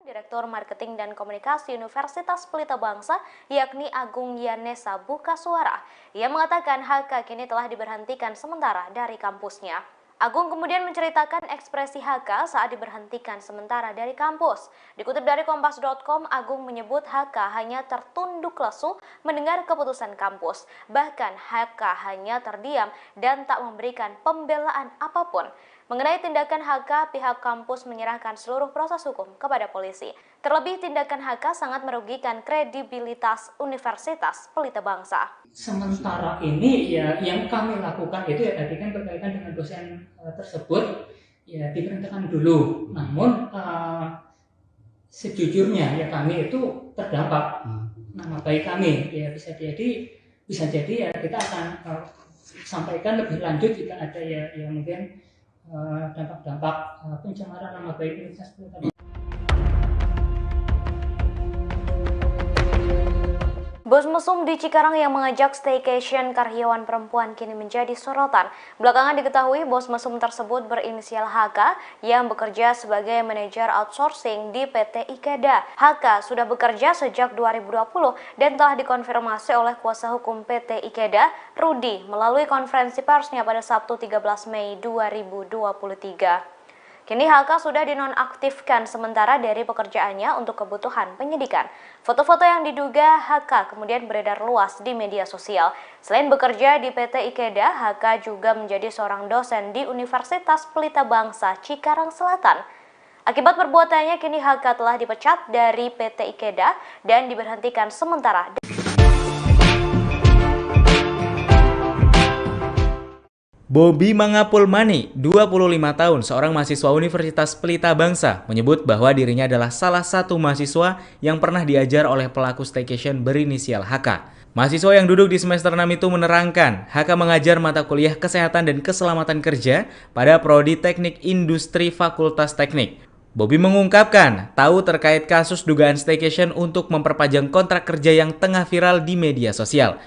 Direktur Marketing dan Komunikasi Universitas Pelita Bangsa, yakni Agung Yanesa Bukasuara. Ia mengatakan HK kini telah diberhentikan sementara dari kampusnya. Agung kemudian menceritakan ekspresi HK saat diberhentikan sementara dari kampus. Dikutip dari Kompas.com, Agung menyebut HK hanya tertunduk lesu mendengar keputusan kampus. Bahkan HK hanya terdiam dan tak memberikan pembelaan apapun. Mengenai tindakan HK, pihak kampus menyerahkan seluruh proses hukum kepada polisi. Terlebih tindakan HK sangat merugikan kredibilitas Universitas Pelita Bangsa. Sementara ini ya yang kami lakukan itu ya tadi kan berkaitan dengan dosen tersebut ya diberhentikan dulu. Namun sejujurnya ya kami itu terdampak nama baik kami ya bisa jadi ya kita akan sampaikan lebih lanjut jika ada ya mungkin dampak-dampak pencemaran nama baik Universitas Pelita Bangsa. Bos mesum di Cikarang yang mengajak staycation karyawan perempuan kini menjadi sorotan. Belakangan diketahui bos mesum tersebut berinisial HK yang bekerja sebagai manajer outsourcing di PT Ikeda. HK sudah bekerja sejak 2020 dan telah dikonfirmasi oleh kuasa hukum PT Ikeda, Rudi, melalui konferensi persnya pada Sabtu 13 Mei 2023. Kini HK sudah dinonaktifkan sementara dari pekerjaannya untuk kebutuhan penyidikan. Foto-foto yang diduga HK kemudian beredar luas di media sosial. Selain bekerja di PT Ikeda, HK juga menjadi seorang dosen di Universitas Pelita Bangsa Cikarang Selatan. Akibat perbuatannya, kini HK telah dipecat dari PT Ikeda dan diberhentikan sementara. Bobby Mangapulmani, 25 tahun, seorang mahasiswa Universitas Pelita Bangsa, menyebut bahwa dirinya adalah salah satu mahasiswa yang pernah diajar oleh pelaku staycation berinisial HK. Mahasiswa yang duduk di semester 6 itu menerangkan, HK mengajar mata kuliah Kesehatan dan Keselamatan Kerja pada Prodi Teknik Industri Fakultas Teknik. Bobby mengungkapkan tahu terkait kasus dugaan staycation untuk memperpanjang kontrak kerja yang tengah viral di media sosial.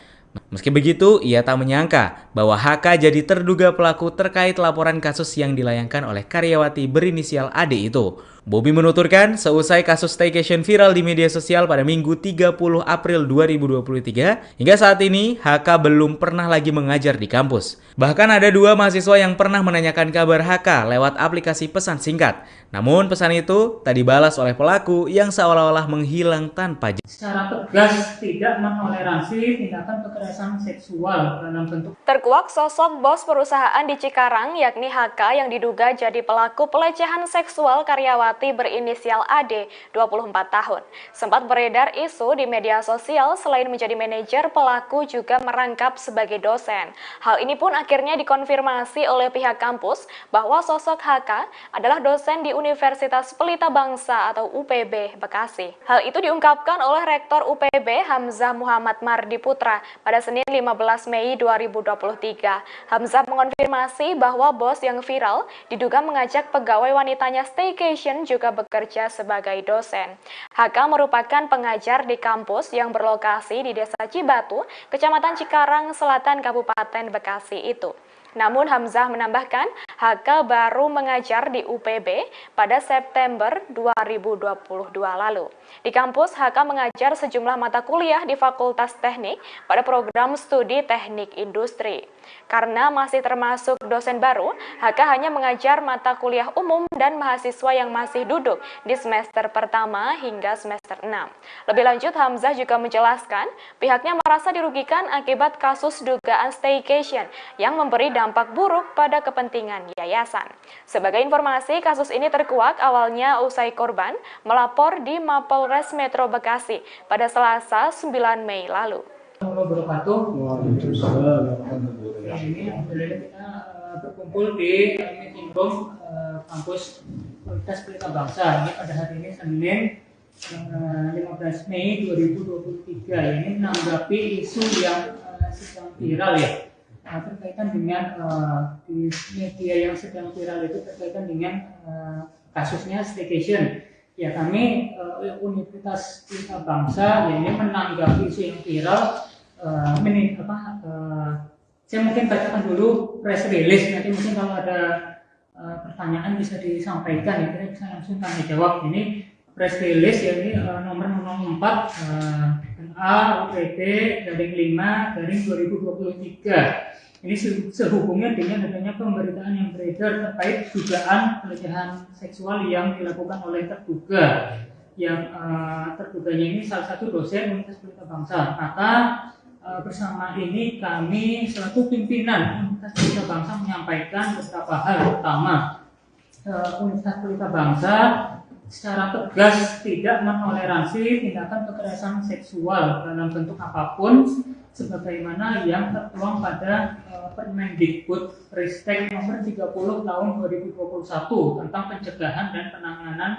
Meski begitu, ia tak menyangka bahwa HK jadi terduga pelaku terkait laporan kasus yang dilayangkan oleh karyawati berinisial AD itu. Bobby menuturkan, seusai kasus staycation viral di media sosial pada Minggu 30 April 2023, hingga saat ini HK belum pernah lagi mengajar di kampus. Bahkan ada dua mahasiswa yang pernah menanyakan kabar HK lewat aplikasi pesan singkat. Namun pesan itu tak dibalas oleh pelaku yang seolah-olah menghilang tanpa jejak. Secara tegas tidak menoleransi tindakan kekerasan seksual dalam bentuk. Terkuak sosok bos perusahaan di Cikarang yakni HK yang diduga jadi pelaku pelecehan seksual karyawati berinisial AD, 24 tahun. Sempat beredar isu di media sosial selain menjadi manajer, pelaku juga merangkap sebagai dosen. Hal ini pun akhirnya dikonfirmasi oleh pihak kampus bahwa sosok HK adalah dosen di Universitas Pelita Bangsa atau UPB Bekasi. Hal itu diungkapkan oleh Rektor UPB Hamzah Muhammad Mardi Putra pada Senin 15 Mei 2023. Hamzah mengonfirmasi bahwa bos yang viral diduga mengajak pegawai wanitanya staycation juga bekerja sebagai dosen. HK merupakan pengajar di kampus yang berlokasi di Desa Cibatu, Kecamatan Cikarang Selatan, Kabupaten Bekasi itu. Namun Hamzah menambahkan, HK baru mengajar di UPB pada September 2022 lalu. Di kampus, HK mengajar sejumlah mata kuliah di Fakultas Teknik pada program studi Teknik Industri. Karena masih termasuk dosen baru, HK hanya mengajar mata kuliah umum dan mahasiswa yang masih duduk di semester pertama hingga semester 6. Lebih lanjut, Hamzah juga menjelaskan pihaknya merasa dirugikan akibat kasus dugaan staycation yang memberi dampak buruk pada kepentingan yayasan. Sebagai informasi, kasus ini terkuak awalnya usai korban melapor di Mapolres Metro Bekasi pada Selasa 9 Mei lalu. Ini kita berkumpul di meeting room kampus Universitas Pelita Bangsa. Ini pada hari ini Senin 15 Mei 2023. Ini menanggapi isu yang sedang viral ya. Berkaitan dengan di media yang sedang viral itu berkaitan dengan kasusnya staycation. Ya kami Universitas Pelita Bangsa ya, ini menanggapi isu yang viral. Saya mungkin bacakan dulu press release, nanti mungkin kalau ada pertanyaan bisa disampaikan ya, kita bisa langsung tanya jawab. Ini press release yakni nomor 04 NA UPT garing 5 garing 2023. Ini sehubungnya dengan adanya pemberitaan yang beredar terkait dugaan pelecehan seksual yang dilakukan oleh terduga. Yang terduganya ini salah satu dosen Universitas Pelita Bangsa. Maka bersama ini kami selaku pimpinan Universitas Pelita Bangsa menyampaikan beberapa hal. Pertama, Universitas Pelita Bangsa secara tegas tidak menoleransi tindakan kekerasan seksual dalam bentuk apapun sebagaimana yang tertuang pada Permendikbud Ristek nomor 30 tahun 2021 tentang pencegahan dan penanganan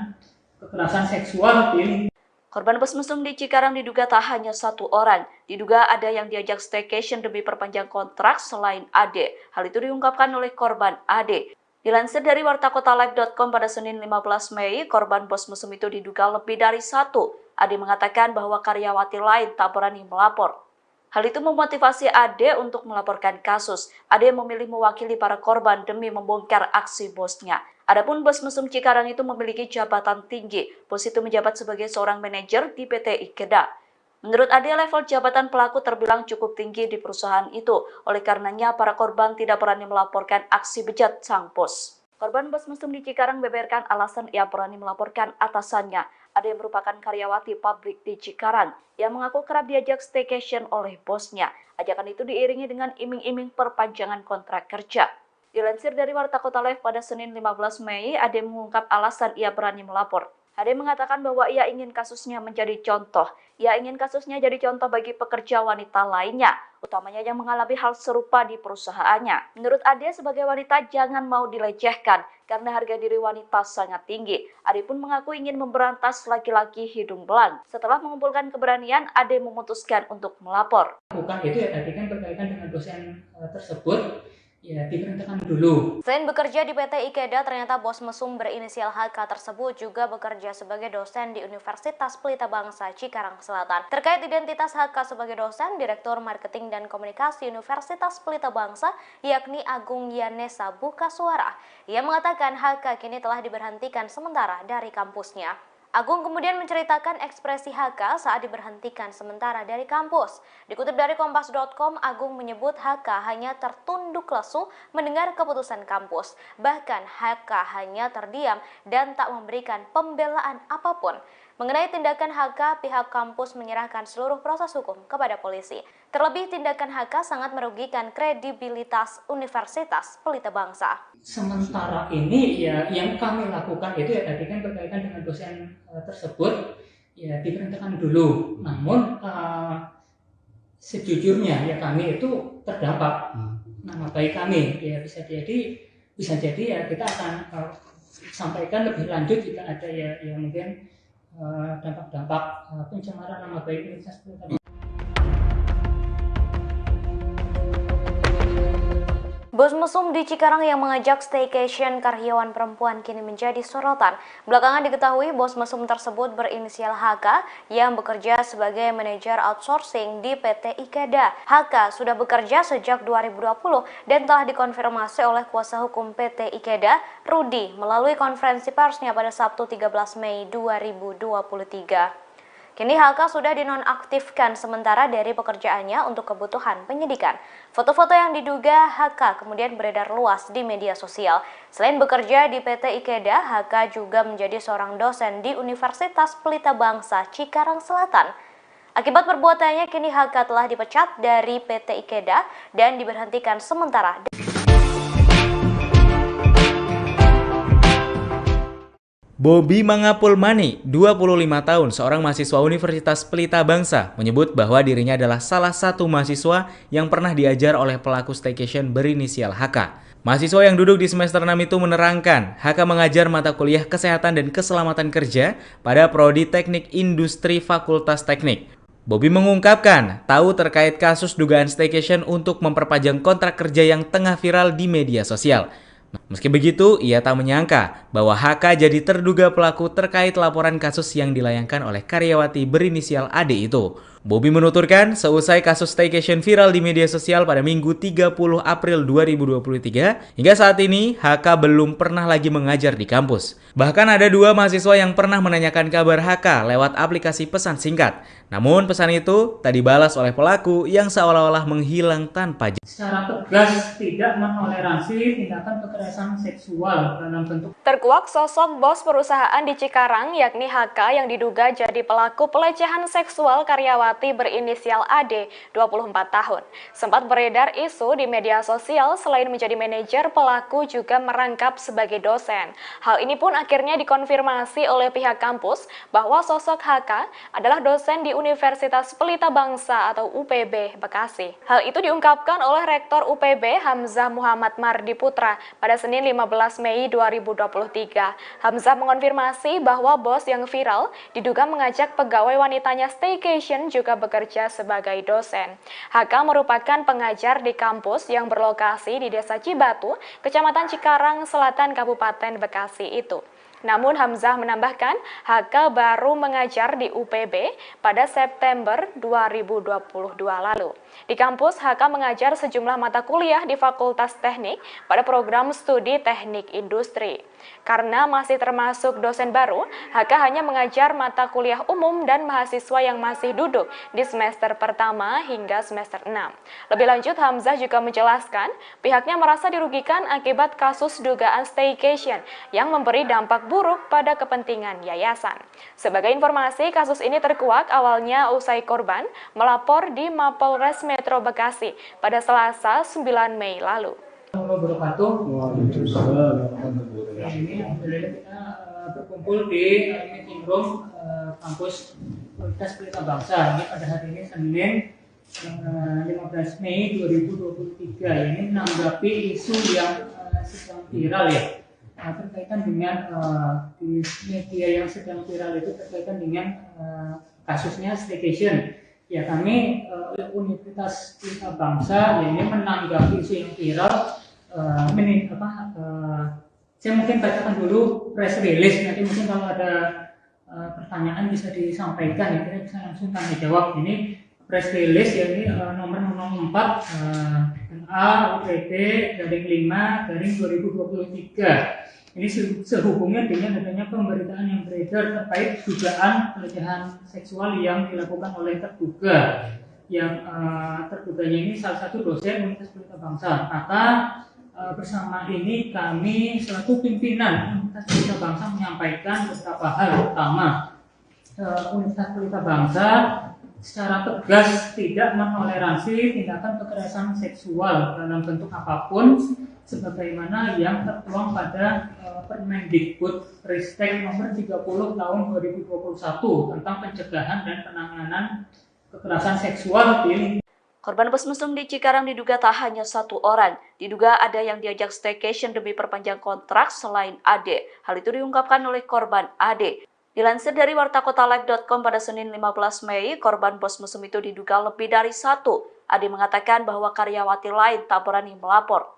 kekerasan seksual di Korban bos mesum di Cikarang diduga tak hanya satu orang. Diduga ada yang diajak staycation demi perpanjang kontrak selain Ade. Hal itu diungkapkan oleh korban Ade. Dilansir dari wartakotalive.com pada Senin 15 Mei, korban bos mesum itu diduga lebih dari satu. Ade mengatakan bahwa karyawati lain tak berani melapor. Hal itu memotivasi Ade untuk melaporkan kasus. Ade memilih mewakili para korban demi membongkar aksi bosnya. Adapun bos mesum Cikarang itu memiliki jabatan tinggi. Bos itu menjabat sebagai seorang manajer di PT Ikeda. Menurut Ade, level jabatan pelaku terbilang cukup tinggi di perusahaan itu. Oleh karenanya, para korban tidak berani melaporkan aksi bejat sang bos. Korban bos mesum di Cikarang beberkan alasan ia berani melaporkan atasannya. Ade merupakan karyawati pabrik di Cikarang yang mengaku kerap diajak staycation oleh bosnya. Ajakan itu diiringi dengan iming-iming perpanjangan kontrak kerja. Dilansir dari Warta Kota Live pada Senin 15 Mei, Ade mengungkap alasan ia berani melapor. Ade mengatakan bahwa ia ingin kasusnya menjadi contoh. Ia ingin kasusnya jadi contoh bagi pekerja wanita lainnya, utamanya yang mengalami hal serupa di perusahaannya. Menurut Ade, sebagai wanita jangan mau dilecehkan karena harga diri wanita sangat tinggi. Ade pun mengaku ingin memberantas laki-laki hidung belang. Setelah mengumpulkan keberanian, Ade memutuskan untuk melapor. Bukan itu ya, tadi kan berkaitan dengan dosen tersebut. Ya, diberhentikan dulu. Selain bekerja di PT Ikeda, ternyata bos mesum berinisial HK tersebut juga bekerja sebagai dosen di Universitas Pelita Bangsa Cikarang Selatan. Terkait identitas HK sebagai dosen, Direktur Marketing dan Komunikasi Universitas Pelita Bangsa, yakni Agung Yanesa Bukasuara, ia mengatakan HK kini telah diberhentikan sementara dari kampusnya. Agung kemudian menceritakan ekspresi HK saat diberhentikan sementara dari kampus. Dikutip dari Kompas.com, Agung menyebut HK hanya tertunduk lesu mendengar keputusan kampus. Bahkan HK hanya terdiam dan tak memberikan pembelaan apapun. Mengenai tindakan HK, pihak kampus menyerahkan seluruh proses hukum kepada polisi. Terlebih, tindakan HK sangat merugikan kredibilitas Universitas Pelita Bangsa. Sementara ini ya yang kami lakukan itu ya tadi kan berkaitan dengan dosen tersebut ya diberhentikan dulu. Namun sejujurnya ya kami itu terdampak nama baik kami ya bisa jadi ya kita akan sampaikan lebih lanjut jika ada ya mungkin dampak-dampak pencemaran nama baik Universitas Pelita Bangsa. Bos mesum di Cikarang yang mengajak staycation karyawan perempuan kini menjadi sorotan. Belakangan diketahui bos mesum tersebut berinisial HK yang bekerja sebagai manajer outsourcing di PT Ikeda. HK sudah bekerja sejak 2020 dan telah dikonfirmasi oleh kuasa hukum PT Ikeda, Rudi, melalui konferensi persnya pada Sabtu 13 Mei 2023. Kini HK sudah dinonaktifkan sementara dari pekerjaannya untuk kebutuhan penyidikan. Foto-foto yang diduga HK kemudian beredar luas di media sosial. Selain bekerja di PT Ikeda, HK juga menjadi seorang dosen di Universitas Pelita Bangsa Cikarang Selatan. Akibat perbuatannya, kini HK telah dipecat dari PT Ikeda dan diberhentikan sementara. Bobi Mangapulmani, 25 tahun, seorang mahasiswa Universitas Pelita Bangsa, menyebut bahwa dirinya adalah salah satu mahasiswa yang pernah diajar oleh pelaku staycation berinisial HK. Mahasiswa yang duduk di semester 6 itu menerangkan, HK mengajar mata kuliah Kesehatan dan Keselamatan Kerja pada Prodi Teknik Industri Fakultas Teknik. Bobi mengungkapkan tahu terkait kasus dugaan staycation untuk memperpanjang kontrak kerja yang tengah viral di media sosial. Meski begitu, ia tak menyangka bahwa HK jadi terduga pelaku terkait laporan kasus yang dilayangkan oleh karyawati berinisial AD itu. Bobby menuturkan, seusai kasus staycation viral di media sosial pada Minggu 30 April 2023, hingga saat ini HK belum pernah lagi mengajar di kampus. Bahkan ada 2 mahasiswa yang pernah menanyakan kabar HK lewat aplikasi pesan singkat. Namun pesan itu tak dibalas oleh pelaku yang seolah-olah menghilang tanpa jejak. Secara tegas tidak menoleransi tindakan kekerasan seksual dalam bentuk. Terkuak sosok bos perusahaan di Cikarang yakni HK yang diduga jadi pelaku pelecehan seksual karyawati berinisial AD, 24 tahun. Sempat beredar isu di media sosial selain menjadi manajer, pelaku juga merangkap sebagai dosen. Hal ini pun akhirnya dikonfirmasi oleh pihak kampus bahwa sosok HK adalah dosen di Universitas Pelita Bangsa atau UPB Bekasi. Hal itu diungkapkan oleh Rektor UPB Hamzah Muhammad Mardi Putra pada Senin 15 Mei 2023. Hamzah mengonfirmasi bahwa bos yang viral diduga mengajak pegawai wanitanya staycation juga bekerja sebagai dosen. HK merupakan pengajar di kampus yang berlokasi di Desa Cibatu, Kecamatan Cikarang Selatan, Kabupaten Bekasi itu. Namun Hamzah menambahkan, HK baru mengajar di UPB pada September 2022 lalu. Di kampus, HK mengajar sejumlah mata kuliah di Fakultas Teknik pada program studi Teknik Industri. Karena masih termasuk dosen baru, HK hanya mengajar mata kuliah umum dan mahasiswa yang masih duduk di semester pertama hingga semester 6. Lebih lanjut, Hamzah juga menjelaskan pihaknya merasa dirugikan akibat kasus dugaan staycation yang memberi dampak buruk pada kepentingan yayasan. Sebagai informasi, kasus ini terkuak awalnya usai korban melapor di Mapolres Metro Bekasi pada Selasa 9 Mei lalu. Ini alhamdulillah kita berkumpul di meeting room kampus Universitas Pelita Bangsa. Ini pada hari ini Senin 15 Mei 2023. Ini menanggapi isu yang sedang viral ya. Terkaitan dengan di media yang sedang viral itu terkaitan dengan kasusnya staycation. Ya, kami Universitas Pelita Bangsa ini menanggapi isu yang viral. Saya mungkin bacakan dulu press release, nanti mungkin kalau ada pertanyaan bisa disampaikan ya, kita bisa langsung tanya jawab. Ini press release ya, ini nomor 04 UPD garing 5 garing 2023. Ini sehubungan dengan adanya pemberitaan yang beredar terkait dugaan pelecehan seksual yang dilakukan oleh terduga. Yang terduganya ini salah satu dosen Universitas Pelita Bangsa. Maka bersama ini kami selaku pimpinan Universitas Pelita Bangsa menyampaikan beberapa hal. Pertama, Universitas Pelita Bangsa secara tegas tidak menoleransi tindakan kekerasan seksual dalam bentuk apapun sebagaimana yang tertuang pada Permendikbud Ristek nomor 30 tahun 2021 tentang pencegahan dan penanganan kekerasan seksual di. Korban bos mesum di Cikarang diduga tak hanya satu orang. Diduga ada yang diajak staycation demi perpanjang kontrak selain Ade. Hal itu diungkapkan oleh korban Ade. Dilansir dari wartakotalive.com pada Senin 15 Mei, korban bos mesum itu diduga lebih dari satu. Ade mengatakan bahwa karyawati lain tak berani melapor.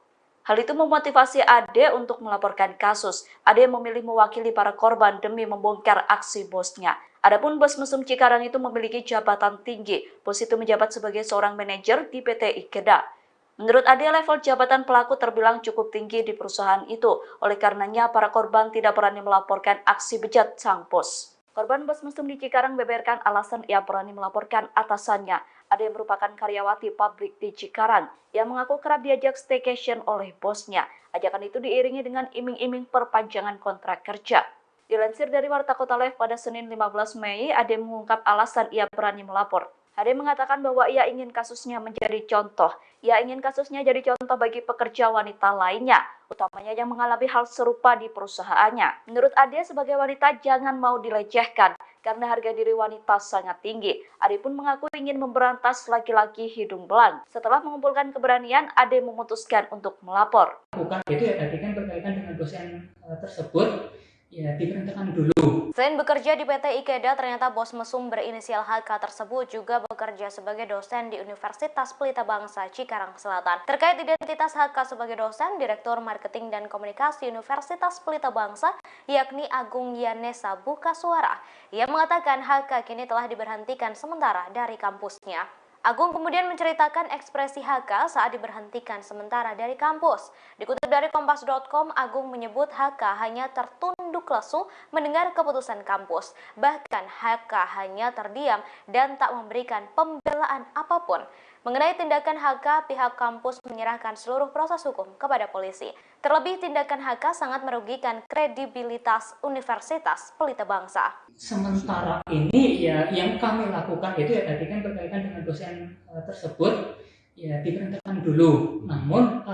Hal itu memotivasi Ade untuk melaporkan kasus. Ade memilih mewakili para korban demi membongkar aksi bosnya. Adapun bos mesum Cikarang itu memiliki jabatan tinggi. Bos itu menjabat sebagai seorang manajer di PT Ikeda. Menurut Ade, level jabatan pelaku terbilang cukup tinggi di perusahaan itu. Oleh karenanya, para korban tidak berani melaporkan aksi bejat sang bos. Korban bos mesum di Cikarang beberkan alasan ia berani melaporkan atasannya. Ade yang merupakan karyawati pabrik di Cikarang yang mengaku kerap diajak staycation oleh bosnya. Ajakan itu diiringi dengan iming-iming perpanjangan kontrak kerja. Dilansir dari Warta Kota Live pada Senin 15 Mei, Ade mengungkap alasan ia berani melapor. Ade mengatakan bahwa ia ingin kasusnya menjadi contoh. Ia ingin kasusnya jadi contoh bagi pekerja wanita lainnya, utamanya yang mengalami hal serupa di perusahaannya. Menurut Ade, sebagai wanita jangan mau dilecehkan, karena harga diri wanita sangat tinggi. Ade pun mengaku ingin memberantas laki-laki hidung belang. Setelah mengumpulkan keberanian, Ade memutuskan untuk melapor. Bukan itu ya, tadi kan berkaitan dengan dosen tersebut ya diberhentikan dulu. Selain bekerja di PT Ikeda, ternyata bos mesum berinisial HK tersebut juga bekerja sebagai dosen di Universitas Pelita Bangsa Cikarang Selatan. Terkait identitas HK sebagai dosen, Direktur Marketing dan Komunikasi Universitas Pelita Bangsa, yakni Agung Yanesa Buka Suara, ia mengatakan HK kini telah diberhentikan sementara dari kampusnya. Agung kemudian menceritakan ekspresi HK saat diberhentikan sementara dari kampus. Dikutip dari Kompas.com, Agung menyebut HK hanya tertunduk lesu mendengar keputusan kampus. Bahkan HK hanya terdiam dan tak memberikan pembelaan apapun. Mengenai tindakan HK, pihak kampus menyerahkan seluruh proses hukum kepada polisi. Terlebih tindakan HK sangat merugikan kredibilitas Universitas Pelita Bangsa. Sementara ini ya yang kami lakukan itu ya tadi kan berkaitan dengan dosen tersebut ya diberhentikan dulu. Namun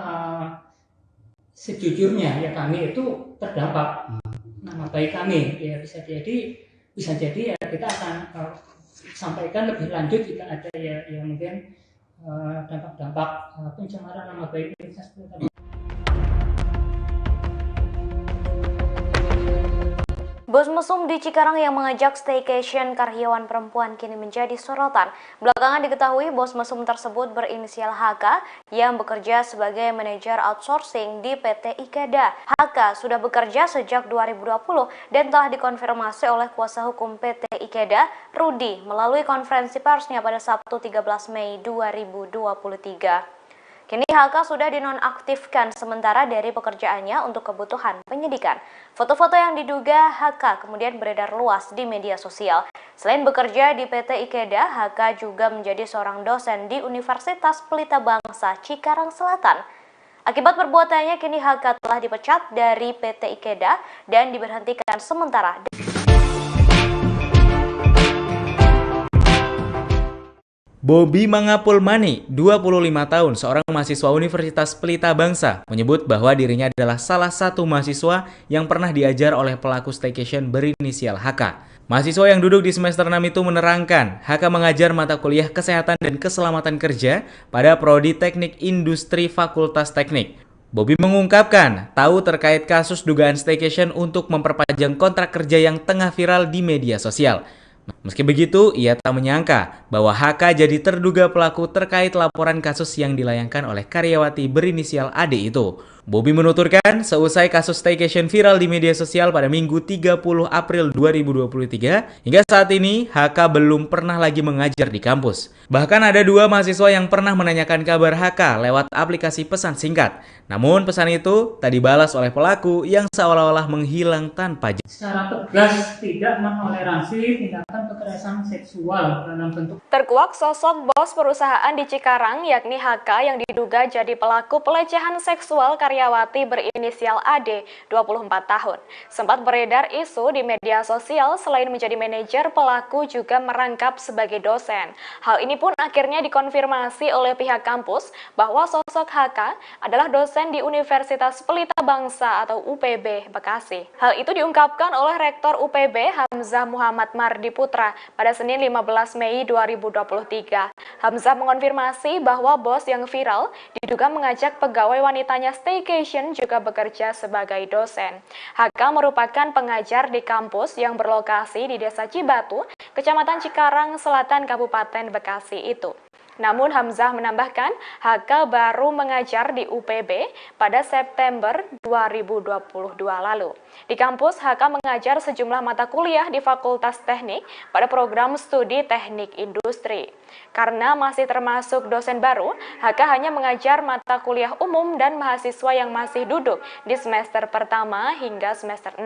sejujurnya ya kami itu terdampak nama baik kami ya bisa jadi ya kita akan sampaikan lebih lanjut jika ada ya mungkin dampak-dampak pencemaran nama baik Universitas Pelita Bangsa. Bos mesum di Cikarang yang mengajak staycation karyawan perempuan kini menjadi sorotan. Belakangan diketahui bos mesum tersebut berinisial HK yang bekerja sebagai manajer outsourcing di PT Ikeda. HK sudah bekerja sejak 2020 dan telah dikonfirmasi oleh kuasa hukum PT Ikeda, Rudi, melalui konferensi persnya pada Sabtu 13 Mei 2023. Kini HK sudah dinonaktifkan sementara dari pekerjaannya untuk kebutuhan penyidikan. Foto-foto yang diduga HK kemudian beredar luas di media sosial. Selain bekerja di PT Ikeda, HK juga menjadi seorang dosen di Universitas Pelita Bangsa Cikarang Selatan. Akibat perbuatannya, kini HK telah dipecat dari PT Ikeda dan diberhentikan sementara. Bobby Mangapulmani, 25 tahun, seorang mahasiswa Universitas Pelita Bangsa, menyebut bahwa dirinya adalah salah satu mahasiswa yang pernah diajar oleh pelaku staycation berinisial HK. Mahasiswa yang duduk di semester 6 itu menerangkan, HK mengajar mata kuliah Kesehatan dan Keselamatan Kerja pada Prodi Teknik Industri Fakultas Teknik. Bobby mengungkapkan tahu terkait kasus dugaan staycation untuk memperpanjang kontrak kerja yang tengah viral di media sosial. Meski begitu, ia tak menyangka bahwa HK jadi terduga pelaku terkait laporan kasus yang dilayangkan oleh karyawati berinisial AD itu. Bobby menuturkan, seusai kasus staycation viral di media sosial pada Minggu 30 April 2023, hingga saat ini HK belum pernah lagi mengajar di kampus. Bahkan ada dua mahasiswa yang pernah menanyakan kabar HK lewat aplikasi pesan singkat. Namun pesan itu tak dibalas oleh pelaku yang seolah-olah menghilang tanpa jejak. Secara tegas tidak menoleransi tindakan kekerasan seksual dalam bentuk. Terkuak sosok bos perusahaan di Cikarang yakni HK yang diduga jadi pelaku pelecehan seksual karyawati berinisial AD, 24 tahun. Sempat beredar isu di media sosial selain menjadi manajer, pelaku juga merangkap sebagai dosen. Hal ini pun akhirnya dikonfirmasi oleh pihak kampus bahwa sosok HK adalah dosen di Universitas Pelita Bangsa atau UPB Bekasi. Hal itu diungkapkan oleh Rektor UPB Hamzah Muhammad Mardi Putra pada Senin 15 Mei 2023. Hamzah mengonfirmasi bahwa bos yang viral diduga mengajak pegawai wanitanya staycation juga bekerja sebagai dosen. HK merupakan pengajar di kampus yang berlokasi di Desa Cibatu, Kecamatan Cikarang Selatan, Kabupaten Bekasi itu. Namun Hamzah menambahkan, HK baru mengajar di UPB pada September 2022 lalu. Di kampus, HK mengajar sejumlah mata kuliah di Fakultas Teknik pada program studi Teknik Industri. Karena masih termasuk dosen baru, HK hanya mengajar mata kuliah umum dan mahasiswa yang masih duduk di semester pertama hingga semester 6.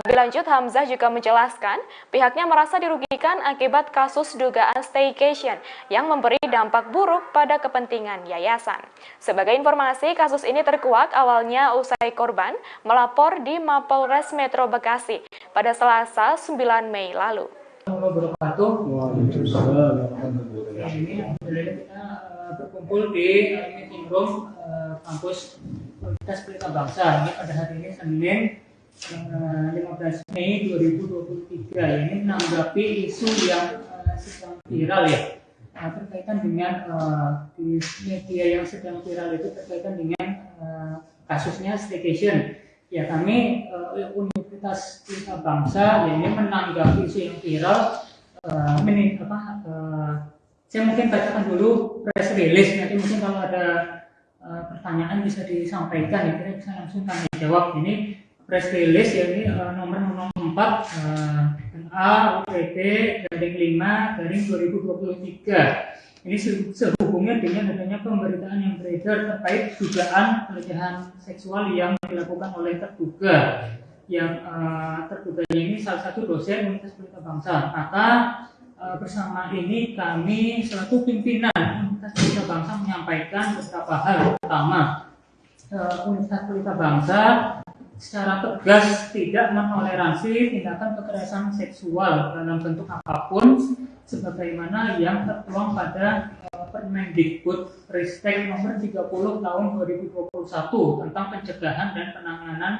Lebih lanjut, Hamzah juga menjelaskan pihaknya merasa dirugikan akibat kasus dugaan staycation yang memberi dampak buruk pada kepentingan yayasan. Sebagai informasi, kasus ini terkuak awalnya usai korban melapor di Mapolres Metro Bekasi pada Selasa 9 Mei lalu. Ini kita berkumpul di meeting room kampus Universitas Pelita Bangsa. Ini pada hari ini Senin 15 Mei 2023. Ini menanggapi isu yang sedang viral ya, berkaitan dengan di media yang sedang viral itu berkaitan dengan kasusnya staycation. Ya kami Otoritas Pelita Bangsa ya ini menanggapi isu yang viral. Saya mungkin bacakan dulu press release, nanti mungkin kalau ada pertanyaan bisa disampaikan ya, kita bisa langsung tanya jawab. Ini press release ya, ini nomor 4 NA UPT /5 2023. Ini sehubungan dengan adanya pemberitaan yang beredar terkait dugaan pelecehan seksual yang dilakukan oleh terduga. Yang terduga ini salah satu dosen Universitas Pelita Bangsa. Maka bersama ini kami selaku pimpinan Universitas Pelita Bangsa menyampaikan beberapa hal. Pertama, Universitas Pelita Bangsa secara tegas tidak menoleransi tindakan kekerasan seksual dalam bentuk apapun sebagaimana yang tertuang pada Permendikbud Ristek nomor 30 tahun 2021 tentang pencegahan dan penanganan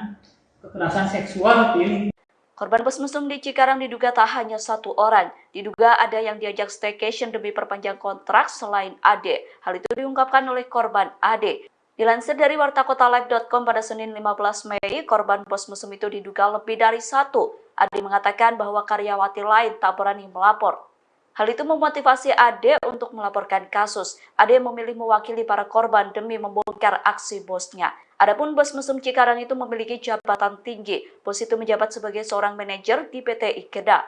kekerasan seksual di Korban bos mesum di Cikarang diduga tak hanya satu orang. Diduga ada yang diajak staycation demi perpanjang kontrak selain Ade. Hal itu diungkapkan oleh korban Ade. Dilansir dari wartakotalive.com pada Senin 15 Mei, korban bos mesum itu diduga lebih dari satu. Ade mengatakan bahwa karyawati lain tak berani melapor. Hal itu memotivasi Ade untuk melaporkan kasus. Ade memilih mewakili para korban demi membongkar aksi bosnya. Adapun bos mesum Cikarang itu memiliki jabatan tinggi. Bos itu menjabat sebagai seorang manajer di PT IKEDA.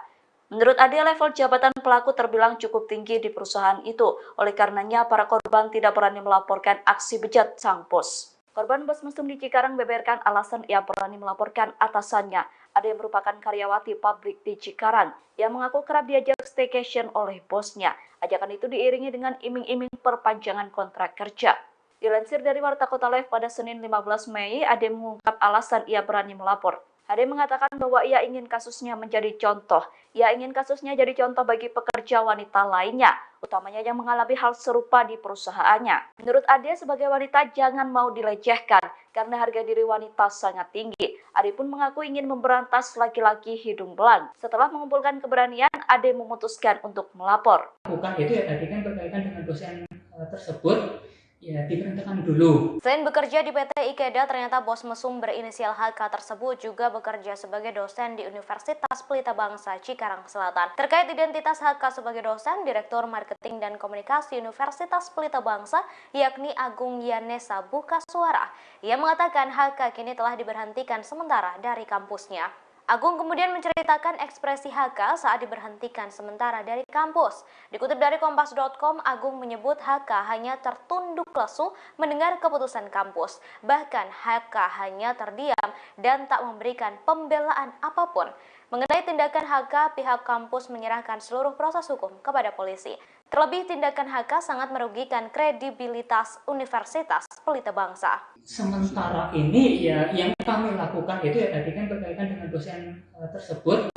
Menurut Ade, level jabatan pelaku terbilang cukup tinggi di perusahaan itu. Oleh karenanya, para korban tidak berani melaporkan aksi bejat sang bos. Korban bos mesum di Cikarang beberkan alasan ia berani melaporkan atasannya. Ade merupakan karyawati pabrik di Cikarang yang mengaku kerap diajak staycation oleh bosnya. Ajakan itu diiringi dengan iming-iming perpanjangan kontrak kerja. Dilansir dari Warta Kota Live pada Senin 15 Mei, Ade mengungkap alasan ia berani melapor. Ade mengatakan bahwa ia ingin kasusnya menjadi contoh. Ia ingin kasusnya jadi contoh bagi pekerja wanita lainnya, utamanya yang mengalami hal serupa di perusahaannya. Menurut Ade, sebagai wanita jangan mau dilecehkan karena harga diri wanita sangat tinggi. Ade pun mengaku ingin memberantas laki-laki hidung belang. Setelah mengumpulkan keberanian, Ade memutuskan untuk melapor. Bukan itu ya, tadi kan berkaitan dengan dosen tersebut. Ya, diberhentikan dulu. Selain bekerja di PT IKEDA, ternyata bos mesum berinisial HK tersebut juga bekerja sebagai dosen di Universitas Pelita Bangsa Cikarang Selatan. Terkait identitas HK sebagai dosen, Direktur Marketing dan Komunikasi Universitas Pelita Bangsa, yakni Agung Yanesa Buka Suara. Ia mengatakan HK kini telah diberhentikan sementara dari kampusnya. Agung kemudian menceritakan ekspresi HK saat diberhentikan sementara dari kampus. Dikutip dari Kompas.com, Agung menyebut HK hanya tertunduk lesu mendengar keputusan kampus. Bahkan HK hanya terdiam dan tak memberikan pembelaan apapun. Mengenai tindakan HK, pihak kampus menyerahkan seluruh proses hukum kepada polisi. Terlebih, tindakan HK sangat merugikan kredibilitas Universitas Pelita Bangsa. Sementara ini ya yang kami lakukan itu ya tadi kan berkaitan dengan dosen tersebut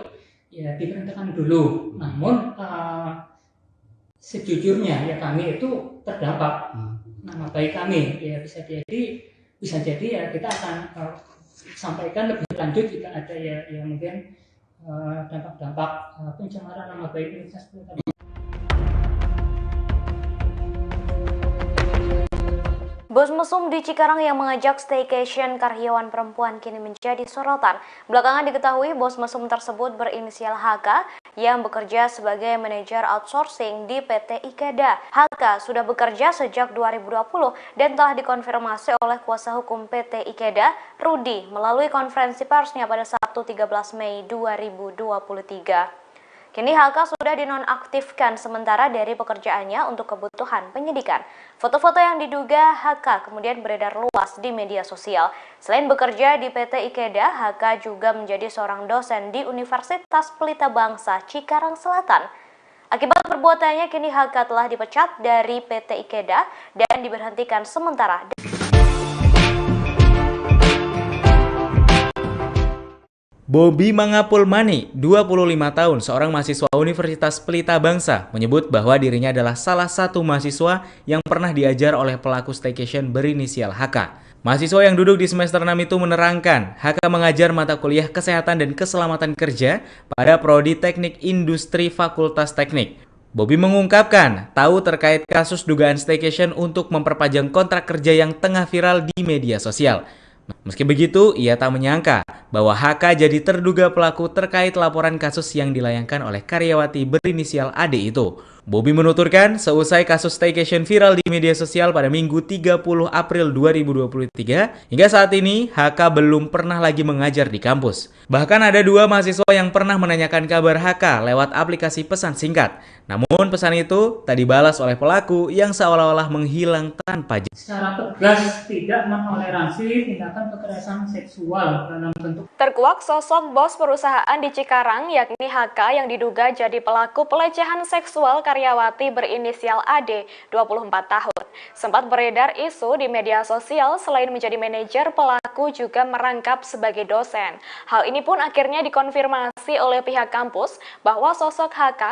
ya diberhentikan dulu. Namun sejujurnya ya kami itu terdampak nama baik kami ya bisa jadi ya kita akan sampaikan lebih lanjut jika ada ya mungkin dampak-dampak pencemaran nama baik Universitas Pelita Bangsa. Bos mesum di Cikarang yang mengajak staycation karyawan perempuan kini menjadi sorotan. Belakangan diketahui bos mesum tersebut berinisial HK yang bekerja sebagai manajer outsourcing di PT IKEDA. HK sudah bekerja sejak 2020 dan telah dikonfirmasi oleh kuasa hukum PT IKEDA, Rudi, melalui konferensi persnya pada Sabtu 13 Mei 2023. Kini HK sudah dinonaktifkan sementara dari pekerjaannya untuk kebutuhan penyidikan. Foto-foto yang diduga HK kemudian beredar luas di media sosial. Selain bekerja di PT IKEDA, HK juga menjadi seorang dosen di Universitas Pelita Bangsa Cikarang Selatan. Akibat perbuatannya, kini HK telah dipecat dari PT IKEDA dan diberhentikan sementara. Bobi Mangapulmani, 25 tahun, seorang mahasiswa Universitas Pelita Bangsa, menyebut bahwa dirinya adalah salah satu mahasiswa yang pernah diajar oleh pelaku staycation berinisial HK. Mahasiswa yang duduk di semester 6 itu menerangkan, HK mengajar mata kuliah Kesehatan dan Keselamatan Kerja pada Prodi Teknik Industri Fakultas Teknik. Bobi mengungkapkan tahu terkait kasus dugaan staycation untuk memperpanjang kontrak kerja yang tengah viral di media sosial. Meski begitu, ia tak menyangka bahwa HK jadi terduga pelaku terkait laporan kasus yang dilayangkan oleh karyawati berinisial AD itu. Bobby menuturkan, seusai kasus staycation viral di media sosial pada Minggu 30 April 2023, hingga saat ini HK belum pernah lagi mengajar di kampus. Bahkan ada 2 mahasiswa yang pernah menanyakan kabar HK lewat aplikasi pesan singkat. Namun pesan itu tak dibalas oleh pelaku yang seolah-olah menghilang tanpa jejak. Secara tegas tidak menoleransi tindakan kekerasan seksual dalam bentuk. Terkuak sosok bos perusahaan di Cikarang yakni HK yang diduga jadi pelaku pelecehan seksual karyawati berinisial AD, 24 tahun. Sempat beredar isu di media sosial selain menjadi manajer, pelaku juga merangkap sebagai dosen. Hal ini pun akhirnya dikonfirmasi oleh pihak kampus bahwa sosok HK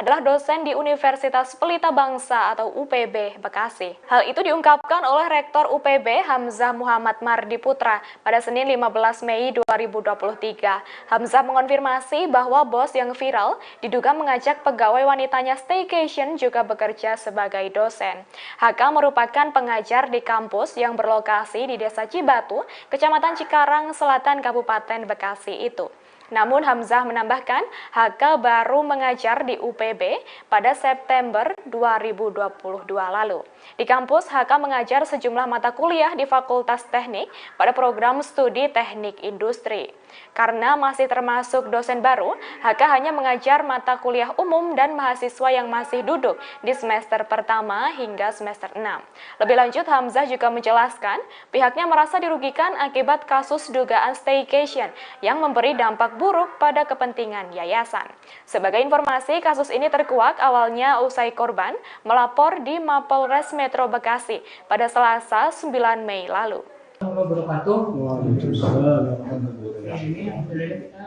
adalah dosen di Universitas Pelita Bangsa atau UPB Bekasi. Hal itu diungkapkan oleh Rektor UPB Hamzah Muhammad Mardi Putra pada Senin 15 Mei 2023. Hamzah mengonfirmasi bahwa bos yang viral diduga mengajak pegawai wanitanya staycation juga bekerja sebagai dosen. HK merupakan pengajar di kampus yang berlokasi di Desa Cibatu, Kecamatan Cikarang Selatan, Kabupaten Bekasi itu. Namun Hamzah menambahkan, HK baru mengajar di UPB pada September 2022 lalu. Di kampus, HK mengajar sejumlah mata kuliah di Fakultas Teknik pada program studi Teknik Industri. Karena masih termasuk dosen baru, HK hanya mengajar mata kuliah umum dan mahasiswa yang masih duduk di semester pertama hingga semester 6. Lebih lanjut, Hamzah juga menjelaskan pihaknya merasa dirugikan akibat kasus dugaan staycation yang memberi dampak buruk pada kepentingan yayasan. Sebagai informasi, kasus ini terkuak awalnya usai korban melapor di Mapolres Metro Bekasi pada Selasa 9 Mei lalu. Ini kita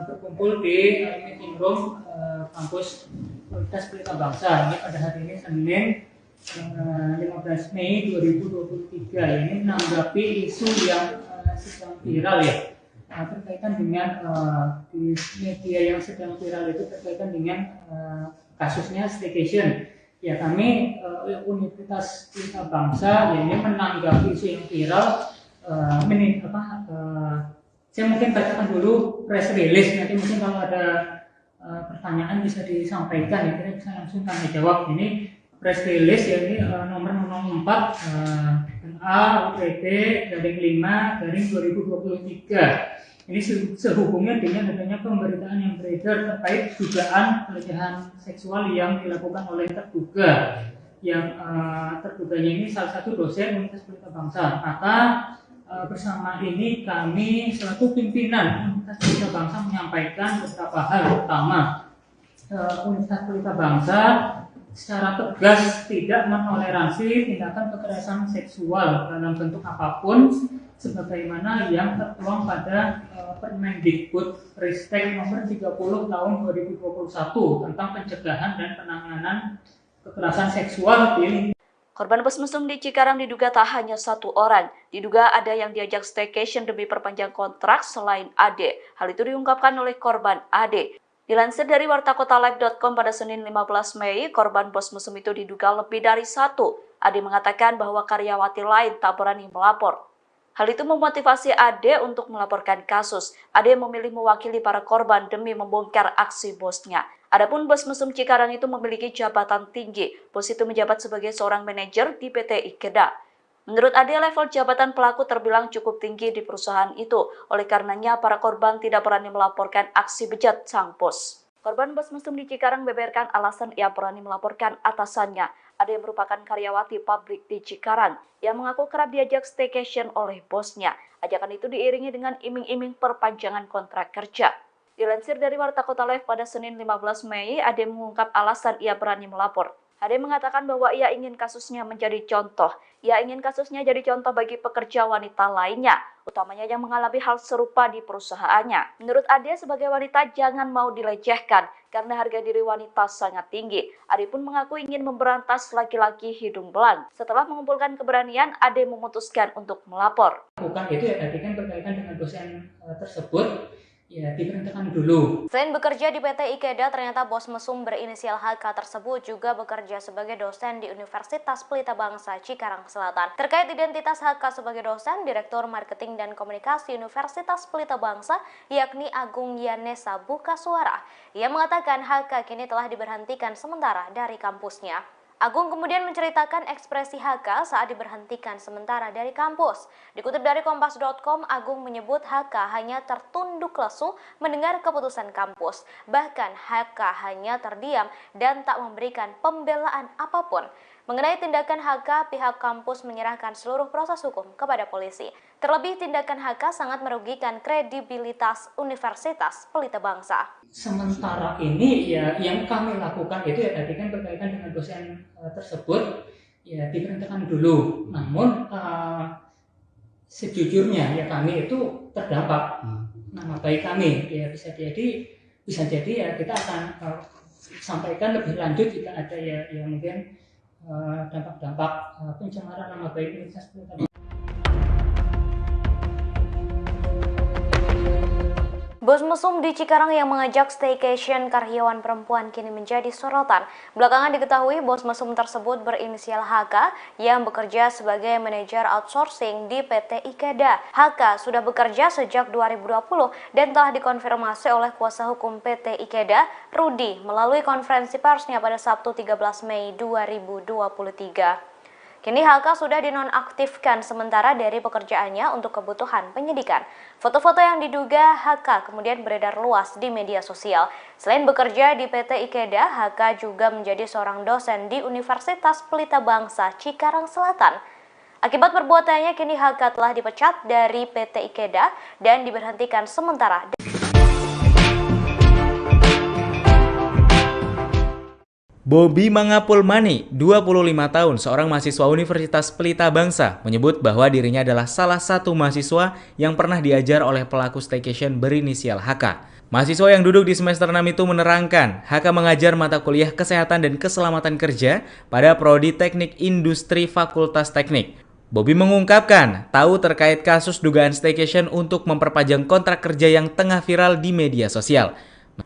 berkumpul di meeting room kampus Universitas Pelita Bangsa. Ini pada hari ini Senin 15 Mei 2023. Ini menanggapi isu yang sedang viral ya. Berkaitan dengan di media yang sedang viral itu berkaitan dengan kasusnya staycation. Ya, kami Universitas Pelita Bangsa ya, ini menanggapi isu yang viral. Saya mungkin bacakan dulu press release, nanti mungkin kalau ada pertanyaan bisa disampaikan ya, kita bisa langsung tanya jawab. Ini press release ya, ini nomor 04 UPD /5 2023. Ini sehubungnya dengan adanya pemberitaan yang beredar terkait dugaan pelecehan seksual yang dilakukan oleh terduga. Yang terduganya ini salah satu dosen Universitas Pelita Bangsa. Maka bersama ini kami selaku pimpinan Universitas Pelita Bangsa menyampaikan beberapa hal. Pertama, Universitas Pelita Bangsa secara tegas tidak menoleransi tindakan kekerasan seksual dalam bentuk apapun sebagaimana yang tertuang pada Permendikbud Ristek nomor 30 tahun 2021 tentang pencegahan dan penanganan kekerasan seksual di. Korban bos mesum di Cikarang diduga tak hanya satu orang. Diduga ada yang diajak staycation demi perpanjang kontrak selain AD. Hal itu diungkapkan oleh korban AD. Dilansir dari wartakotalive.com pada Senin 15 Mei, korban bos mesum itu diduga lebih dari satu. AD mengatakan bahwa karyawati lain tak berani melapor. Hal itu memotivasi AD untuk melaporkan kasus. AD memilih mewakili para korban demi membongkar aksi bosnya. Adapun bos mesum Cikarang itu memiliki jabatan tinggi. Bos itu menjabat sebagai seorang manajer di PT Ikeda. Menurut AD, level jabatan pelaku terbilang cukup tinggi di perusahaan itu. Oleh karenanya, para korban tidak berani melaporkan aksi bejat sang bos. Korban bos mesum di Cikarang beberkan alasan ia berani melaporkan atasannya. Ada yang merupakan karyawati pabrik di Cikarang yang mengaku kerap diajak staycation oleh bosnya. Ajakan itu diiringi dengan iming-iming perpanjangan kontrak kerja. Dilansir dari Warta Kota Live pada Senin 15 Mei, Ade mengungkap alasan ia berani melapor. Ade mengatakan bahwa ia ingin kasusnya menjadi contoh. Ia ingin kasusnya jadi contoh bagi pekerja wanita lainnya, utamanya yang mengalami hal serupa di perusahaannya. Menurut Ade, sebagai wanita jangan mau dilecehkan karena harga diri wanita sangat tinggi. Ade pun mengaku ingin memberantas laki-laki hidung belang. Setelah mengumpulkan keberanian, Ade memutuskan untuk melapor. Bukan itu ya, tadi kan berkaitan dengan dosen tersebut. ya diberhentikan dulu. Selain bekerja di PT Ikeda, ternyata bos mesum berinisial HK tersebut juga bekerja sebagai dosen di Universitas Pelita Bangsa Cikarang Selatan. Terkait identitas HK sebagai dosen, Direktur Marketing dan Komunikasi Universitas Pelita Bangsa, yakni Agung Yanesa Bukasuara, ia mengatakan HK kini telah diberhentikan sementara dari kampusnya. Agung kemudian menceritakan ekspresi HK saat diberhentikan sementara dari kampus. Dikutip dari Kompas.com, Agung menyebut HK hanya tertunduk lesu mendengar keputusan kampus. Bahkan HK hanya terdiam dan tak memberikan pembelaan apapun. Mengenai tindakan HK, pihak kampus menyerahkan seluruh proses hukum kepada polisi. Terlebih, tindakan HK sangat merugikan kredibilitas Universitas Pelita Bangsa. Sementara ini ya yang kami lakukan itu ya tadi kan berkaitan dengan dosen tersebut ya diberhentikan dulu. Namun sejujurnya ya kami itu terdampak nama baik kami ya bisa jadi ya kita akan sampaikan lebih lanjut jika ada ya mungkin dampak-dampak pencemaran nama baik Universitas Pelita Bangsa. Bos mesum di Cikarang yang mengajak staycation karyawan perempuan kini menjadi sorotan. Belakangan diketahui bos mesum tersebut berinisial HK yang bekerja sebagai manajer outsourcing di PT Ikeda. HK sudah bekerja sejak 2020 dan telah dikonfirmasi oleh kuasa hukum PT Ikeda, Rudi, melalui konferensi persnya pada Sabtu 13 Mei 2023. Kini HK sudah dinonaktifkan sementara dari pekerjaannya untuk kebutuhan penyidikan. Foto-foto yang diduga HK kemudian beredar luas di media sosial. Selain bekerja di PT Ikeda, HK juga menjadi seorang dosen di Universitas Pelita Bangsa Cikarang Selatan. Akibat perbuatannya, kini HK telah dipecat dari PT Ikeda dan diberhentikan sementara. Bobi Mangapulmani, 25 tahun, seorang mahasiswa Universitas Pelita Bangsa, menyebut bahwa dirinya adalah salah satu mahasiswa yang pernah diajar oleh pelaku staycation berinisial HK. Mahasiswa yang duduk di semester 6 itu menerangkan, HK mengajar mata kuliah Kesehatan dan Keselamatan Kerja pada Prodi Teknik Industri Fakultas Teknik. Bobi mengungkapkan tahu terkait kasus dugaan staycation untuk memperpanjang kontrak kerja yang tengah viral di media sosial.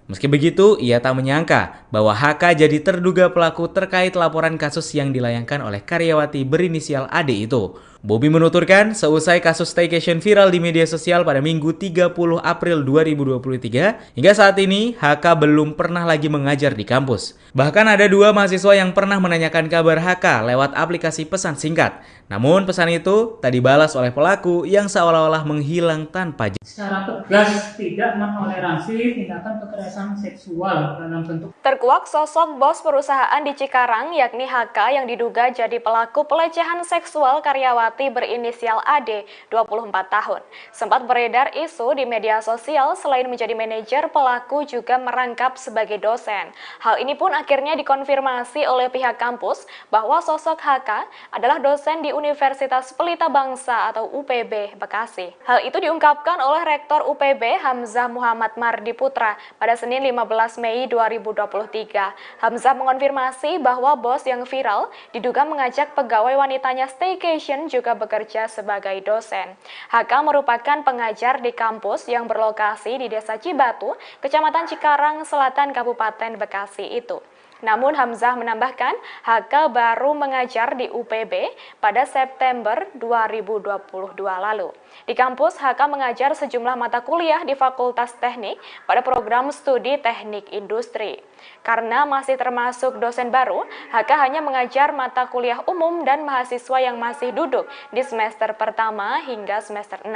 Meski begitu, ia tak menyangka bahwa HK jadi terduga pelaku terkait laporan kasus yang dilayangkan oleh karyawati berinisial AD itu. Bobi menuturkan, seusai kasus staycation viral di media sosial pada Minggu 30 April 2023, hingga saat ini HK belum pernah lagi mengajar di kampus. Bahkan ada 2 mahasiswa yang pernah menanyakan kabar HK lewat aplikasi pesan singkat. Namun pesan itu tak dibalas oleh pelaku yang seolah-olah menghilang tanpa jejak. Secara tegas tidak menoleransi tindakan kekerasan seksual dalam bentuk. Terkuak sosok bos perusahaan di Cikarang yakni HK yang diduga jadi pelaku pelecehan seksual karyawati berinisial AD, 24 tahun. Sempat beredar isu di media sosial selain menjadi manajer, pelaku juga merangkap sebagai dosen. Hal ini pun akhirnya dikonfirmasi oleh pihak kampus bahwa sosok HK adalah dosen di Universitas Pelita Bangsa atau UPB Bekasi. Hal itu diungkapkan oleh Rektor UPB Hamzah Muhammad Mardi Putra pada Senin 15 Mei 2023. Hamzah mengonfirmasi bahwa bos yang viral diduga mengajak pegawai wanitanya staycation juga bekerja sebagai dosen. HK merupakan pengajar di kampus yang berlokasi di Desa Cibatu, Kecamatan Cikarang Selatan, Kabupaten Bekasi itu. Namun Hamzah menambahkan, HK baru mengajar di UPB pada September 2022 lalu. Di kampus, HK mengajar sejumlah mata kuliah di Fakultas Teknik pada program studi Teknik Industri. Karena masih termasuk dosen baru, HK hanya mengajar mata kuliah umum dan mahasiswa yang masih duduk di semester pertama hingga semester 6.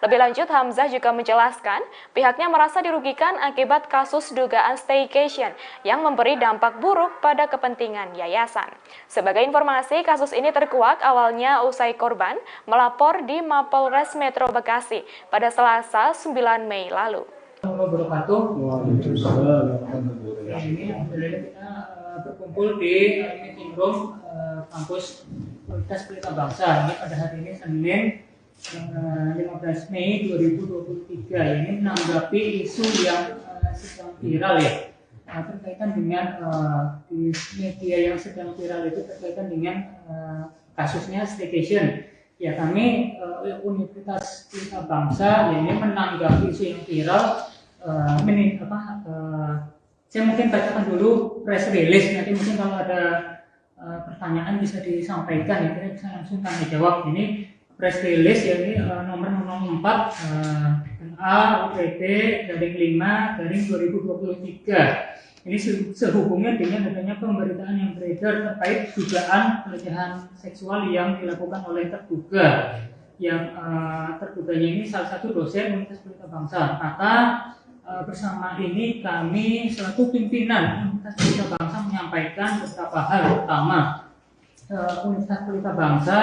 Lebih lanjut, Hamzah juga menjelaskan pihaknya merasa dirugikan akibat kasus dugaan staycation yang memberi dampak buruk pada kepentingan yayasan. Sebagai informasi, kasus ini terkuak awalnya usai korban melapor di Mapolres Metro Bekasi pada Selasa 9 Mei lalu. Ini alhamdulillah kita berkumpul di meeting room kampus Universitas Pelita Bangsa. Ini pada hari ini Senin 15 Mei 2023. Ini menanggapi isu yang sedang viral ya. Berkaitan dengan di media yang sedang viral itu berkaitan dengan kasusnya staycation. Ya kami Universitas Pelita Bangsa ya, ini menanggapi isu yang viral saya mungkin bacakan dulu press release, nanti mungkin kalau ada pertanyaan bisa disampaikan ya, kita bisa langsung tanya jawab. Ini press release ya, ini nomor 04 A/UPT/5/2023. Ini sehubungan dengan adanya pemberitaan yang beredar terkait dugaan pelecehan seksual yang dilakukan oleh terduga. Yang terduganya ini salah satu dosen Universitas Pelita Bangsa. Maka bersama ini kami selaku pimpinan Universitas Pelita Bangsa menyampaikan beberapa hal. Pertama, Universitas Pelita Bangsa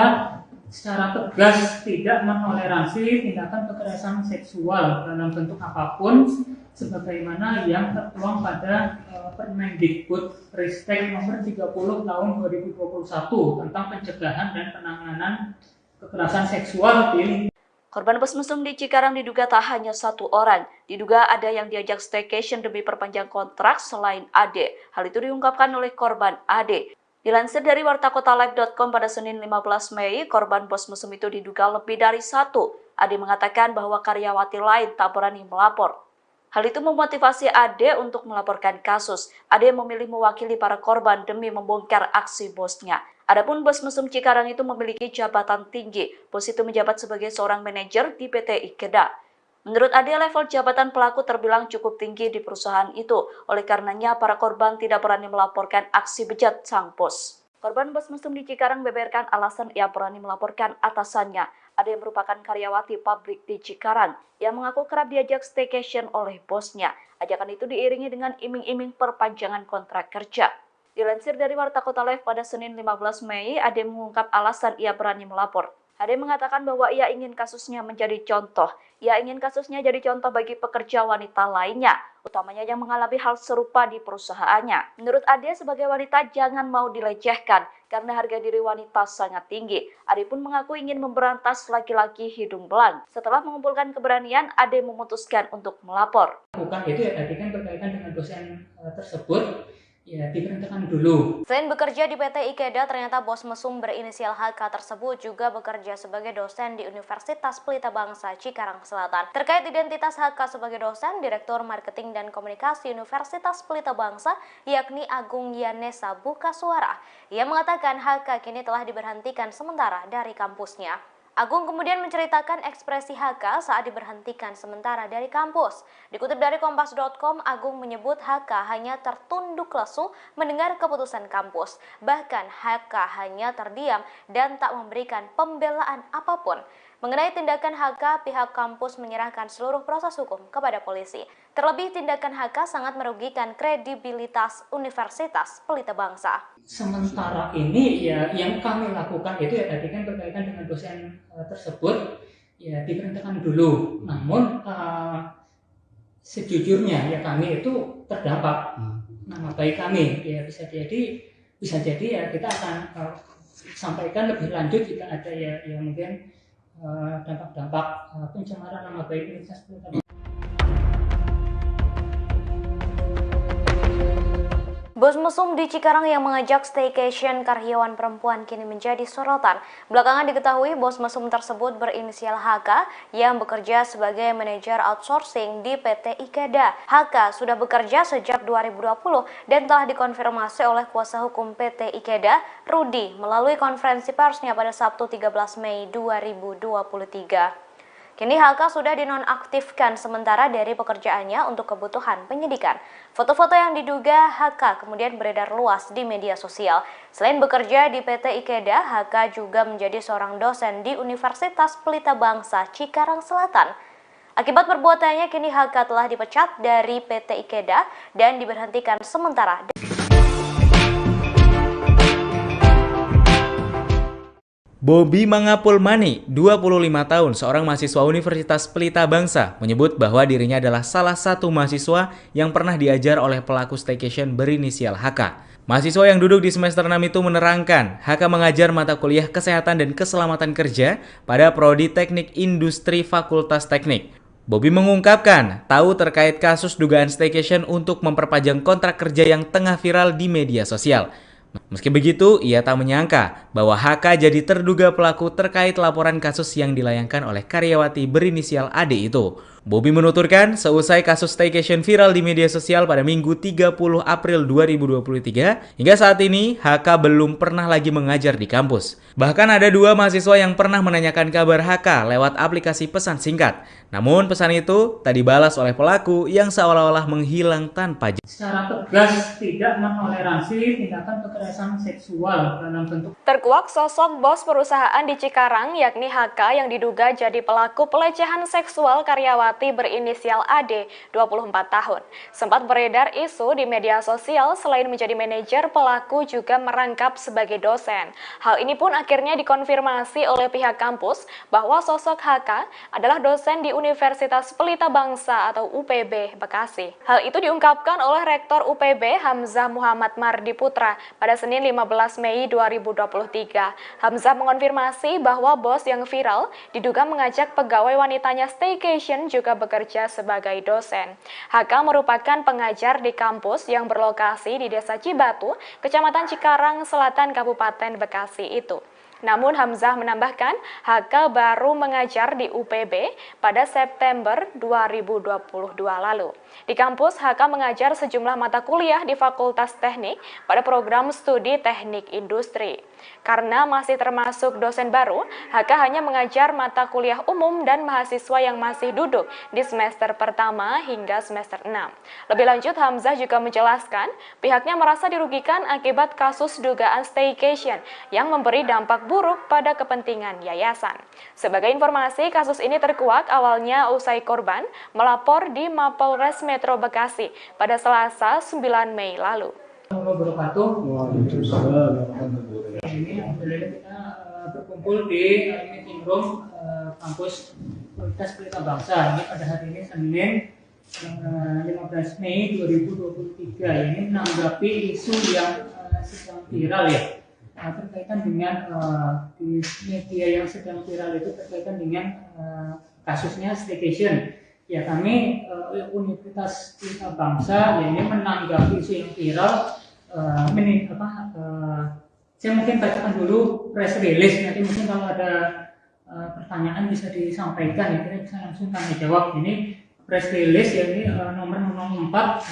secara tegas tidak menoleransi tindakan kekerasan seksual dalam bentuk apapun sebagaimana yang tertuang pada Permendikbud-Ristek nomor 30 tahun 2021 tentang pencegahan dan penanganan kekerasan seksual di. Korban bos mesum di Cikarang diduga tak hanya satu orang. Diduga ada yang diajak staycation demi perpanjang kontrak selain Ade. Hal itu diungkapkan oleh korban Ade. Dilansir dari wartakotalive.com pada Senin 15 Mei, korban bos mesum itu diduga lebih dari satu. Ade mengatakan bahwa karyawati lain tak berani melapor. Hal itu memotivasi Ade untuk melaporkan kasus. Ade memilih mewakili para korban demi membongkar aksi bosnya. Adapun bos mesum Cikarang itu memiliki jabatan tinggi. Bos itu menjabat sebagai seorang manajer di PT Ikeda. Menurut Ade, level jabatan pelaku terbilang cukup tinggi di perusahaan itu. Oleh karenanya, para korban tidak berani melaporkan aksi bejat sang bos. Korban bos mesum di Cikarang beberkan alasan ia berani melaporkan atasannya. Ada yang merupakan karyawati pabrik di Cikarang yang mengaku kerap diajak staycation oleh bosnya. Ajakan itu diiringi dengan iming-iming perpanjangan kontrak kerja. Dilansir dari Warta Kota Live pada Senin 15 Mei, Ade mengungkap alasan ia berani melapor. Ade mengatakan bahwa ia ingin kasusnya menjadi contoh. Ia ingin kasusnya jadi contoh bagi pekerja wanita lainnya, utamanya yang mengalami hal serupa di perusahaannya. Menurut Ade, sebagai wanita jangan mau dilecehkan karena harga diri wanita sangat tinggi. Ade pun mengaku ingin memberantas laki-laki hidung belang. Setelah mengumpulkan keberanian, Ade memutuskan untuk melapor. Bukan itu ya, tadi kan berkaitan dengan dosen tersebut. Ya, diberhentikan dulu. Selain bekerja di PT Ikeda, ternyata bos mesum berinisial HK tersebut juga bekerja sebagai dosen di Universitas Pelita Bangsa Cikarang Selatan. Terkait identitas HK sebagai dosen, Direktur Marketing dan Komunikasi Universitas Pelita Bangsa, yakni Agung Yanesa Bukasuara, ia mengatakan HK kini telah diberhentikan sementara dari kampusnya. Agung kemudian menceritakan ekspresi HK saat diberhentikan sementara dari kampus. Dikutip dari Kompas.com, Agung menyebut HK hanya tertunduk lesu mendengar keputusan kampus. Bahkan HK hanya terdiam dan tak memberikan pembelaan apapun. Mengenai tindakan HK, pihak kampus menyerahkan seluruh proses hukum kepada polisi. Terlebih, tindakan HK sangat merugikan kredibilitas Universitas Pelita Bangsa. Sementara ini ya yang kami lakukan itu ya tadi kan berkaitan dengan dosen tersebut ya diberhentikan dulu. Namun sejujurnya ya kami itu terdampak nama baik kami ya bisa jadi ya kita akan sampaikan lebih lanjut jika ada ya mungkin dampak-dampak pencemaran nama baik Universitas Pelita Bangsa. Bos mesum di Cikarang yang mengajak staycation karyawan perempuan kini menjadi sorotan. Belakangan diketahui bos mesum tersebut berinisial HK yang bekerja sebagai manajer outsourcing di PT Ikeda. HK sudah bekerja sejak 2020 dan telah dikonfirmasi oleh kuasa hukum PT Ikeda, Rudi, melalui konferensi persnya pada Sabtu 13 Mei 2023. Kini HK sudah dinonaktifkan sementara dari pekerjaannya untuk kebutuhan penyidikan. Foto-foto yang diduga HK kemudian beredar luas di media sosial. Selain bekerja di PT Ikeda, HK juga menjadi seorang dosen di Universitas Pelita Bangsa Cikarang Selatan. Akibat perbuatannya, kini HK telah dipecat dari PT Ikeda dan diberhentikan sementara. Bobby Mangapulmani, 25 tahun, seorang mahasiswa Universitas Pelita Bangsa, menyebut bahwa dirinya adalah salah satu mahasiswa yang pernah diajar oleh pelaku staycation berinisial HK. Mahasiswa yang duduk di semester 6 itu menerangkan, HK mengajar mata kuliah Kesehatan dan Keselamatan Kerja pada Prodi Teknik Industri Fakultas Teknik. Bobby mengungkapkan tahu terkait kasus dugaan staycation untuk memperpanjang kontrak kerja yang tengah viral di media sosial. Meski begitu, ia tak menyangka bahwa HK jadi terduga pelaku terkait laporan kasus yang dilayangkan oleh karyawati berinisial AD itu. Bobby menuturkan, seusai kasus staycation viral di media sosial pada Minggu 30 April 2023, hingga saat ini HK belum pernah lagi mengajar di kampus. Bahkan ada 2 mahasiswa yang pernah menanyakan kabar HK lewat aplikasi pesan singkat. Namun pesan itu tak dibalas oleh pelaku yang seolah-olah menghilang tanpa jejak. Secara tegas tidak menoleransi tindakan kekerasan seksual dalam bentuk. Terkuak sosok bos perusahaan di Cikarang yakni HK yang diduga jadi pelaku pelecehan seksual karyawati berinisial AD, 24 tahun. Sempat beredar isu di media sosial selain menjadi manajer, pelaku juga merangkap sebagai dosen. Hal ini pun akhirnya dikonfirmasi oleh pihak kampus bahwa sosok HK adalah dosen di Universitas Pelita Bangsa atau UPB Bekasi. Hal itu diungkapkan oleh Rektor UPB Hamzah Muhammad Mardi Putra pada Senin 15 Mei 2023. Hamzah mengonfirmasi bahwa bos yang viral diduga mengajak pegawai wanitanya staycation juga bekerja sebagai dosen. HK merupakan pengajar di kampus yang berlokasi di Desa Cibatu, Kecamatan Cikarang Selatan, Kabupaten Bekasi itu. Namun Hamzah menambahkan, HK baru mengajar di UPB pada September 2022 lalu. Di kampus, HK mengajar sejumlah mata kuliah di Fakultas Teknik pada program studi Teknik Industri. Karena masih termasuk dosen baru, HK hanya mengajar mata kuliah umum dan mahasiswa yang masih duduk di semester pertama hingga semester 6. Lebih lanjut, Hamzah juga menjelaskan pihaknya merasa dirugikan akibat kasus dugaan staycation yang memberi dampak buruk pada kepentingan yayasan. Sebagai informasi, kasus ini terkuak awalnya usai korban melapor di Mapolres Metro Bekasi pada Selasa 9 Mei lalu. Ini alhamdulillah kita berkumpul di meeting room kampus Universitas Pelita Bangsa. Ini pada hari ini Senin 15 Mei 2023. Ini menanggapi isu yang sedang viral ya. Terkaitan dengan di media yang sedang viral itu terkaitan dengan kasusnya staycation. Ya, kami Universitas Pelita Bangsa ya, ini menanggapi isu yang viral. Saya mungkin bacakan dulu press release, nanti mungkin kalau ada pertanyaan bisa disampaikan ya, kita bisa langsung tanya jawab. Ini press release ya, ini nomor 04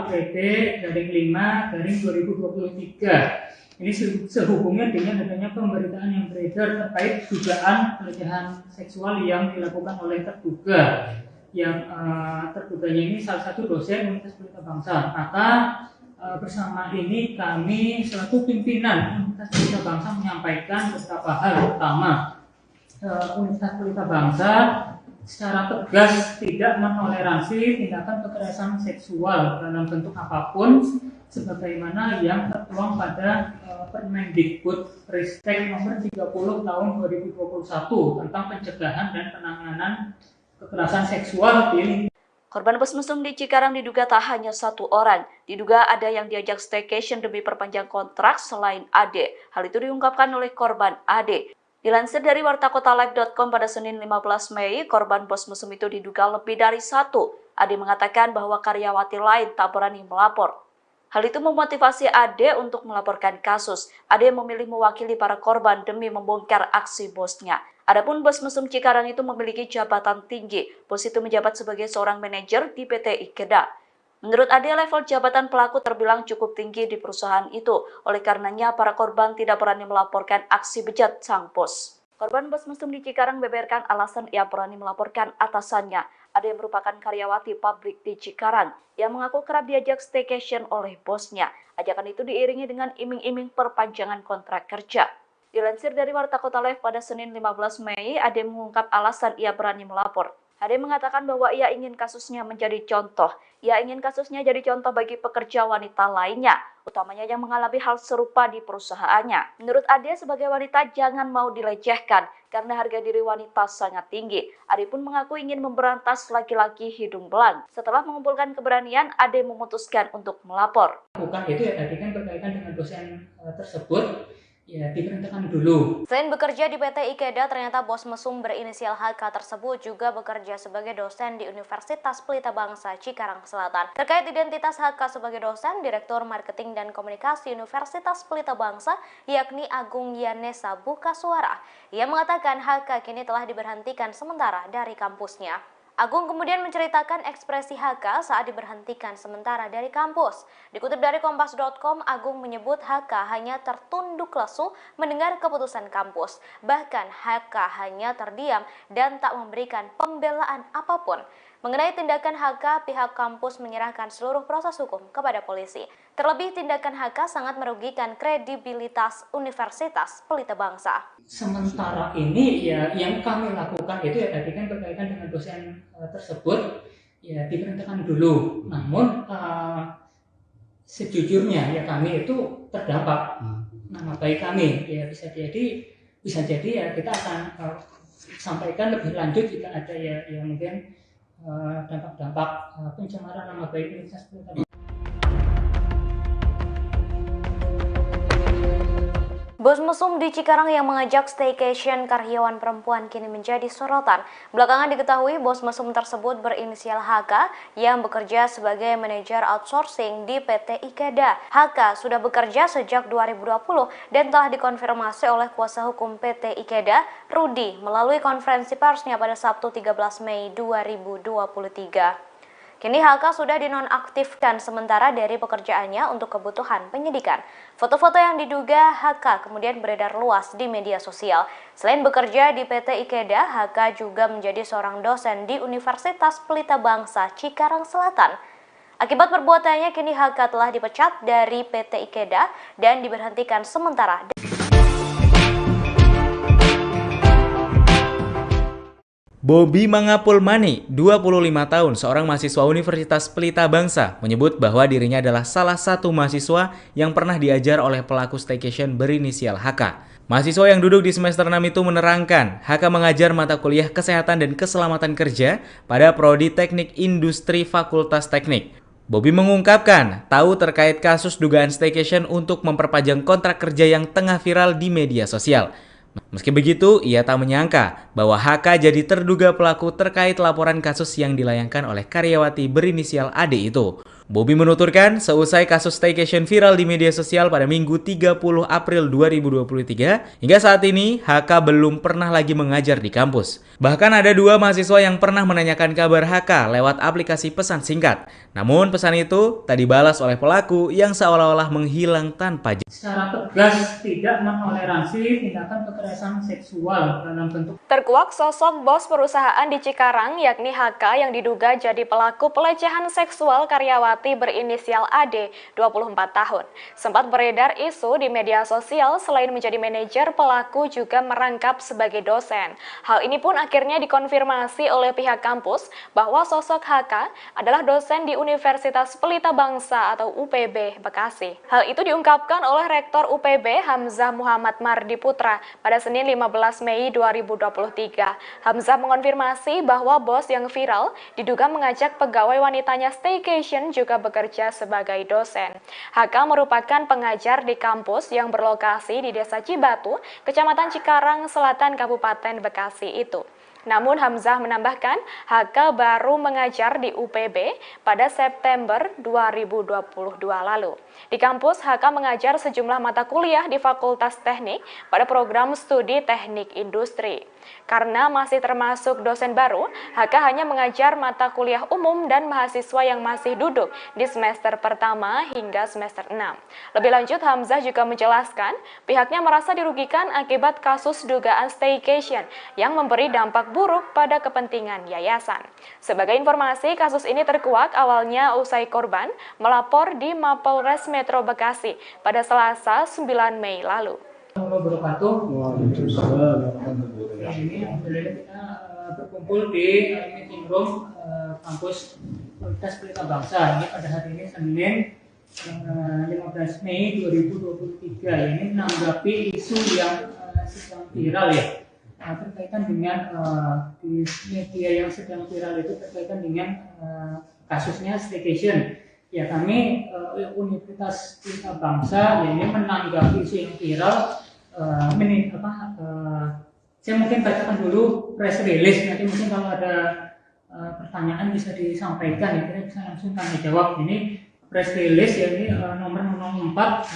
UPT /5 2023. Ini sehubungan dengan adanya pemberitaan yang beredar terkait dugaan pelecehan seksual yang dilakukan oleh terduga. Yang terduganya ini salah satu dosen Universitas Pelita Bangsa. Maka bersama ini kami selaku pimpinan Universitas Pelita Bangsa menyampaikan beberapa hal. Pertama, Universitas Pelita Bangsa secara tegas tidak menoleransi tindakan kekerasan seksual dalam bentuk apapun sebagaimana yang tertuang pada Permendikbud Ristek nomor 30 tahun 2021 tentang pencegahan dan penanganan kekerasan seksual di. Korban bos mesum di Cikarang diduga tak hanya satu orang. Diduga ada yang diajak staycation demi perpanjang kontrak selain Ade. Hal itu diungkapkan oleh korban Ade. Dilansir dari wartakotalive.com pada Senin 15 Mei, korban bos mesum itu diduga lebih dari satu. Ade mengatakan bahwa karyawati lain tak berani melapor. Hal itu memotivasi Ade untuk melaporkan kasus. Ade memilih mewakili para korban demi membongkar aksi bosnya. Adapun bos mesum Cikarang itu memiliki jabatan tinggi. Bos itu menjabat sebagai seorang manajer di PT Ikeda. Menurut Ade, level jabatan pelaku terbilang cukup tinggi di perusahaan itu. Oleh karenanya, para korban tidak berani melaporkan aksi bejat sang bos. Korban bos mesum di Cikarang beberkan alasan ia berani melaporkan atasannya. Ada yang merupakan karyawati pabrik di Cikarang yang mengaku kerap diajak staycation oleh bosnya. Ajakan itu diiringi dengan iming-iming perpanjangan kontrak kerja. Dilansir dari Warta Kota Live pada Senin 15 Mei, Ade mengungkap alasan ia berani melapor. Ade mengatakan bahwa ia ingin kasusnya menjadi contoh. Ia ingin kasusnya jadi contoh bagi pekerja wanita lainnya, utamanya yang mengalami hal serupa di perusahaannya. Menurut Ade, sebagai wanita jangan mau dilecehkan karena harga diri wanita sangat tinggi. Ade pun mengaku ingin memberantas laki-laki hidung belang. Setelah mengumpulkan keberanian, Ade memutuskan untuk melapor. Bukan itu ya, tadi kan berkaitan dengan dosen tersebut. ya diberhentikan dulu. Selain bekerja di PT Ikeda, ternyata bos mesum berinisial HK tersebut juga bekerja sebagai dosen di Universitas Pelita Bangsa Cikarang Selatan. Terkait identitas HK sebagai dosen, Direktur Marketing dan Komunikasi Universitas Pelita Bangsa, yakni Agung Yanesa buka suara. Ia mengatakan HK kini telah diberhentikan sementara dari kampusnya. Agung kemudian menceritakan ekspresi HK saat diberhentikan sementara dari kampus. Dikutip dari Kompas.com, Agung menyebut HK hanya tertunduk lesu mendengar keputusan kampus. Bahkan HK hanya terdiam dan tak memberikan pembelaan apapun. Mengenai tindakan HK, pihak kampus menyerahkan seluruh proses hukum kepada polisi. Terlebih tindakan HK sangat merugikan kredibilitas Universitas Pelita Bangsa. Sementara ini ya yang kami lakukan itu ya tadi kan berkaitan dengan dosen tersebut ya diberhentikan dulu. Namun sejujurnya ya kami itu terdampak nama baik kami ya bisa jadi ya kita akan sampaikan lebih lanjut jika ada ya mungkin dampak-dampak pencemaran nama baik Universitas Pelita Bangsa. Bos mesum di Cikarang yang mengajak staycation karyawan perempuan kini menjadi sorotan. Belakangan diketahui bos mesum tersebut berinisial HK yang bekerja sebagai manajer outsourcing di PT Ikeda. HK sudah bekerja sejak 2020 dan telah dikonfirmasi oleh kuasa hukum PT Ikeda, Rudi, melalui konferensi persnya pada Sabtu 13 Mei 2023. Kini HK sudah dinonaktifkan sementara dari pekerjaannya untuk kebutuhan penyidikan. Foto-foto yang diduga HK kemudian beredar luas di media sosial. Selain bekerja di PT Ikeda, HK juga menjadi seorang dosen di Universitas Pelita Bangsa Cikarang Selatan. Akibat perbuatannya, kini HK telah dipecat dari PT Ikeda dan diberhentikan sementara. Bobi Mangapulmani, 25 tahun, seorang mahasiswa Universitas Pelita Bangsa, menyebut bahwa dirinya adalah salah satu mahasiswa yang pernah diajar oleh pelaku staycation berinisial HK. Mahasiswa yang duduk di semester 6 itu menerangkan, HK mengajar mata kuliah Kesehatan dan Keselamatan Kerja pada Prodi Teknik Industri Fakultas Teknik. Bobi mengungkapkan tahu terkait kasus dugaan staycation untuk memperpanjang kontrak kerja yang tengah viral di media sosial. Meski begitu, ia tak menyangka bahwa HK jadi terduga pelaku terkait laporan kasus yang dilayangkan oleh karyawati berinisial AD itu. Bobi menuturkan, seusai kasus staycation viral di media sosial pada Minggu 30 April 2023, hingga saat ini HK belum pernah lagi mengajar di kampus. Bahkan ada 2 mahasiswa yang pernah menanyakan kabar HK lewat aplikasi pesan singkat. Namun pesan itu tak dibalas oleh pelaku yang seolah-olah menghilang tanpa jejak. Secara tegas tidak menoleransi tindakan kekerasan seksual dalam bentuk. Terkuak sosok bos perusahaan di Cikarang yakni HK yang diduga jadi pelaku pelecehan seksual karyawati berinisial AD, 24 tahun. Sempat beredar isu di media sosial selain menjadi manajer, pelaku juga merangkap sebagai dosen. Hal ini pun akhirnya dikonfirmasi oleh pihak kampus bahwa sosok HK adalah dosen di Universitas Pelita Bangsa atau UPB Bekasi. Hal itu diungkapkan oleh Rektor UPB Hamzah Muhammad Mardi Putra pada Senin 15 Mei 2023. Hamzah mengonfirmasi bahwa bos yang viral diduga mengajak pegawai wanitanya staycation juga bekerja sebagai dosen. HK merupakan pengajar di kampus yang berlokasi di Desa Cibatu, Kecamatan Cikarang Selatan, Kabupaten Bekasi itu. Namun Hamzah menambahkan, HK baru mengajar di UPB pada September 2022 lalu. Di kampus, HK mengajar sejumlah mata kuliah di Fakultas Teknik pada program studi Teknik Industri. Karena masih termasuk dosen baru, HK hanya mengajar mata kuliah umum dan mahasiswa yang masih duduk di semester pertama hingga semester 6. Lebih lanjut, Hamzah juga menjelaskan pihaknya merasa dirugikan akibat kasus dugaan staycation yang memberi dampak buruk pada kepentingan yayasan. Sebagai informasi, kasus ini terkuak awalnya usai korban melapor di Mapolres Metro Bekasi pada Selasa 9 Mei lalu. Ini alhamdulillah kita berkumpul di meeting room kampus Universitas Pelita Bangsa. Ini pada hari ini Senin 15 Mei 2023. Ini menanggapi isu yang sedang viral ya. Berkaitan dengan di media yang sedang viral itu berkaitan dengan kasusnya staycation. Ya kami Universitas Pelita Bangsa ya, ini menanggapi isu yang viral saya mungkin bacakan dulu press release, nanti mungkin kalau ada pertanyaan bisa disampaikan ya, kita bisa langsung tanya jawab. Ini press release ya, ini nomor 04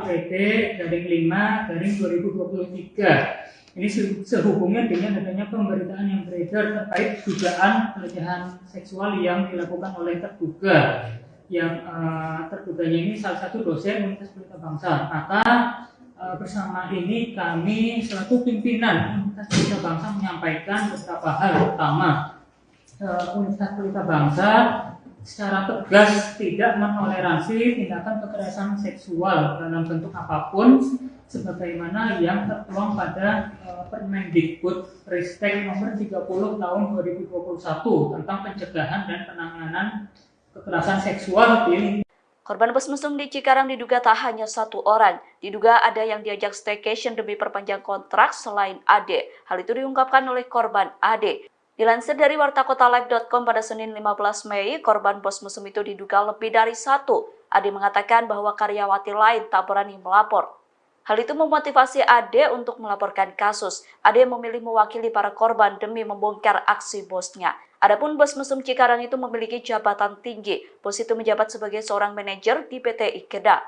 UPD /5 2023. Ini sehubungan dengan adanya pemberitaan yang beredar terkait dugaan pelecehan seksual yang dilakukan oleh terduga. Yang terduganya ini salah satu dosen Universitas Pelita Bangsa. Maka bersama ini kami selaku pimpinan Universitas Pelita Bangsa menyampaikan beberapa hal. Pertama, Universitas Pelita Bangsa secara tegas tidak menoleransi tindakan kekerasan seksual dalam bentuk apapun sebagaimana yang tertuang pada Permendikbud-Ristek nomor 30 tahun 2021 tentang pencegahan dan penanganan kekerasan seksual di. Korban bos mesum di Cikarang diduga tak hanya satu orang. Diduga ada yang diajak staycation demi perpanjang kontrak selain Ade. Hal itu diungkapkan oleh korban Ade. Dilansir dari wartakotalive.com pada Senin 15 Mei, korban bos mesum itu diduga lebih dari satu. Ade mengatakan bahwa karyawati lain tak berani melapor. Hal itu memotivasi Ade untuk melaporkan kasus. Ade memilih mewakili para korban demi membongkar aksi bosnya. Adapun bos mesum Cikarang itu memiliki jabatan tinggi. Bos itu menjabat sebagai seorang manajer di PT Ikeda.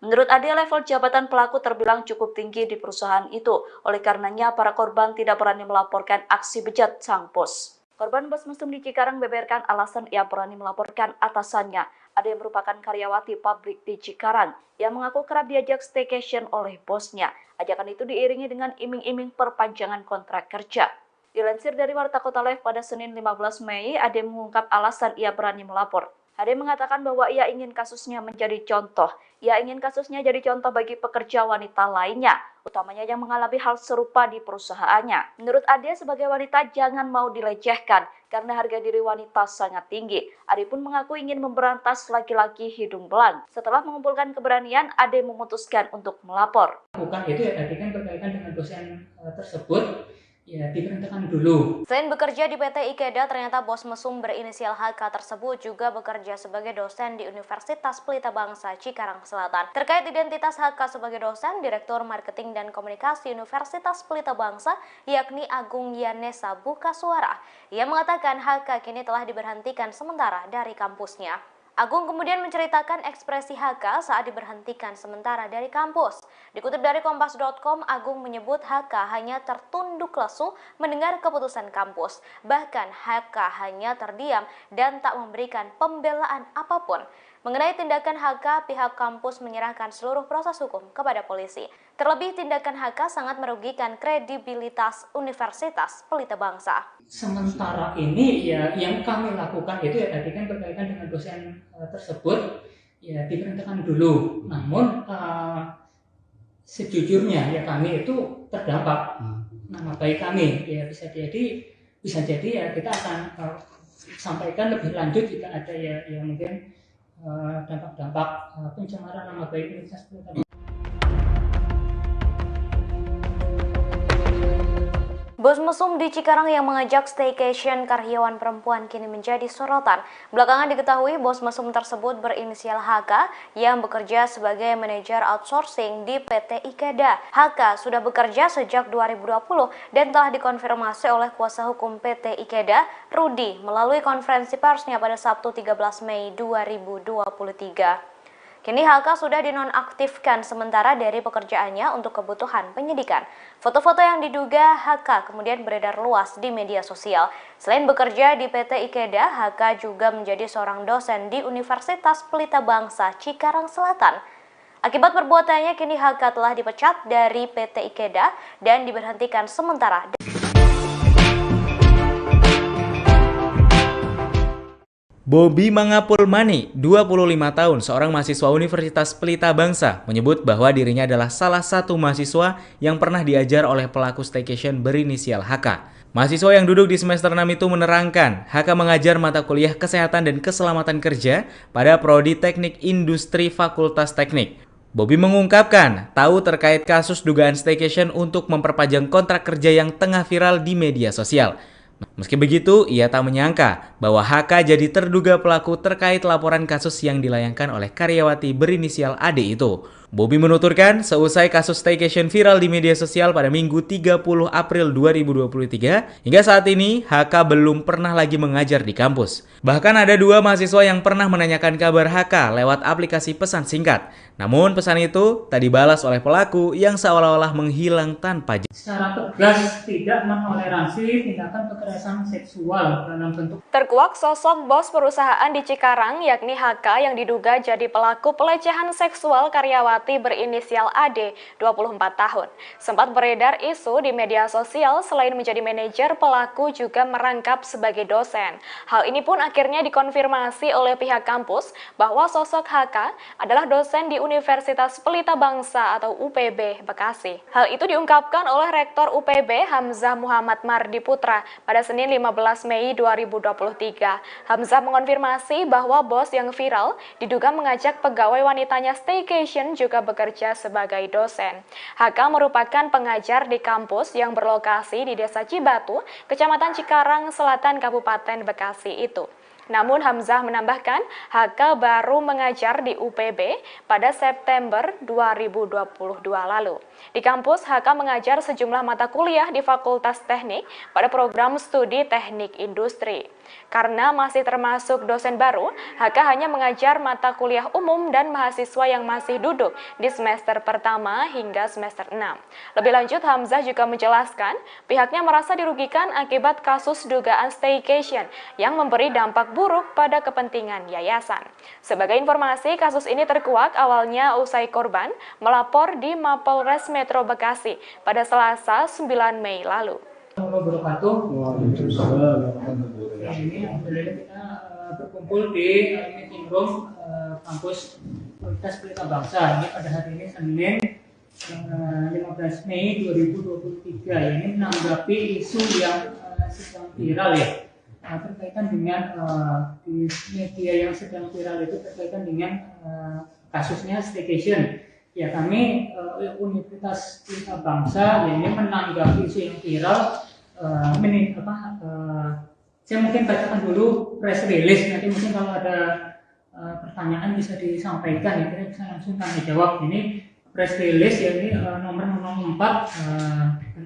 Menurut Ade, level jabatan pelaku terbilang cukup tinggi di perusahaan itu. Oleh karenanya, para korban tidak berani melaporkan aksi bejat sang bos. Korban bos mesum di Cikarang beberkan alasan ia berani melaporkan atasannya. Ada yang merupakan karyawati pabrik di Cikarang yang mengaku kerap diajak staycation oleh bosnya. Ajakan itu diiringi dengan iming-iming perpanjangan kontrak kerja. Dilansir dari Warta Kota Live pada Senin 15 Mei, Ade mengungkap alasan ia berani melapor. Ade mengatakan bahwa ia ingin kasusnya menjadi contoh. Ia ingin kasusnya jadi contoh bagi pekerja wanita lainnya, utamanya yang mengalami hal serupa di perusahaannya. Menurut Ade, sebagai wanita jangan mau dilecehkan karena harga diri wanita sangat tinggi. Ade pun mengaku ingin memberantas laki-laki hidung belang. Setelah mengumpulkan keberanian, Ade memutuskan untuk melapor. Bukan itu ya, tadi kan berkaitan dengan dosen tersebut. Ya, diberhentikan dulu. Selain bekerja di PT Ikeda, ternyata bos mesum berinisial HK tersebut juga bekerja sebagai dosen di Universitas Pelita Bangsa Cikarang Selatan. Terkait identitas HK sebagai dosen, Direktur Marketing dan Komunikasi Universitas Pelita Bangsa, yakni Agung Yanesa buka suara. Ia mengatakan HK kini telah diberhentikan sementara dari kampusnya. Agung kemudian menceritakan ekspresi HK saat diberhentikan sementara dari kampus. Dikutip dari Kompas.com, Agung menyebut HK hanya tertunduk lesu mendengar keputusan kampus. Bahkan HK hanya terdiam dan tak memberikan pembelaan apapun. Mengenai tindakan HK, pihak kampus menyerahkan seluruh proses hukum kepada polisi. Terlebih, tindakan HK sangat merugikan kredibilitas Universitas Pelita Bangsa. Sementara ini ya yang kami lakukan itu ya tadi kan berkaitan dengan dosen tersebut ya diberhentikan dulu. Namun sejujurnya ya kami itu terdampak nama baik kami ya bisa jadi ya kita akan sampaikan lebih lanjut jika ada ya mungkin dampak-dampak pencemaran nama baik Universitas Pelita Bangsa. Bos mesum di Cikarang yang mengajak staycation karyawan perempuan kini menjadi sorotan. Belakangan diketahui bos mesum tersebut berinisial HK yang bekerja sebagai manajer outsourcing di PT Ikeda. HK sudah bekerja sejak 2020 dan telah dikonfirmasi oleh kuasa hukum PT Ikeda, Rudi, melalui konferensi persnya pada Sabtu 13 Mei 2023. Kini HK sudah dinonaktifkan sementara dari pekerjaannya untuk kebutuhan penyidikan. Foto-foto yang diduga HK kemudian beredar luas di media sosial. Selain bekerja di PT Ikeda, HK juga menjadi seorang dosen di Universitas Pelita Bangsa Cikarang Selatan. Akibat perbuatannya, kini HK telah dipecat dari PT Ikeda dan diberhentikan sementara. Bobi Mangapulmani, 25 tahun, seorang mahasiswa Universitas Pelita Bangsa, menyebut bahwa dirinya adalah salah satu mahasiswa yang pernah diajar oleh pelaku staycation berinisial HK. Mahasiswa yang duduk di semester 6 itu menerangkan, HK mengajar mata kuliah Kesehatan dan Keselamatan Kerja pada Prodi Teknik Industri Fakultas Teknik. Bobi mengungkapkan tahu terkait kasus dugaan staycation untuk memperpanjang kontrak kerja yang tengah viral di media sosial. Meski begitu, ia tak menyangka bahwa HK jadi terduga pelaku terkait laporan kasus yang dilayangkan oleh karyawati berinisial AD itu. Bobby menuturkan, seusai kasus staycation viral di media sosial pada Minggu 30 April 2023, hingga saat ini HK belum pernah lagi mengajar di kampus. Bahkan ada 2 mahasiswa yang pernah menanyakan kabar HK lewat aplikasi pesan singkat. Namun pesan itu tak dibalas oleh pelaku yang seolah-olah menghilang tanpa jejak. Secara tegas tidak menoleransi tindakan kekerasan seksual dalam bentuk. Terkuak sosok bos perusahaan di Cikarang yakni HK yang diduga jadi pelaku pelecehan seksual karyawati berinisial AD, 24 tahun. Sempat beredar isu di media sosial selain menjadi manajer, pelaku juga merangkap sebagai dosen. Hal ini pun akhirnya dikonfirmasi oleh pihak kampus bahwa sosok HK adalah dosen di Universitas Pelita Bangsa atau UPB Bekasi. Hal itu diungkapkan oleh Rektor UPB Hamzah Muhammad Mardi Putra pada Senin 15 Mei 2023. Hamzah mengonfirmasi bahwa bos yang viral diduga mengajak pegawai wanitanya staycation juga bekerja sebagai dosen. HK merupakan pengajar di kampus yang berlokasi di Desa Cibatu, Kecamatan Cikarang Selatan, Kabupaten Bekasi itu. Namun Hamzah menambahkan, HK baru mengajar di UPB pada September 2022 lalu. Di kampus, HK mengajar sejumlah mata kuliah di Fakultas Teknik pada program studi Teknik Industri. Karena masih termasuk dosen baru, HK hanya mengajar mata kuliah umum dan mahasiswa yang masih duduk di semester pertama hingga semester 6. Lebih lanjut, Hamzah juga menjelaskan pihaknya merasa dirugikan akibat kasus dugaan staycation yang memberi dampak buruk pada kepentingan yayasan. Sebagai informasi, kasus ini terkuak awalnya usai korban melapor di Mapolres Metro Bekasi pada Selasa 9 Mei lalu. Ini alhamdulillah kita berkumpul di meeting room kampus Universitas Pelita Bangsa. Ini pada hari ini Senin 15 Mei 2023. Ini menanggapi isu yang sedang viral ya. Berkaitan dengan di media yang sedang viral itu berkaitan dengan kasusnya staycation. Ya, kami Universitas Pelita Bangsa ya, ini menanggapi isu yang viral. Saya mungkin bacakan dulu press release, nanti mungkin kalau ada pertanyaan bisa disampaikan ya, kita bisa langsung tanya jawab. Ini press release ya, ini nomor 04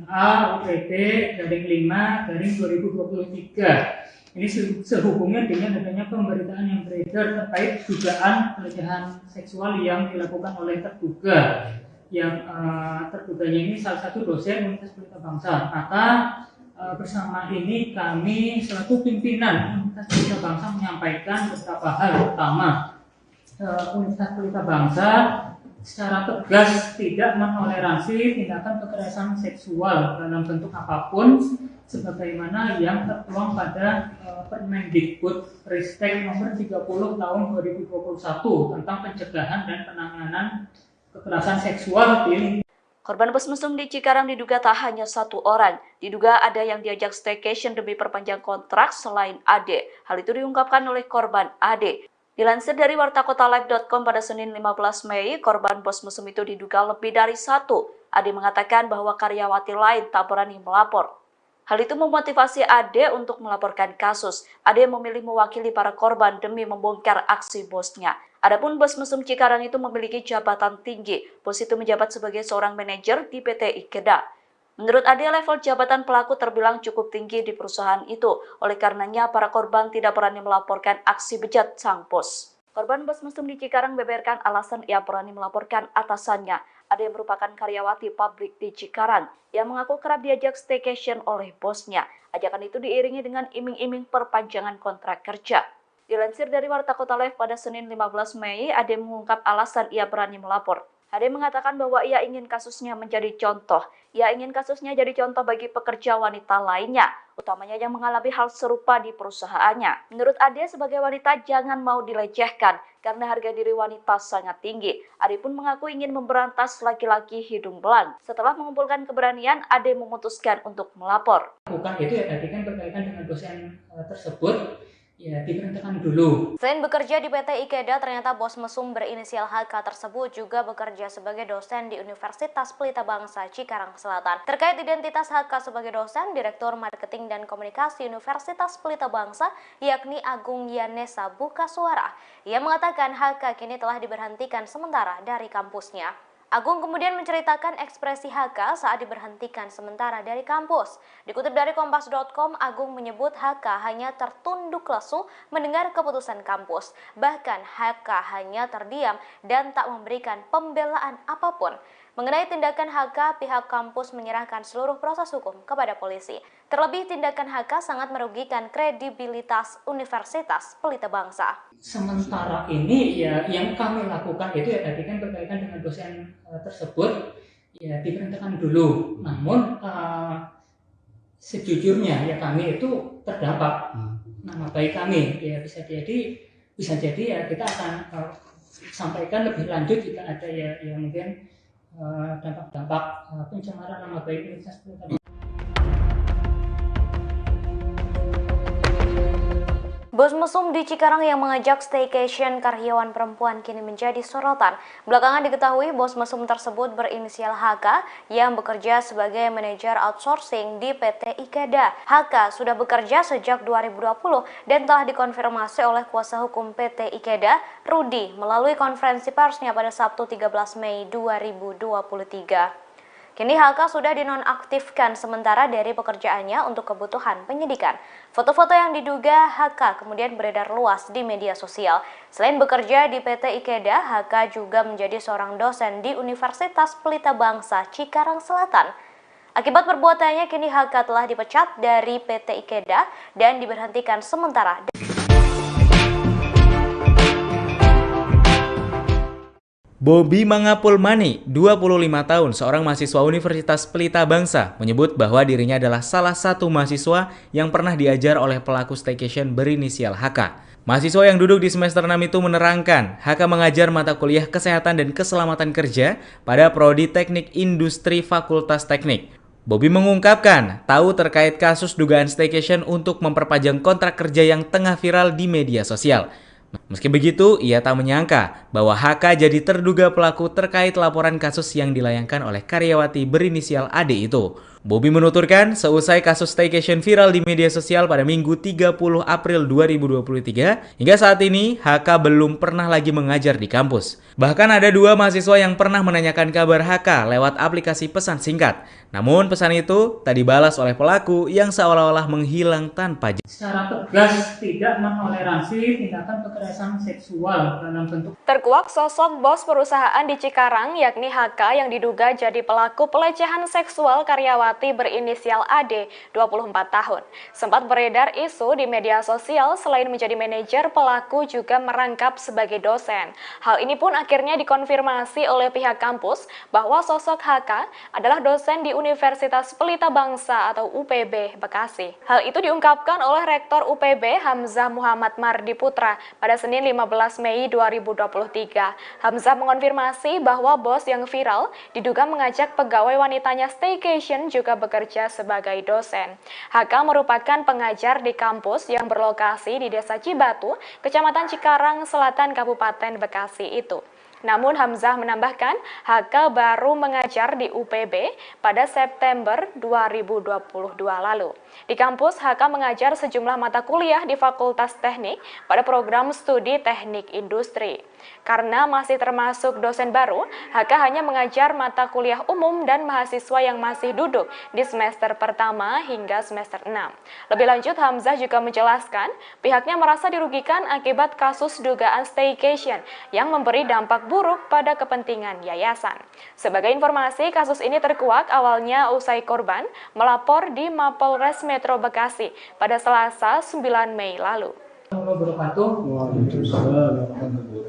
A UPD /5 2023. Ini sehubungan dengan adanya pemberitaan yang beredar terkait dugaan pelecehan seksual yang dilakukan oleh terduga. Yang terduganya ini salah satu dosen Universitas Pelita Bangsa. Maka bersama ini kami selaku pimpinan Universitas Pelita Bangsa menyampaikan beberapa hal. Pertama, Universitas Pelita Bangsa secara tegas tidak menoleransi tindakan kekerasan seksual dalam bentuk apapun sebagaimana yang tertuang pada Permendikbud Ristek nomor 30 tahun 2021 tentang pencegahan dan penanganan kekerasan seksual di. Korban bos mesum di Cikarang diduga tak hanya satu orang. Diduga ada yang diajak staycation demi perpanjang kontrak selain Ade. Hal itu diungkapkan oleh korban Ade. Dilansir dari wartakotalive.com pada Senin 15 Mei, korban bos mesum itu diduga lebih dari satu. Ade mengatakan bahwa karyawati lain tak berani melapor. Hal itu memotivasi Ade untuk melaporkan kasus. Ade memilih mewakili para korban demi membongkar aksi bosnya. Adapun bos mesum Cikarang itu memiliki jabatan tinggi. Bos itu menjabat sebagai seorang manajer di PT Ikeda. Menurut Ade, level jabatan pelaku terbilang cukup tinggi di perusahaan itu. Oleh karenanya, para korban tidak berani melaporkan aksi bejat sang bos. Korban bos mesum di Cikarang beberkan alasan ia berani melaporkan atasannya. Ada yang merupakan karyawati pabrik di Cikarang yang mengaku kerap diajak staycation oleh bosnya. Ajakan itu diiringi dengan iming-iming perpanjangan kontrak kerja. Dilansir dari Warta Kota Live pada Senin 15 Mei, Ade mengungkap alasan ia berani melapor. Ade mengatakan bahwa ia ingin kasusnya menjadi contoh. Ia ingin kasusnya jadi contoh bagi pekerja wanita lainnya, utamanya yang mengalami hal serupa di perusahaannya. Menurut Ade, sebagai wanita jangan mau dilecehkan karena harga diri wanita sangat tinggi. Ade pun mengaku ingin memberantas laki-laki hidung belang. Setelah mengumpulkan keberanian, Ade memutuskan untuk melapor. Bukan itu ya, tadi kan berkaitan dengan dosen tersebut. ya diberhentikan dulu. Selain bekerja di PT Ikeda, ternyata bos mesum berinisial HK tersebut juga bekerja sebagai dosen di Universitas Pelita Bangsa Cikarang Selatan. Terkait identitas HK sebagai dosen, Direktur Marketing dan Komunikasi Universitas Pelita Bangsa, yakni Agung Yanesa buka suara. Ia mengatakan HK kini telah diberhentikan sementara dari kampusnya. Agung kemudian menceritakan ekspresi HK saat diberhentikan sementara dari kampus. Dikutip dari Kompas.com, Agung menyebut HK hanya tertunduk lesu mendengar keputusan kampus. Bahkan HK hanya terdiam dan tak memberikan pembelaan apapun. Mengenai tindakan HK, pihak kampus menyerahkan seluruh proses hukum kepada polisi. Terlebih, tindakan HK sangat merugikan kredibilitas Universitas Pelita Bangsa. Sementara ini ya yang kami lakukan itu ya tadi kan berkaitan dengan dosen tersebut ya diberhentikan dulu. Namun sejujurnya ya kami itu terdampak nama baik kami ya bisa jadi ya kita akan sampaikan lebih lanjut jika ada ya mungkin dampak-dampak pencemaran nama baik Universitas Pelita Bangsa. Bos mesum di Cikarang yang mengajak staycation karyawan perempuan kini menjadi sorotan. Belakangan diketahui bos mesum tersebut berinisial HK yang bekerja sebagai manajer outsourcing di PT Ikeda. HK sudah bekerja sejak 2020 dan telah dikonfirmasi oleh kuasa hukum PT Ikeda, Rudi, melalui konferensi persnya pada Sabtu 13 Mei 2023. Kini HK sudah dinonaktifkan sementara dari pekerjaannya untuk kebutuhan penyidikan. Foto-foto yang diduga HK kemudian beredar luas di media sosial. Selain bekerja di PT Ikeda, HK juga menjadi seorang dosen di Universitas Pelita Bangsa Cikarang Selatan. Akibat perbuatannya, kini HK telah dipecat dari PT Ikeda dan diberhentikan sementara. Bobi Mangapulmani, 25 tahun, seorang mahasiswa Universitas Pelita Bangsa, menyebut bahwa dirinya adalah salah satu mahasiswa yang pernah diajar oleh pelaku staycation berinisial HK. Mahasiswa yang duduk di semester 6 itu menerangkan, HK mengajar mata kuliah Kesehatan dan Keselamatan Kerja pada Prodi Teknik Industri Fakultas Teknik. Bobi mengungkapkan tahu terkait kasus dugaan staycation untuk memperpanjang kontrak kerja yang tengah viral di media sosial. Meski begitu, ia tak menyangka bahwa HK jadi terduga pelaku terkait laporan kasus yang dilayangkan oleh karyawati berinisial AD itu. Bobi menuturkan, seusai kasus staycation viral di media sosial pada Minggu 30 April 2023, hingga saat ini HK belum pernah lagi mengajar di kampus. Bahkan ada 2 mahasiswa yang pernah menanyakan kabar HK lewat aplikasi pesan singkat. Namun pesan itu tak dibalas oleh pelaku yang seolah-olah menghilang tanpa jejak. Secara tegas tidak menoleransi tindakan kekerasan seksual dalam bentuk. Terkuak sosok bos perusahaan di Cikarang yakni HK yang diduga jadi pelaku pelecehan seksual karyawati berinisial AD, 24 tahun. Sempat beredar isu di media sosial selain menjadi manajer, pelaku juga merangkap sebagai dosen. Hal ini pun akhirnya dikonfirmasi oleh pihak kampus bahwa sosok HK adalah dosen di Universitas Pelita Bangsa atau UPB Bekasi. Hal itu diungkapkan oleh Rektor UPB Hamzah Muhammad Mardi Putra pada Senin 15 Mei 2023. Hamzah mengonfirmasi bahwa bos yang viral diduga mengajak pegawai wanitanya staycation juga bekerja sebagai dosen. HK merupakan pengajar di kampus yang berlokasi di Desa Cibatu, Kecamatan Cikarang Selatan, Kabupaten Bekasi itu. Namun Hamzah menambahkan, HK baru mengajar di UPB pada September 2022 lalu. Di kampus, HK mengajar sejumlah mata kuliah di Fakultas Teknik pada program studi Teknik Industri. Karena masih termasuk dosen baru, HK hanya mengajar mata kuliah umum dan mahasiswa yang masih duduk di semester pertama hingga semester 6. Lebih lanjut, Hamzah juga menjelaskan pihaknya merasa dirugikan akibat kasus dugaan staycation yang memberi dampak buruk pada kepentingan yayasan. Sebagai informasi, kasus ini terkuak awalnya usai korban melapor di Mapolres Metro Bekasi pada Selasa 9 Mei lalu.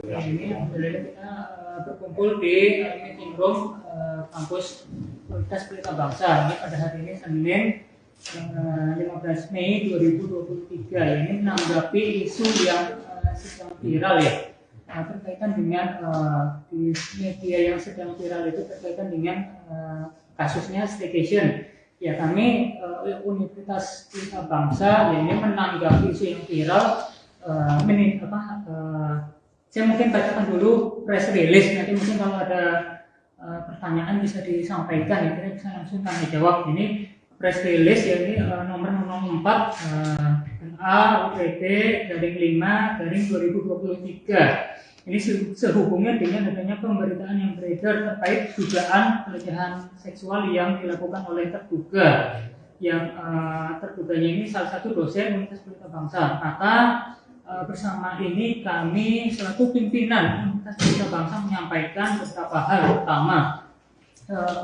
Ini alhamdulillah kita berkumpul di meeting room kampus Universitas Pelita Bangsa. Ini pada hari ini Senin 15 Mei 2023. Ini menanggapi isu yang sedang viral ya. Berkaitan dengan di media yang sedang viral itu berkaitan dengan kasusnya staycation. Ya kami Universitas Pelita Bangsa ya ini menanggapi isu yang viral saya mungkin bacakan dulu press release, nanti mungkin kalau ada pertanyaan bisa disampaikan ya, kita bisa langsung tanya jawab. Ini press release ya, ini nomor 04 A/UPT-5/2023. Ini sehubungan dengan adanya pemberitaan yang beredar terkait dugaan pelecehan seksual yang dilakukan oleh terduga. Yang terduganya ini salah satu dosen Universitas Pelita Bangsa. Maka bersama ini kami selaku pimpinan Universitas Pelita Bangsa menyampaikan beberapa hal. Pertama,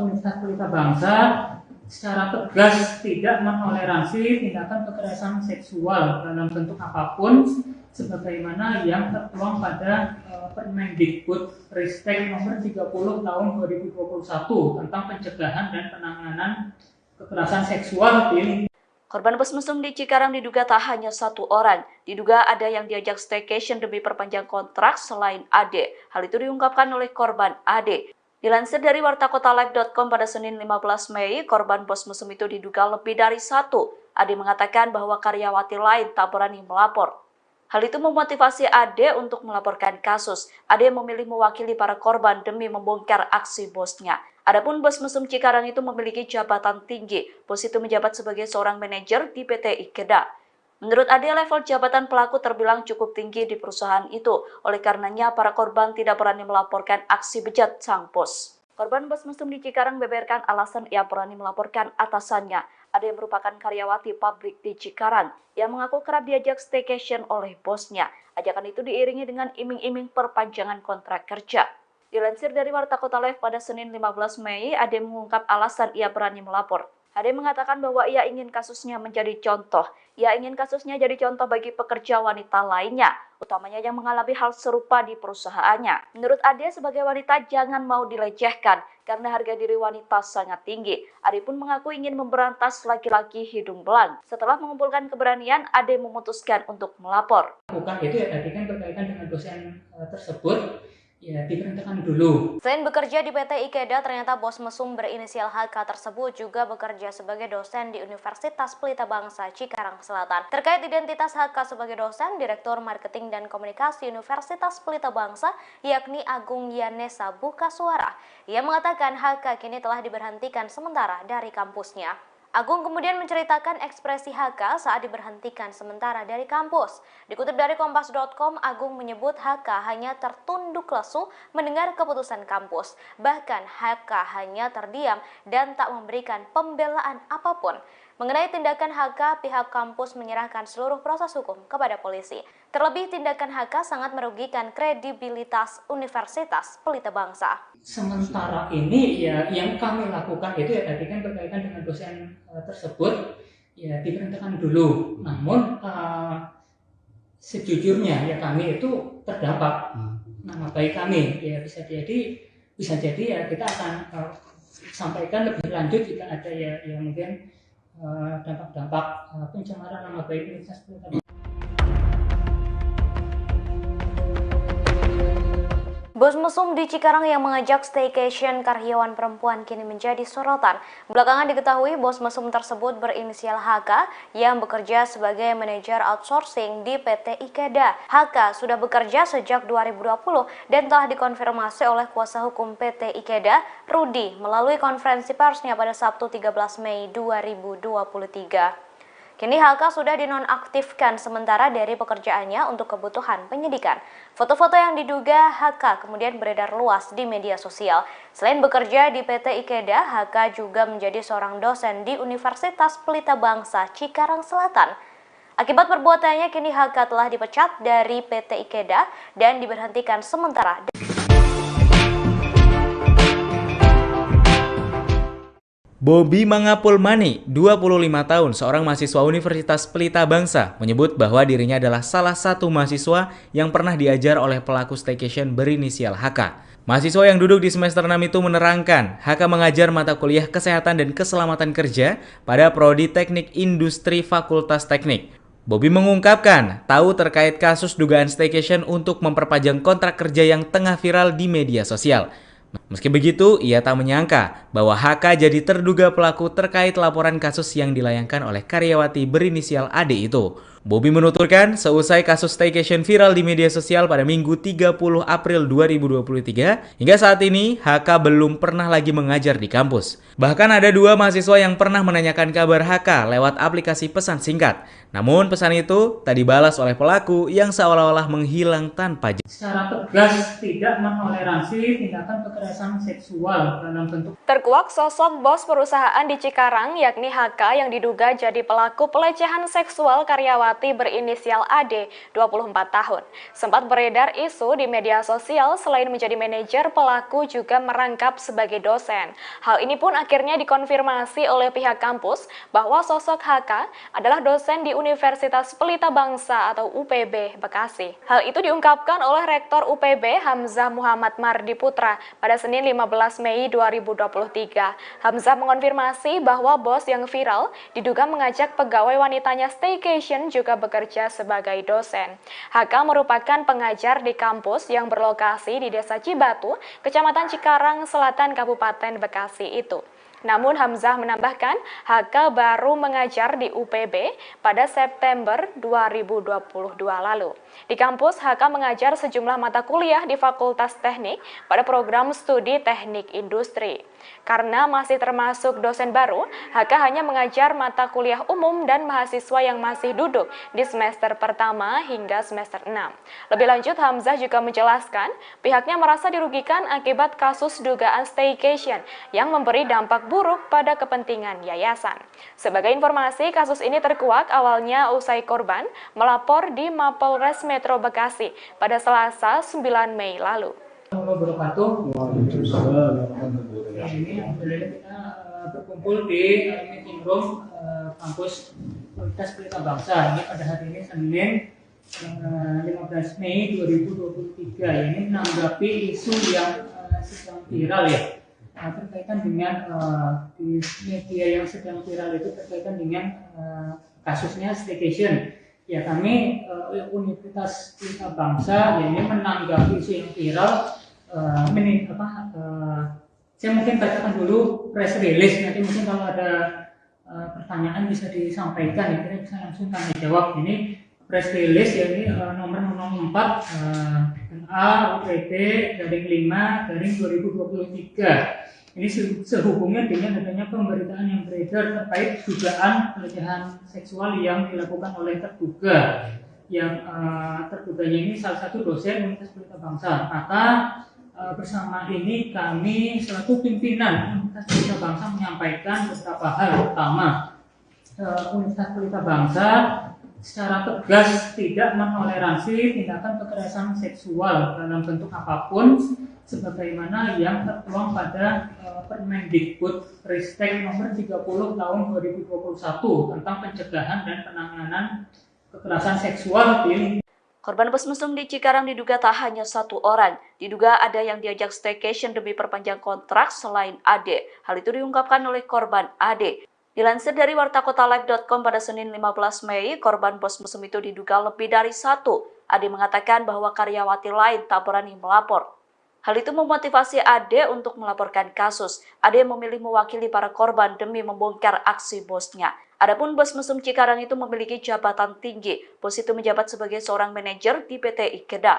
Universitas Pelita Bangsa secara tegas tidak menoleransi tindakan kekerasan seksual dalam bentuk apapun sebagaimana yang tertuang pada Permendikbud Ristek nomor 30 tahun 2021 tentang pencegahan dan penanganan kekerasan seksual di Korban bos mesum di Cikarang diduga tak hanya satu orang. Diduga ada yang diajak staycation demi perpanjang kontrak selain Ade. Hal itu diungkapkan oleh korban Ade. Dilansir dari wartakotalive.com pada Senin 15 Mei, korban bos mesum itu diduga lebih dari satu. Ade mengatakan bahwa karyawati lain tak berani melapor. Hal itu memotivasi Ade untuk melaporkan kasus. Ade memilih mewakili para korban demi membongkar aksi bosnya. Adapun bos mesum Cikarang itu memiliki jabatan tinggi. Bos itu menjabat sebagai seorang manajer di PT Ikeda. Menurut Ade, level jabatan pelaku terbilang cukup tinggi di perusahaan itu. Oleh karenanya, para korban tidak berani melaporkan aksi bejat sang bos. Korban bos mesum di Cikarang beberkan alasan ia berani melaporkan atasannya. Ade merupakan karyawati pabrik di Cikarang yang mengaku kerap diajak staycation oleh bosnya. Ajakan itu diiringi dengan iming-iming perpanjangan kontrak kerja. Dilansir dari Warta Kota Live pada Senin 15 Mei, Ade mengungkap alasan ia berani melapor. Ade mengatakan bahwa ia ingin kasusnya menjadi contoh. Ia ingin kasusnya jadi contoh bagi pekerja wanita lainnya, utamanya yang mengalami hal serupa di perusahaannya. Menurut Ade, sebagai wanita jangan mau dilecehkan karena harga diri wanita sangat tinggi. Ade pun mengaku ingin memberantas laki-laki hidung belang. Setelah mengumpulkan keberanian, Ade memutuskan untuk melapor. Bukan itu ya, tadi kan berkaitan dengan dosen tersebut. Ya, diberhentikan dulu. Selain bekerja di PT Ikeda, ternyata bos mesum berinisial HK tersebut juga bekerja sebagai dosen di Universitas Pelita Bangsa Cikarang Selatan. Terkait identitas HK sebagai dosen, Direktur Marketing dan Komunikasi Universitas Pelita Bangsa, yakni Agung Yanesa Bukasuara. Ia mengatakan HK kini telah diberhentikan sementara dari kampusnya. Agung kemudian menceritakan ekspresi HK saat diberhentikan sementara dari kampus. Dikutip dari Kompas.com, Agung menyebut HK hanya tertunduk lesu mendengar keputusan kampus. Bahkan HK hanya terdiam dan tak memberikan pembelaan apapun. Mengenai tindakan HK, pihak kampus menyerahkan seluruh proses hukum kepada polisi. Terlebih, tindakan HK sangat merugikan kredibilitas Universitas Pelita Bangsa. Sementara ini ya yang kami lakukan itu ya tadi kan berkaitan dengan dosen tersebut ya diberhentikan dulu. Namun sejujurnya ya kami itu terdampak nama baik kami ya bisa jadi ya kita akan sampaikan lebih lanjut jika ada ya mungkin dampak-dampak pencemaran nama baik Universitas Pelita Bangsa. Bos mesum di Cikarang yang mengajak staycation karyawan perempuan kini menjadi sorotan. Belakangan diketahui bos mesum tersebut berinisial HK yang bekerja sebagai manajer outsourcing di PT Ikeda. HK sudah bekerja sejak 2020 dan telah dikonfirmasi oleh kuasa hukum PT Ikeda, Rudi, melalui konferensi persnya pada Sabtu 13 Mei 2023. Kini HK sudah dinonaktifkan sementara dari pekerjaannya untuk kebutuhan penyidikan. Foto-foto yang diduga HK kemudian beredar luas di media sosial. Selain bekerja di PT Ikeda, HK juga menjadi seorang dosen di Universitas Pelita Bangsa Cikarang Selatan. Akibat perbuatannya, kini HK telah dipecat dari PT Ikeda dan diberhentikan sementara. Bobby Mangapulmani, 25 tahun, seorang mahasiswa Universitas Pelita Bangsa, menyebut bahwa dirinya adalah salah satu mahasiswa yang pernah diajar oleh pelaku staycation berinisial HK. Mahasiswa yang duduk di semester 6 itu menerangkan, HK mengajar mata kuliah Kesehatan dan Keselamatan Kerja pada Prodi Teknik Industri Fakultas Teknik. Bobby mengungkapkan tahu terkait kasus dugaan staycation untuk memperpanjang kontrak kerja yang tengah viral di media sosial. Meski begitu, ia tak menyangka bahwa HK jadi terduga pelaku terkait laporan kasus yang dilayangkan oleh karyawati berinisial AD itu. Bobby menuturkan, seusai kasus staycation viral di media sosial pada Minggu 30 April 2023, hingga saat ini HK belum pernah lagi mengajar di kampus. Bahkan ada 2 mahasiswa yang pernah menanyakan kabar HK lewat aplikasi pesan singkat. Namun pesan itu tak dibalas oleh pelaku yang seolah-olah menghilang tanpa jejak. Secara tegas tidak menoleransi tindakan kekerasan seksual dalam bentuk. Terkuak sosok bos perusahaan di Cikarang yakni HK yang diduga jadi pelaku pelecehan seksual karyawati berinisial AD, 24 tahun. Sempat beredar isu di media sosial selain menjadi manajer, pelaku juga merangkap sebagai dosen. Hal ini pun akhirnya dikonfirmasi oleh pihak kampus bahwa sosok HK adalah dosen di Universitas Pelita Bangsa atau UPB Bekasi. Hal itu diungkapkan oleh Rektor UPB Hamzah Muhammad Mardi Putra pada Senin 15 Mei 2023. Hamzah mengonfirmasi bahwa bos yang viral diduga mengajak pegawai wanitanya staycation juga bekerja sebagai dosen. HK merupakan pengajar di kampus yang berlokasi di Desa Cibatu, Kecamatan Cikarang Selatan, Kabupaten Bekasi itu. Namun Hamzah menambahkan HK baru mengajar di UPB pada September 2022 lalu. Di kampus, HK mengajar sejumlah mata kuliah di Fakultas Teknik pada program studi Teknik Industri. Karena masih termasuk dosen baru, HK hanya mengajar mata kuliah umum dan mahasiswa yang masih duduk di semester pertama hingga semester 6. Lebih lanjut, Hamzah juga menjelaskan pihaknya merasa dirugikan akibat kasus dugaan staycation yang memberi dampak buruk pada kepentingan yayasan. Sebagai informasi, kasus ini terkuak awalnya usai korban melapor di Mapolres Metro Bekasi pada Selasa 9 Mei lalu. Ini alhamdulillah kita berkumpul di meeting room kampus Universitas Pelita Bangsa. Ini pada hari ini Senin 15 Mei 2023. Ini menanggapi isu yang sedang viral ya. Terkaitan dengan di media yang sedang viral itu terkaitan dengan kasusnya staycation. Ya, kami Universitas Pelita Bangsa ya, ini menanggapi isu yang viral. Saya mungkin bacakan dulu press release, nanti mungkin kalau ada pertanyaan bisa disampaikan ya, kita bisa langsung tanya jawab. Ini press release ya, ini nomor 04 A/UPT/5/2023. Ini sehubungan dengan adanya pemberitaan yang beredar terkait dugaan pelecehan seksual yang dilakukan oleh terduga. Yang terduganya ini salah satu dosen Universitas Pelita Bangsa. Maka bersama ini kami selaku pimpinan Universitas Pelita Bangsa menyampaikan beberapa hal. Pertama, Universitas Pelita Bangsa secara tegas tidak menoleransi tindakan kekerasan seksual dalam bentuk apapun sebagaimana yang tertuang pada Permendikbud Ristek nomor 30 tahun 2021 tentang pencegahan dan penanganan kekerasan seksual di. Korban bos mesum di Cikarang diduga tak hanya satu orang. Diduga ada yang diajak staycation demi perpanjang kontrak selain Ade. Hal itu diungkapkan oleh korban Ade. Dilansir dari wartakotalive.com pada Senin 15 Mei, korban bos mesum itu diduga lebih dari satu. Ade mengatakan bahwa karyawati lain tak berani melapor. Hal itu memotivasi Ade untuk melaporkan kasus. Ade memilih mewakili para korban demi membongkar aksi bosnya. Adapun bos mesum Cikarang itu memiliki jabatan tinggi. Bos itu menjabat sebagai seorang manajer di PT Ikeda.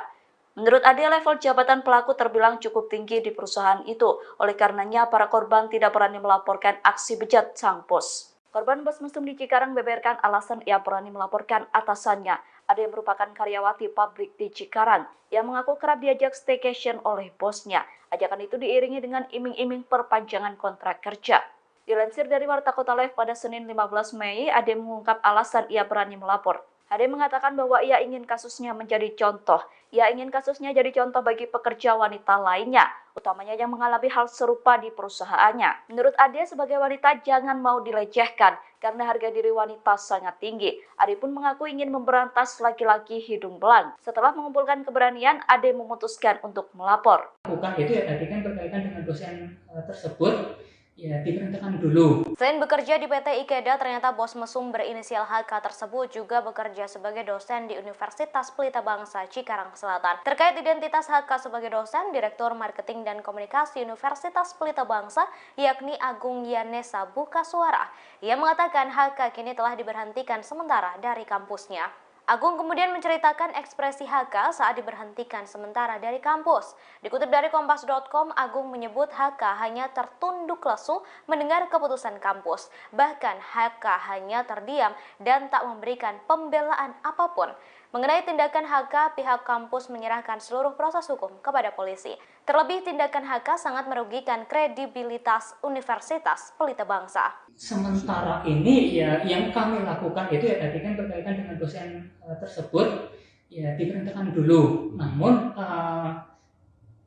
Menurut Ade, level jabatan pelaku terbilang cukup tinggi di perusahaan itu. Oleh karenanya, para korban tidak berani melaporkan aksi bejat sang bos. Korban bos mesum di Cikarang beberkan alasan ia berani melaporkan atasannya. Ada yang merupakan karyawati pabrik di Cikarang yang mengaku kerap diajak staycation oleh bosnya. Ajakan itu diiringi dengan iming-iming perpanjangan kontrak kerja. Dilansir dari Warta Kota Live pada Senin 15 Mei, Ade mengungkap alasan ia berani melapor. Ade mengatakan bahwa ia ingin kasusnya menjadi contoh. Ia ingin kasusnya jadi contoh bagi pekerja wanita lainnya, utamanya yang mengalami hal serupa di perusahaannya. Menurut Ade, sebagai wanita jangan mau dilecehkan karena harga diri wanita sangat tinggi. Ade pun mengaku ingin memberantas laki-laki hidung belang. Setelah mengumpulkan keberanian, Ade memutuskan untuk melapor. Bukan itu ya, tadi kan berkaitan dengan dosen tersebut. ya diberhentikan dulu. Selain bekerja di PT Ikeda, ternyata bos mesum berinisial HK tersebut juga bekerja sebagai dosen di Universitas Pelita Bangsa Cikarang Selatan. Terkait identitas HK sebagai dosen, Direktur Marketing dan Komunikasi Universitas Pelita Bangsa, yakni Agung Yanesa buka suara. Ia mengatakan HK kini telah diberhentikan sementara dari kampusnya. Agung kemudian menceritakan ekspresi HK saat diberhentikan sementara dari kampus. Dikutip dari Kompas.com, Agung menyebut HK hanya tertunduk lesu mendengar keputusan kampus. Bahkan HK hanya terdiam dan tak memberikan pembelaan apapun. Mengenai tindakan HK, pihak kampus menyerahkan seluruh proses hukum kepada polisi. Terlebih, tindakan HK sangat merugikan kredibilitas Universitas Pelita Bangsa. Sementara ini ya yang kami lakukan itu ya tadi kan berkaitan dengan dosen tersebut ya diberhentikan dulu. Namun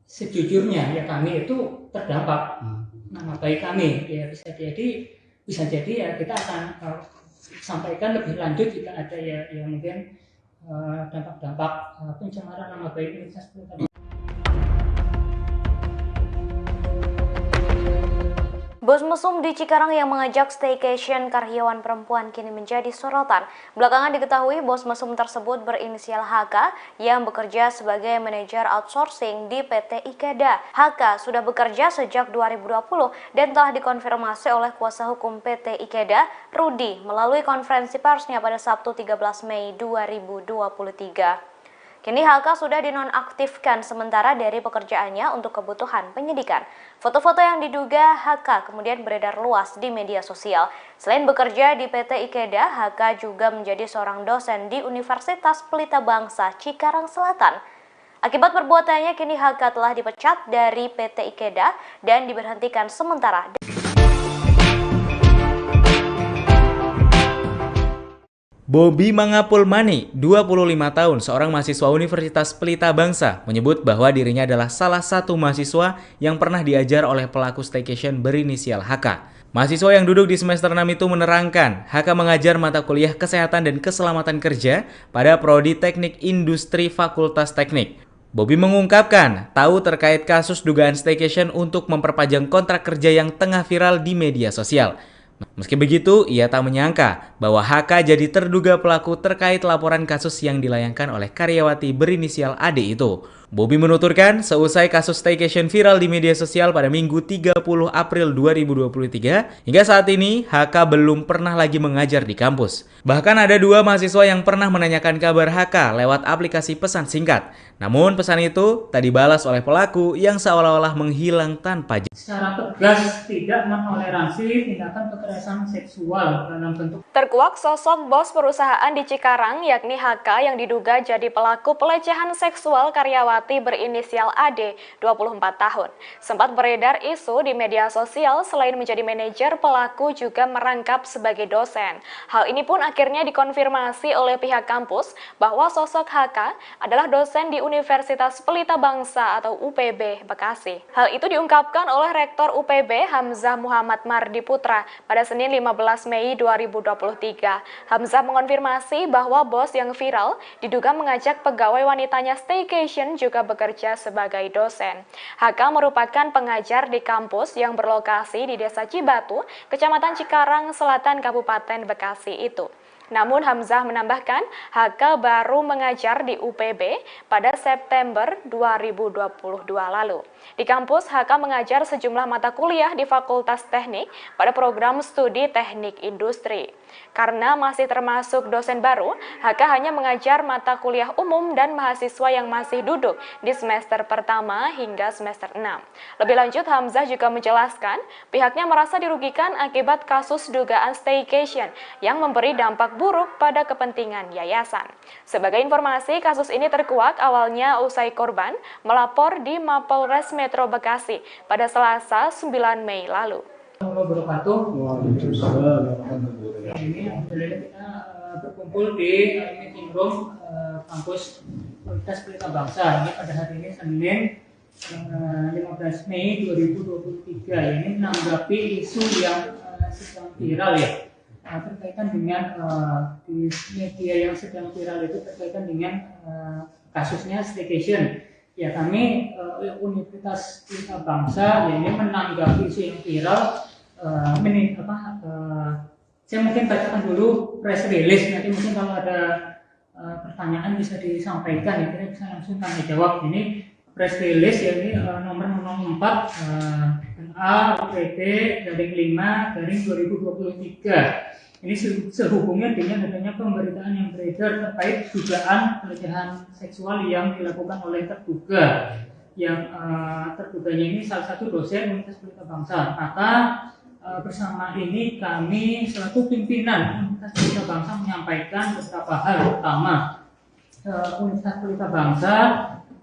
sejujurnya ya kami itu terdampak nama baik kami ya bisa jadi ya kita akan sampaikan lebih lanjut jika ada ya mungkin dampak-dampak pencemaran nama baik Universitas Pelita Bangsa. Bos mesum di Cikarang yang mengajak staycation karyawan perempuan kini menjadi sorotan. Belakangan diketahui bos mesum tersebut berinisial HK yang bekerja sebagai manajer outsourcing di PT Ikeda. HK sudah bekerja sejak 2020 dan telah dikonfirmasi oleh kuasa hukum PT Ikeda, Rudi, melalui konferensi persnya pada Sabtu 13 Mei 2023. Kini HK sudah dinonaktifkan sementara dari pekerjaannya untuk kebutuhan penyidikan. Foto-foto yang diduga HK kemudian beredar luas di media sosial. Selain bekerja di PT Ikeda, HK juga menjadi seorang dosen di Universitas Pelita Bangsa Cikarang Selatan. Akibat perbuatannya, kini HK telah dipecat dari PT Ikeda dan diberhentikan sementara. Bobby Mangapulmani, 25 tahun, seorang mahasiswa Universitas Pelita Bangsa, menyebut bahwa dirinya adalah salah satu mahasiswa yang pernah diajar oleh pelaku staycation berinisial HK. Mahasiswa yang duduk di semester 6 itu menerangkan, HK mengajar mata kuliah Kesehatan dan Keselamatan Kerja pada Prodi Teknik Industri Fakultas Teknik. Bobby mengungkapkan tahu terkait kasus dugaan staycation untuk memperpanjang kontrak kerja yang tengah viral di media sosial. Meski begitu, ia tak menyangka bahwa HK jadi terduga pelaku terkait laporan kasus yang dilayangkan oleh karyawati berinisial AD itu. Bobby menuturkan, seusai kasus staycation viral di media sosial pada Minggu 30 April 2023, hingga saat ini HK belum pernah lagi mengajar di kampus. Bahkan ada dua mahasiswa yang pernah menanyakan kabar HK lewat aplikasi pesan singkat. Namun pesan itu tak dibalas oleh pelaku yang seolah-olah menghilang tanpa jejak. Secara tegas tidak menoleransi tindakan kekerasan seksual dalam bentuk. Terkuak sosok bos perusahaan di Cikarang yakni HK yang diduga jadi pelaku pelecehan seksual karyawati berinisial AD, 24 tahun. Sempat beredar isu di media sosial selain menjadi manajer, pelaku juga merangkap sebagai dosen. Hal ini pun akhirnya dikonfirmasi oleh pihak kampus bahwa sosok HK adalah dosen di Universitas Pelita Bangsa atau UPB Bekasi. Hal itu diungkapkan oleh Rektor UPB Hamzah Muhammad Mardi Putra pada Senin 15 Mei 2023. Hamzah mengonfirmasi bahwa bos yang viral diduga mengajak pegawai wanitanya staycation juga bekerja sebagai dosen. HK merupakan pengajar di kampus yang berlokasi di Desa Cibatu, Kecamatan Cikarang Selatan, Kabupaten Bekasi itu. Namun Hamzah menambahkan, HK baru mengajar di UPB pada September 2022 lalu. Di kampus, HK mengajar sejumlah mata kuliah di Fakultas Teknik pada program studi Teknik Industri. Karena masih termasuk dosen baru, HK hanya mengajar mata kuliah umum dan mahasiswa yang masih duduk di semester pertama hingga semester 6. Lebih lanjut, Hamzah juga menjelaskan pihaknya merasa dirugikan akibat kasus dugaan staycation yang memberi dampak buruk pada kepentingan yayasan. Sebagai informasi, kasus ini terkuak awalnya usai korban melapor di Mapolres Metro Bekasi pada Selasa 9 Mei lalu. Ini alhamdulillah kita berkumpul di meeting room kampus Universitas Pelita Bangsa. Ini pada hari ini Senin 15 Mei 2023. Ini menanggapi isu yang sedang viral ya. Berkaitan dengan di media yang sedang viral itu berkaitan dengan kasusnya staycation. Ya kami Universitas Pelita Bangsa ya ini menanggapi isu yang viral saya mungkin bacakan dulu press release, nanti mungkin kalau ada pertanyaan bisa disampaikan ya, kita bisa langsung tanya jawab. Ini press release ya, ini nomor 04 A/PP/5/2023. Ini sehubungan dengan adanya pemberitaan yang beredar terkait dugaan pelecehan seksual yang dilakukan oleh terduga. Yang terduganya ini salah satu dosen Universitas Pelita Bangsa. Maka bersama ini kami selaku pimpinan Universitas Pelita Bangsa menyampaikan beberapa hal. Pertama, Universitas Pelita Bangsa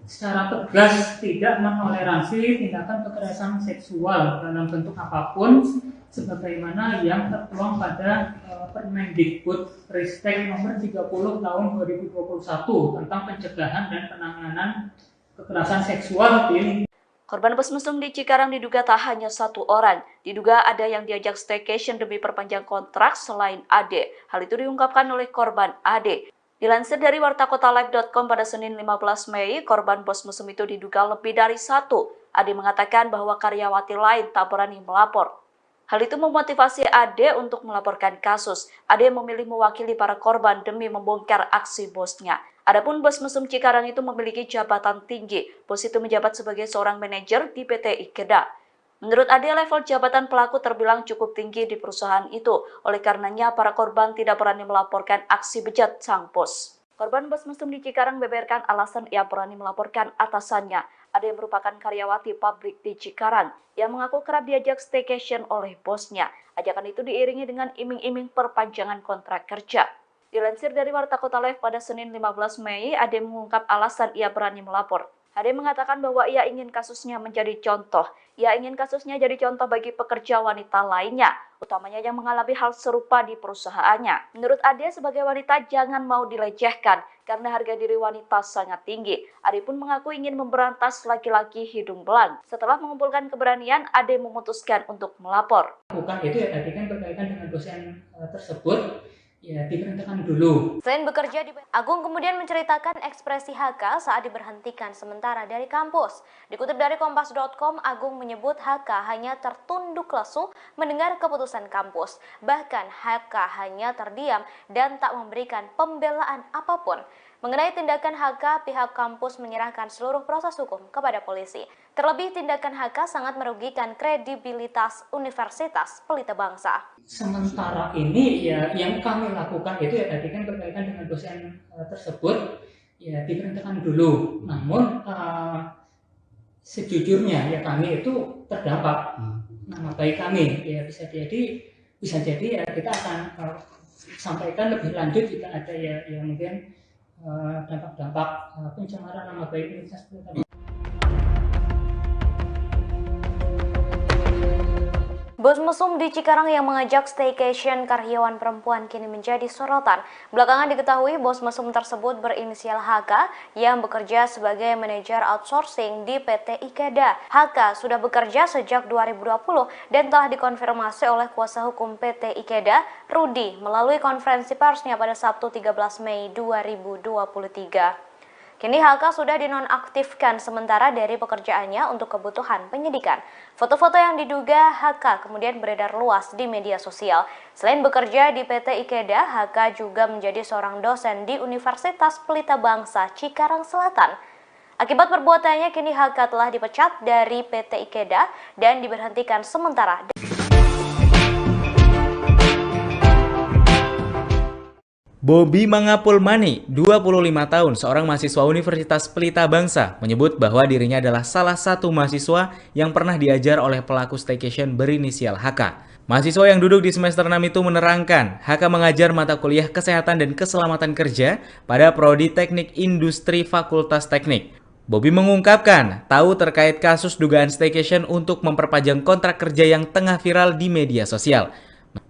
secara tegas tidak menoleransi tindakan kekerasan seksual dalam bentuk apapun sebagaimana yang tertuang pada Permendikbud-Ristek nomor 30 tahun 2021 tentang pencegahan dan penanganan kekerasan seksual di. Korban bus mesum di Cikarang diduga tak hanya satu orang. Diduga ada yang diajak staycation demi perpanjang kontrak selain Ade. Hal itu diungkapkan oleh korban Ade. Dilansir dari wartakotalive.com pada Senin 15 Mei, korban bos mesum itu diduga lebih dari satu. Ade mengatakan bahwa karyawati lain tak berani melapor. Hal itu memotivasi Ade untuk melaporkan kasus. Ade memilih mewakili para korban demi membongkar aksi bosnya. Adapun bos mesum Cikarang itu memiliki jabatan tinggi. Bos itu menjabat sebagai seorang manajer di PT Ikeda. Menurut Ade, level jabatan pelaku terbilang cukup tinggi di perusahaan itu. Oleh karenanya, para korban tidak berani melaporkan aksi bejat sang bos. Korban bos mesum di Cikarang beberkan alasan ia berani melaporkan atasannya. Ade merupakan karyawati pabrik di Cikarang yang mengaku kerap diajak staycation oleh bosnya. Ajakan itu diiringi dengan iming-iming perpanjangan kontrak kerja. Dilansir dari Warta Kota Live pada Senin 15 Mei, Ade mengungkap alasan ia berani melapor. Ade mengatakan bahwa ia ingin kasusnya menjadi contoh. Ia ingin kasusnya jadi contoh bagi pekerja wanita lainnya, utamanya yang mengalami hal serupa di perusahaannya. Menurut Ade, sebagai wanita jangan mau dilecehkan karena harga diri wanita sangat tinggi. Ade pun mengaku ingin memberantas laki-laki hidung belang. Setelah mengumpulkan keberanian, Ade memutuskan untuk melapor. Bukan itu ya, tadi kan berkaitan dengan dosen tersebut. Ya, diberhentikan dulu. Selain bekerja di Agung kemudian menceritakan ekspresi HK saat diberhentikan sementara dari kampus. Dikutip dari kompas.com, Agung menyebut HK hanya tertunduk lesu mendengar keputusan kampus. Bahkan HK hanya terdiam dan tak memberikan pembelaan apapun. Mengenai tindakan HK, pihak kampus menyerahkan seluruh proses hukum kepada polisi. Terlebih, tindakan HK sangat merugikan kredibilitas Universitas Pelita Bangsa. Sementara ini ya yang kami lakukan itu ya tadi kan berkaitan dengan dosen tersebut ya diberhentikan dulu. Namun sejujurnya ya kami itu terdampak nama baik kami. Ya bisa jadi ya kita akan sampaikan lebih lanjut jika ada ya mungkin dampak-dampak pencemaran nama baik Universitas Pelita Bangsa. Bos mesum di Cikarang yang mengajak staycation karyawan perempuan kini menjadi sorotan. Belakangan diketahui bos mesum tersebut berinisial HK yang bekerja sebagai manajer outsourcing di PT Ikeda. HK sudah bekerja sejak 2020 dan telah dikonfirmasi oleh kuasa hukum PT Ikeda, Rudi, melalui konferensi persnya pada Sabtu 13 Mei 2023. Kini HK sudah dinonaktifkan sementara dari pekerjaannya untuk kebutuhan penyidikan. Foto-foto yang diduga HK kemudian beredar luas di media sosial. Selain bekerja di PT Ikeda, HK juga menjadi seorang dosen di Universitas Pelita Bangsa Cikarang Selatan. Akibat perbuatannya, kini HK telah dipecat dari PT Ikeda dan diberhentikan sementara. Bobby Mangapulmani, 25 tahun, seorang mahasiswa Universitas Pelita Bangsa, menyebut bahwa dirinya adalah salah satu mahasiswa yang pernah diajar oleh pelaku staycation berinisial HK. Mahasiswa yang duduk di semester 6 itu menerangkan, HK mengajar mata kuliah Kesehatan dan Keselamatan Kerja pada Prodi Teknik Industri Fakultas Teknik. Bobby mengungkapkan tahu terkait kasus dugaan staycation untuk memperpanjang kontrak kerja yang tengah viral di media sosial.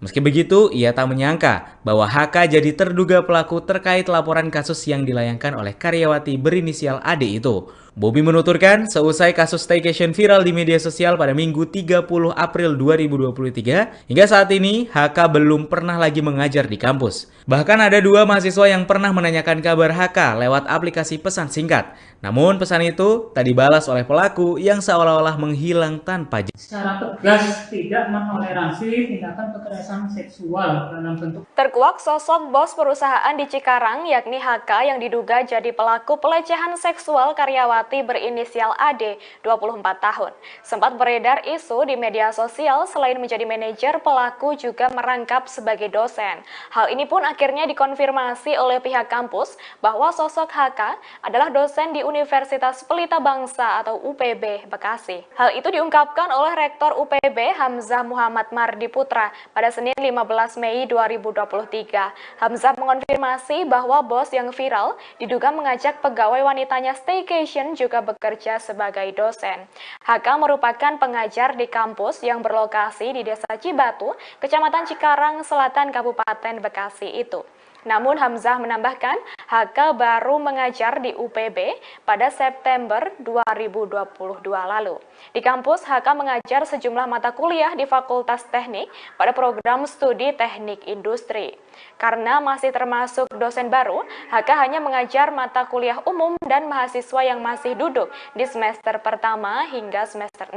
Meski begitu, ia tak menyangka bahwa HK jadi terduga pelaku terkait laporan kasus yang dilayangkan oleh karyawati berinisial AD itu. Bobby menuturkan, seusai kasus staycation viral di media sosial pada Minggu 30 April 2023, hingga saat ini HK belum pernah lagi mengajar di kampus. Bahkan ada 2 mahasiswa yang pernah menanyakan kabar HK lewat aplikasi pesan singkat. Namun pesan itu tak dibalas oleh pelaku yang seolah-olah menghilang tanpa jejak. Secara tegas tidak menoleransi tindakan kekerasan seksual dalam bentuk. Terkuak sosok bos perusahaan di Cikarang yakni HK yang diduga jadi pelaku pelecehan seksual karyawati berinisial AD, 24 tahun. Sempat beredar isu di media sosial selain menjadi manajer, pelaku juga merangkap sebagai dosen. Hal ini pun akhirnya dikonfirmasi oleh pihak kampus bahwa sosok HK adalah dosen di Universitas Pelita Bangsa atau UPB Bekasi. Hal itu diungkapkan oleh Rektor UPB Hamzah Muhammad Mardi Putra pada Senin 15 Mei 2023. Hamzah mengonfirmasi bahwa bos yang viral diduga mengajak pegawai wanitanya staycation juga bekerja sebagai dosen. HK merupakan pengajar di kampus yang berlokasi di Desa Cibatu, Kecamatan Cikarang Selatan, Kabupaten Bekasi itu. Namun Hamzah menambahkan, HK baru mengajar di UPB pada September 2022 lalu. Di kampus, HK mengajar sejumlah mata kuliah di Fakultas Teknik pada program studi Teknik Industri. Karena masih termasuk dosen baru, HK hanya mengajar mata kuliah umum dan mahasiswa yang masih duduk di semester pertama hingga semester 6.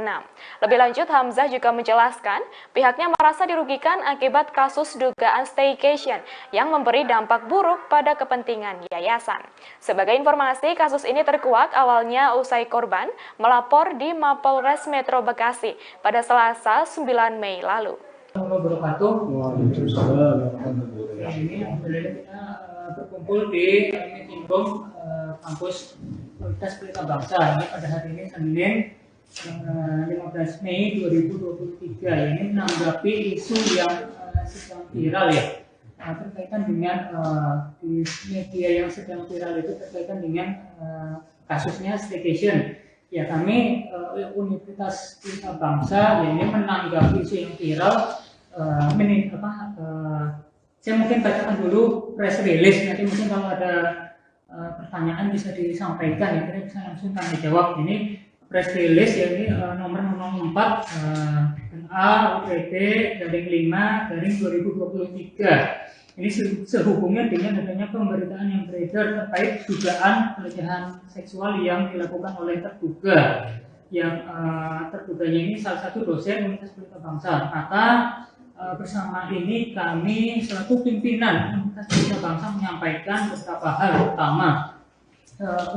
Lebih lanjut, Hamzah juga menjelaskan pihaknya merasa dirugikan akibat kasus dugaan staycation yang memberi dampak buruk pada kepentingan yayasan. Sebagai informasi, kasus ini terkuak awalnya usai korban melapor di Mapolres Metro Bekasi pada Selasa 9 Mei lalu. Ini alhamdulillah kita berkumpul di meeting room kampus Universitas Pelita Bangsa. Ini pada hari ini Senin 15 Mei 2023. Ini menanggapi isu yang sedang viral ya. Terkaitan dengan di media yang sedang viral itu terkaitan dengan kasusnya staycation. Ya, kami Universitas Pelita Bangsa ya, ini menanggapi isu yang viral. Saya mungkin bacakan dulu press release, nanti mungkin kalau ada pertanyaan bisa disampaikan ya, kita bisa langsung tanya jawab. Ini press release ya, ini nomor 04 UPD /5 2023. Ini sehubungan dengan adanya pemberitaan yang beredar terkait dugaan pelecehan seksual yang dilakukan oleh terduga. Yang terduganya ini salah satu dosen Universitas Pelita Bangsa. Maka bersama ini kami selaku pimpinan Universitas Pelita Bangsa menyampaikan beberapa hal. Pertama,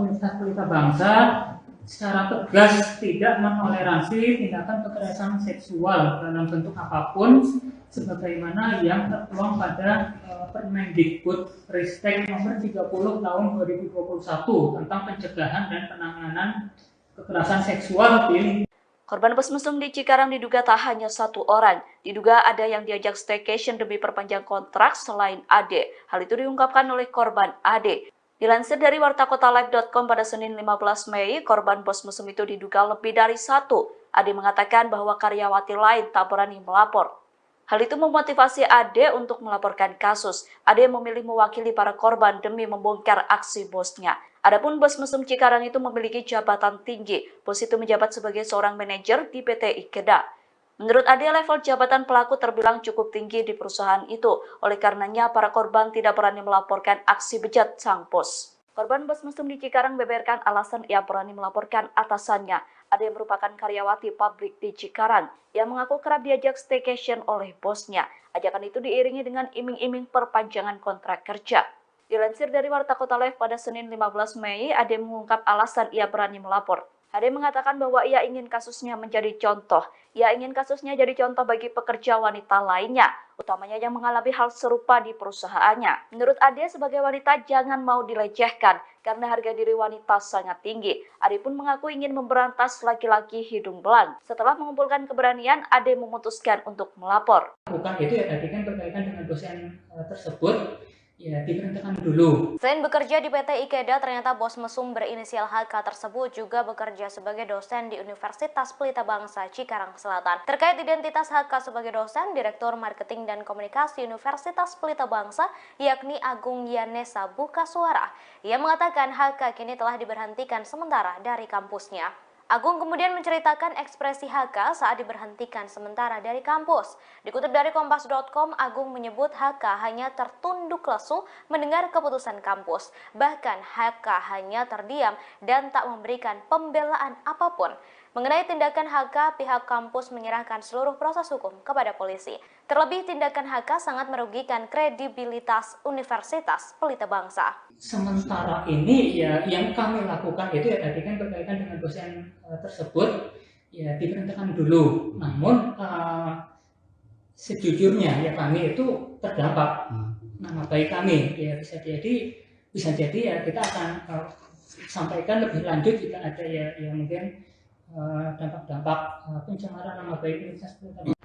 Universitas Pelita Bangsa secara tegas tidak menoleransi tindakan kekerasan seksual dalam bentuk apapun sebagaimana yang tertuang pada Permendikbud Ristek nomor 30 tahun 2021 tentang pencegahan dan penanganan kekerasan seksual di. Korban bos mesum di Cikarang diduga tak hanya satu orang. Diduga ada yang diajak staycation demi perpanjang kontrak selain Ade. Hal itu diungkapkan oleh korban Ade. Dilansir dari wartakotalive.com pada Senin 15 Mei, korban bos mesum itu diduga lebih dari satu. Ade mengatakan bahwa karyawati lain tak berani melapor. Hal itu memotivasi Ade untuk melaporkan kasus. Ade memilih mewakili para korban demi membongkar aksi bosnya. Adapun bos mesum Cikarang itu memiliki jabatan tinggi. Bos itu menjabat sebagai seorang manajer di PT Ikeda. Menurut Ade, level jabatan pelaku terbilang cukup tinggi di perusahaan itu. Oleh karenanya, para korban tidak berani melaporkan aksi bejat sang bos. Korban bos mesum di Cikarang beberkan alasan ia berani melaporkan atasannya. Ade merupakan karyawati pabrik di Cikarang yang mengaku kerap diajak staycation oleh bosnya. Ajakan itu diiringi dengan iming-iming perpanjangan kontrak kerja. Dilansir dari Warta Kota Live pada Senin 15 Mei, Ade mengungkap alasan ia berani melapor. Ade mengatakan bahwa ia ingin kasusnya menjadi contoh. Ia ingin kasusnya jadi contoh bagi pekerja wanita lainnya, utamanya yang mengalami hal serupa di perusahaannya. Menurut Ade, sebagai wanita jangan mau dilecehkan karena harga diri wanita sangat tinggi. Ade pun mengaku ingin memberantas laki-laki hidung belang. Setelah mengumpulkan keberanian, Ade memutuskan untuk melapor. Bukan itu ya, tadi kan berkaitan dengan dosen tersebut ya diberhentikan dulu. Selain bekerja di PT Ikeda, ternyata bos mesum berinisial HK tersebut juga bekerja sebagai dosen di Universitas Pelita Bangsa Cikarang Selatan. Terkait identitas HK sebagai dosen, Direktur Marketing dan Komunikasi Universitas Pelita Bangsa, yakni Agung Yanesa buka suara. Ia mengatakan HK kini telah diberhentikan sementara dari kampusnya. Agung kemudian menceritakan ekspresi HK saat diberhentikan sementara dari kampus. Dikutip dari Kompas.com, Agung menyebut HK hanya tertunduk lesu mendengar keputusan kampus. Bahkan HK hanya terdiam dan tak memberikan pembelaan apapun. Mengenai tindakan HK, pihak kampus menyerahkan seluruh proses hukum kepada polisi. Terlebih tindakan HK sangat merugikan kredibilitas Universitas Pelita Bangsa. Sementara ini ya yang kami lakukan itu ya tadi kan berkaitan dengan dosen tersebut ya diberhentikan dulu. Namun sejujurnya ya kami itu terdampak nama baik kami ya bisa jadi ya kita akan sampaikan lebih lanjut jika ada ya mungkin dampak-dampak pencemaran nama baik Universitas Pelita Bangsa.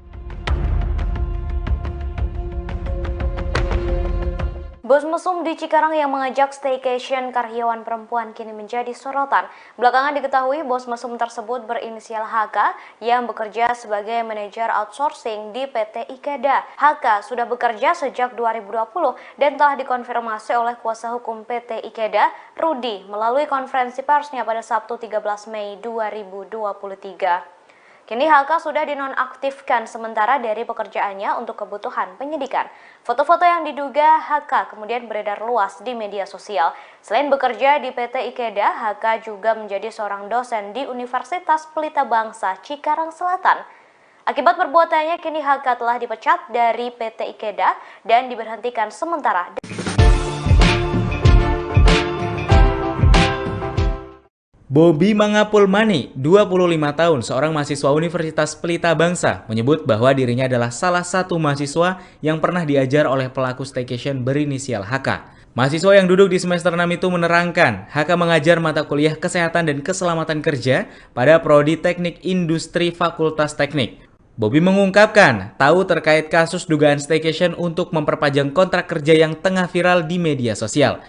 Bos mesum di Cikarang yang mengajak staycation karyawan perempuan kini menjadi sorotan. Belakangan diketahui bos mesum tersebut berinisial HK yang bekerja sebagai manajer outsourcing di PT Ikeda. HK sudah bekerja sejak 2020 dan telah dikonfirmasi oleh kuasa hukum PT Ikeda, Rudi, melalui konferensi persnya pada Sabtu 13 Mei 2023. Kini HK sudah dinonaktifkan sementara dari pekerjaannya untuk kebutuhan penyidikan. Foto-foto yang diduga HK kemudian beredar luas di media sosial. Selain bekerja di PT Ikeda, HK juga menjadi seorang dosen di Universitas Pelita Bangsa Cikarang Selatan. Akibat perbuatannya, kini HK telah dipecat dari PT Ikeda dan diberhentikan sementara. Bobi Mangapulmani, 25 tahun, seorang mahasiswa Universitas Pelita Bangsa, menyebut bahwa dirinya adalah salah satu mahasiswa yang pernah diajar oleh pelaku staycation berinisial HK. Mahasiswa yang duduk di semester 6 itu menerangkan, HK mengajar mata kuliah Kesehatan dan Keselamatan Kerja pada Prodi Teknik Industri Fakultas Teknik. Bobi mengungkapkan tahu terkait kasus dugaan staycation untuk memperpanjang kontrak kerja yang tengah viral di media sosial.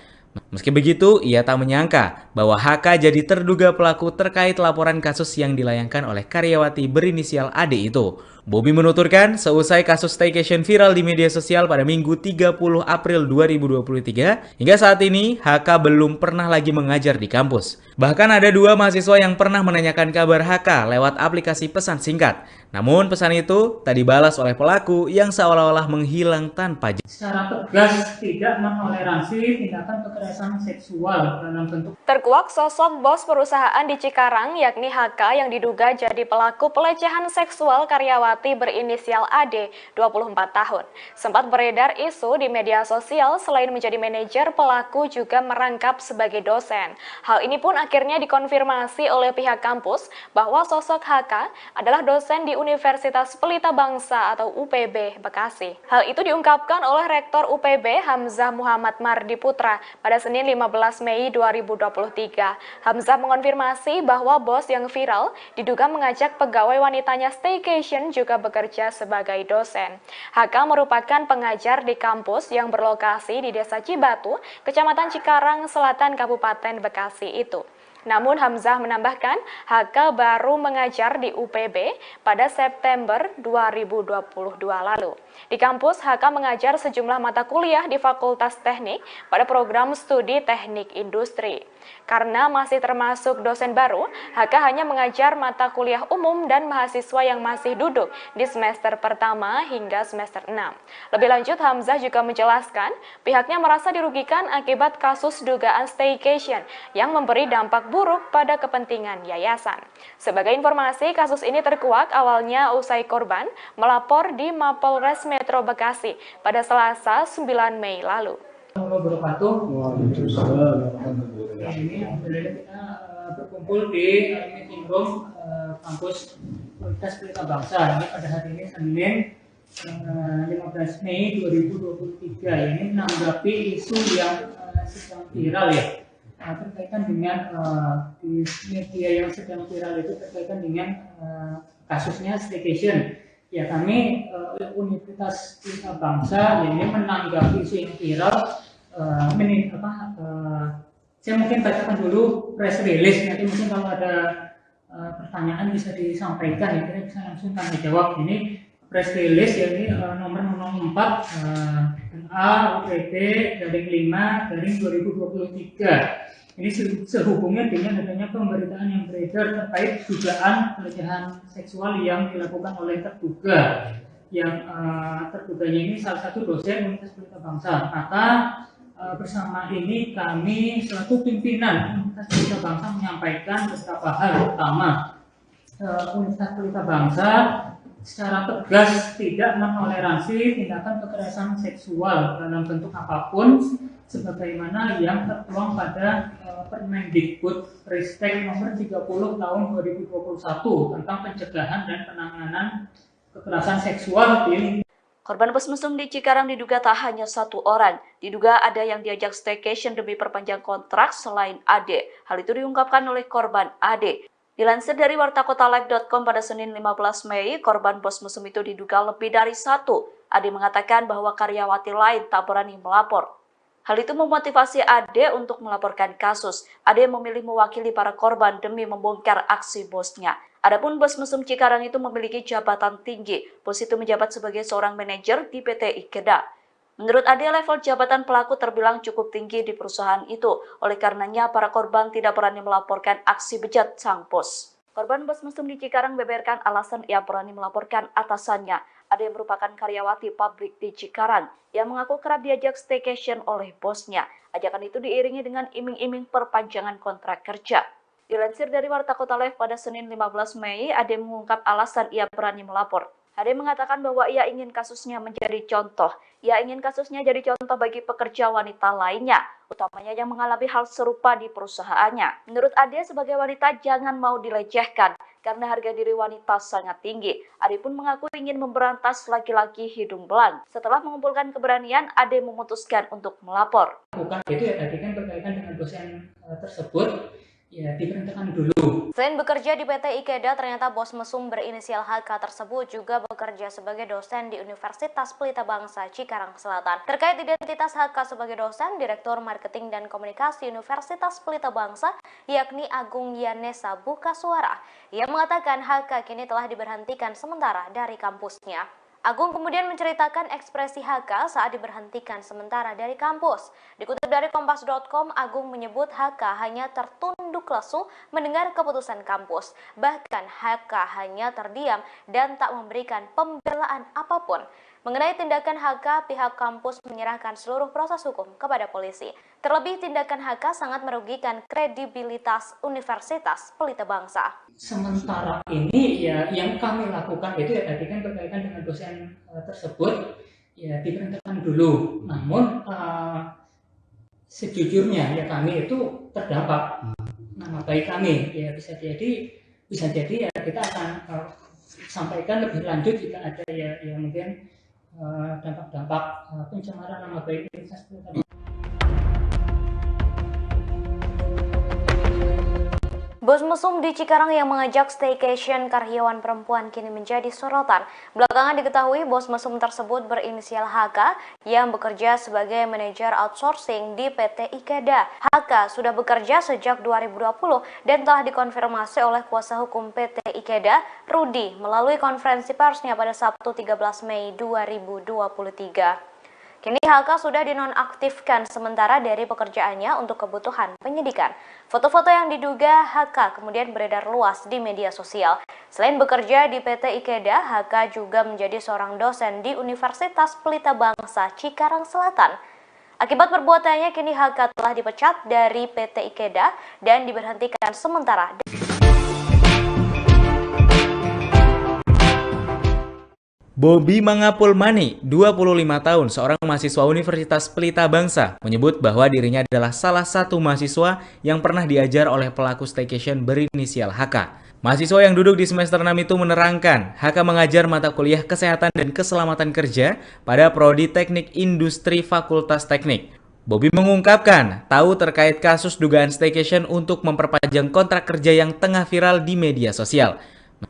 Meski begitu, ia tak menyangka bahwa HK jadi terduga pelaku terkait laporan kasus yang dilayangkan oleh karyawati berinisial AD itu. Bobi menuturkan, seusai kasus staycation viral di media sosial pada Minggu 30 April 2023, hingga saat ini HK belum pernah lagi mengajar di kampus. Bahkan ada 2 mahasiswa yang pernah menanyakan kabar HK lewat aplikasi pesan singkat. Namun pesan itu tak dibalas oleh pelaku yang seolah-olah menghilang tanpa jejak. Secara tegas tidak menoleransi tindakan kekerasan seksual dalam bentuk. Terkuak sosok bos perusahaan di Cikarang yakni HK yang diduga jadi pelaku pelecehan seksual karyawati berinisial AD, 24 tahun. Sempat beredar isu di media sosial selain menjadi manajer, pelaku juga merangkap sebagai dosen. Hal ini pun akhirnya dikonfirmasi oleh pihak kampus bahwa sosok HK adalah dosen di Universitas Pelita Bangsa atau UPB Bekasi. Hal itu diungkapkan oleh Rektor UPB Hamzah Muhammad Mardi Putra pada Senin 15 Mei 2023. Hamzah mengonfirmasi bahwa bos yang viral diduga mengajak pegawai wanitanya staycation juga bekerja sebagai dosen. HK merupakan pengajar di kampus yang berlokasi di Desa Cibatu, Kecamatan Cikarang Selatan, Kabupaten Bekasi itu. Namun Hamzah menambahkan, HK baru mengajar di UPB pada September 2022 lalu. Di kampus, HK mengajar sejumlah mata kuliah di Fakultas Teknik pada program studi Teknik Industri. Karena masih termasuk dosen baru, HK hanya mengajar mata kuliah umum dan mahasiswa yang masih duduk di semester pertama hingga semester 6. Lebih lanjut, Hamzah juga menjelaskan pihaknya merasa dirugikan akibat kasus dugaan staycation yang memberi dampak buruk pada kepentingan yayasan. Sebagai informasi, kasus ini terkuak awalnya usai korban melapor di Mapolres Metro Bekasi pada Selasa 9 Mei lalu. Ini alhamdulillah kita berkumpul di meeting room kampus Universitas Pelita Bangsa. Ini pada hari ini Senin 15 Mei 2023. Ini menanggapi isu yang sedang viral ya. Berkaitan dengan di media yang sedang viral itu berkaitan dengan kasusnya staycation. Ya kami Universitas Pelita Bangsa ini menanggapi isu yang viral saya mungkin bacakan dulu press release, nanti mungkin kalau ada pertanyaan bisa disampaikan ya, kita bisa langsung tanya jawab. Ini press release ya, ini nomor 04 A/UPT-5/2023. Ini sehubungan dengan adanya pemberitaan yang beredar terkait dugaan pelecehan seksual yang dilakukan oleh terduga. Yang terduganya ini salah satu dosen Universitas Pelita Bangsa. Maka bersama ini kami selaku pimpinan Universitas Pelita Bangsa menyampaikan beberapa hal. Pertama, Universitas Pelita Bangsa secara tegas tidak menoleransi tindakan kekerasan seksual dalam bentuk apapun sebagaimana yang tertuang pada Permendikbud Ristek nomor 30 tahun 2021 tentang pencegahan dan penanganan kekerasan seksual di Korban bos mesum di Cikarang diduga tak hanya satu orang. Diduga ada yang diajak staycation demi perpanjang kontrak selain Ade. Hal itu diungkapkan oleh korban Ade. Dilansir dari wartakotalive.com pada Senin 15 Mei, korban bos mesum itu diduga lebih dari satu. Ade mengatakan bahwa karyawati lain tak berani melapor. Hal itu memotivasi Ade untuk melaporkan kasus. Ade memilih mewakili para korban demi membongkar aksi bosnya. Adapun bos mesum Cikarang itu memiliki jabatan tinggi. Bos itu menjabat sebagai seorang manajer di PT Ikeda. Menurut Ade, level jabatan pelaku terbilang cukup tinggi di perusahaan itu. Oleh karenanya, para korban tidak berani melaporkan aksi bejat sang bos. Korban bos mesum di Cikarang beberkan alasan ia berani melaporkan atasannya. Ada yang merupakan karyawati pabrik di Cikarang yang mengaku kerap diajak staycation oleh bosnya. Ajakan itu diiringi dengan iming-iming perpanjangan kontrak kerja. Dilansir dari Warta Kota Live pada Senin 15 Mei, Ade mengungkap alasan ia berani melapor. Ade mengatakan bahwa ia ingin kasusnya menjadi contoh. Ia ingin kasusnya jadi contoh bagi pekerja wanita lainnya, utamanya yang mengalami hal serupa di perusahaannya. Menurut Ade, sebagai wanita jangan mau dilecehkan, karena harga diri wanita sangat tinggi. Ade pun mengaku ingin memberantas laki-laki hidung belang. Setelah mengumpulkan keberanian, Ade memutuskan untuk melapor. Bukan itu ya, tadi kan berkaitan dengan dosen tersebut. Ya, diberhentikan dulu. Selain bekerja di PT Ikeda, ternyata bos mesum berinisial HK tersebut juga bekerja sebagai dosen di Universitas Pelita Bangsa Cikarang Selatan. Terkait identitas HK sebagai dosen, Direktur Marketing dan Komunikasi Universitas Pelita Bangsa, yakni Agung Yanesa Bukasuara, ia mengatakan HK kini telah diberhentikan sementara dari kampusnya. Agung kemudian menceritakan ekspresi HK saat diberhentikan sementara dari kampus. Dikutip dari Kompas.com, Agung menyebut HK hanya tertunduk lesu mendengar keputusan kampus. Bahkan HK hanya terdiam dan tak memberikan pembelaan apapun. Mengenai tindakan HK, pihak kampus menyerahkan seluruh proses hukum kepada polisi. Terlebih, tindakan HK sangat merugikan kredibilitas Universitas Pelita Bangsa. Sementara ini ya yang kami lakukan itu ya tadi kan berkaitan dengan dosen tersebut ya diberhentikan dulu. Namun sejujurnya ya kami itu terdampak nama baik kami ya bisa jadi ya kita akan sampaikan lebih lanjut jika ada ya mungkin dampak-dampak pencemaran nama baik Universitas Pelita Bangsa. Bos mesum di Cikarang yang mengajak staycation karyawan perempuan kini menjadi sorotan. Belakangan diketahui bos mesum tersebut berinisial HK yang bekerja sebagai manajer outsourcing di PT Ikeda. HK sudah bekerja sejak 2020 dan telah dikonfirmasi oleh kuasa hukum PT Ikeda, Rudi, melalui konferensi persnya pada Sabtu 13 Mei 2023. Kini HK sudah dinonaktifkan sementara dari pekerjaannya untuk kebutuhan penyidikan. Foto-foto yang diduga HK kemudian beredar luas di media sosial. Selain bekerja di PT Ikeda, HK juga menjadi seorang dosen di Universitas Pelita Bangsa Cikarang Selatan. Akibat perbuatannya, kini HK telah dipecat dari PT Ikeda dan diberhentikan sementara. Bobby Mangapulmani, 25 tahun, seorang mahasiswa Universitas Pelita Bangsa, menyebut bahwa dirinya adalah salah satu mahasiswa yang pernah diajar oleh pelaku staycation berinisial HK. Mahasiswa yang duduk di semester 6 itu menerangkan, HK mengajar mata kuliah Kesehatan dan Keselamatan Kerja pada Prodi Teknik Industri Fakultas Teknik. Bobby mengungkapkan tahu terkait kasus dugaan staycation untuk memperpanjang kontrak kerja yang tengah viral di media sosial.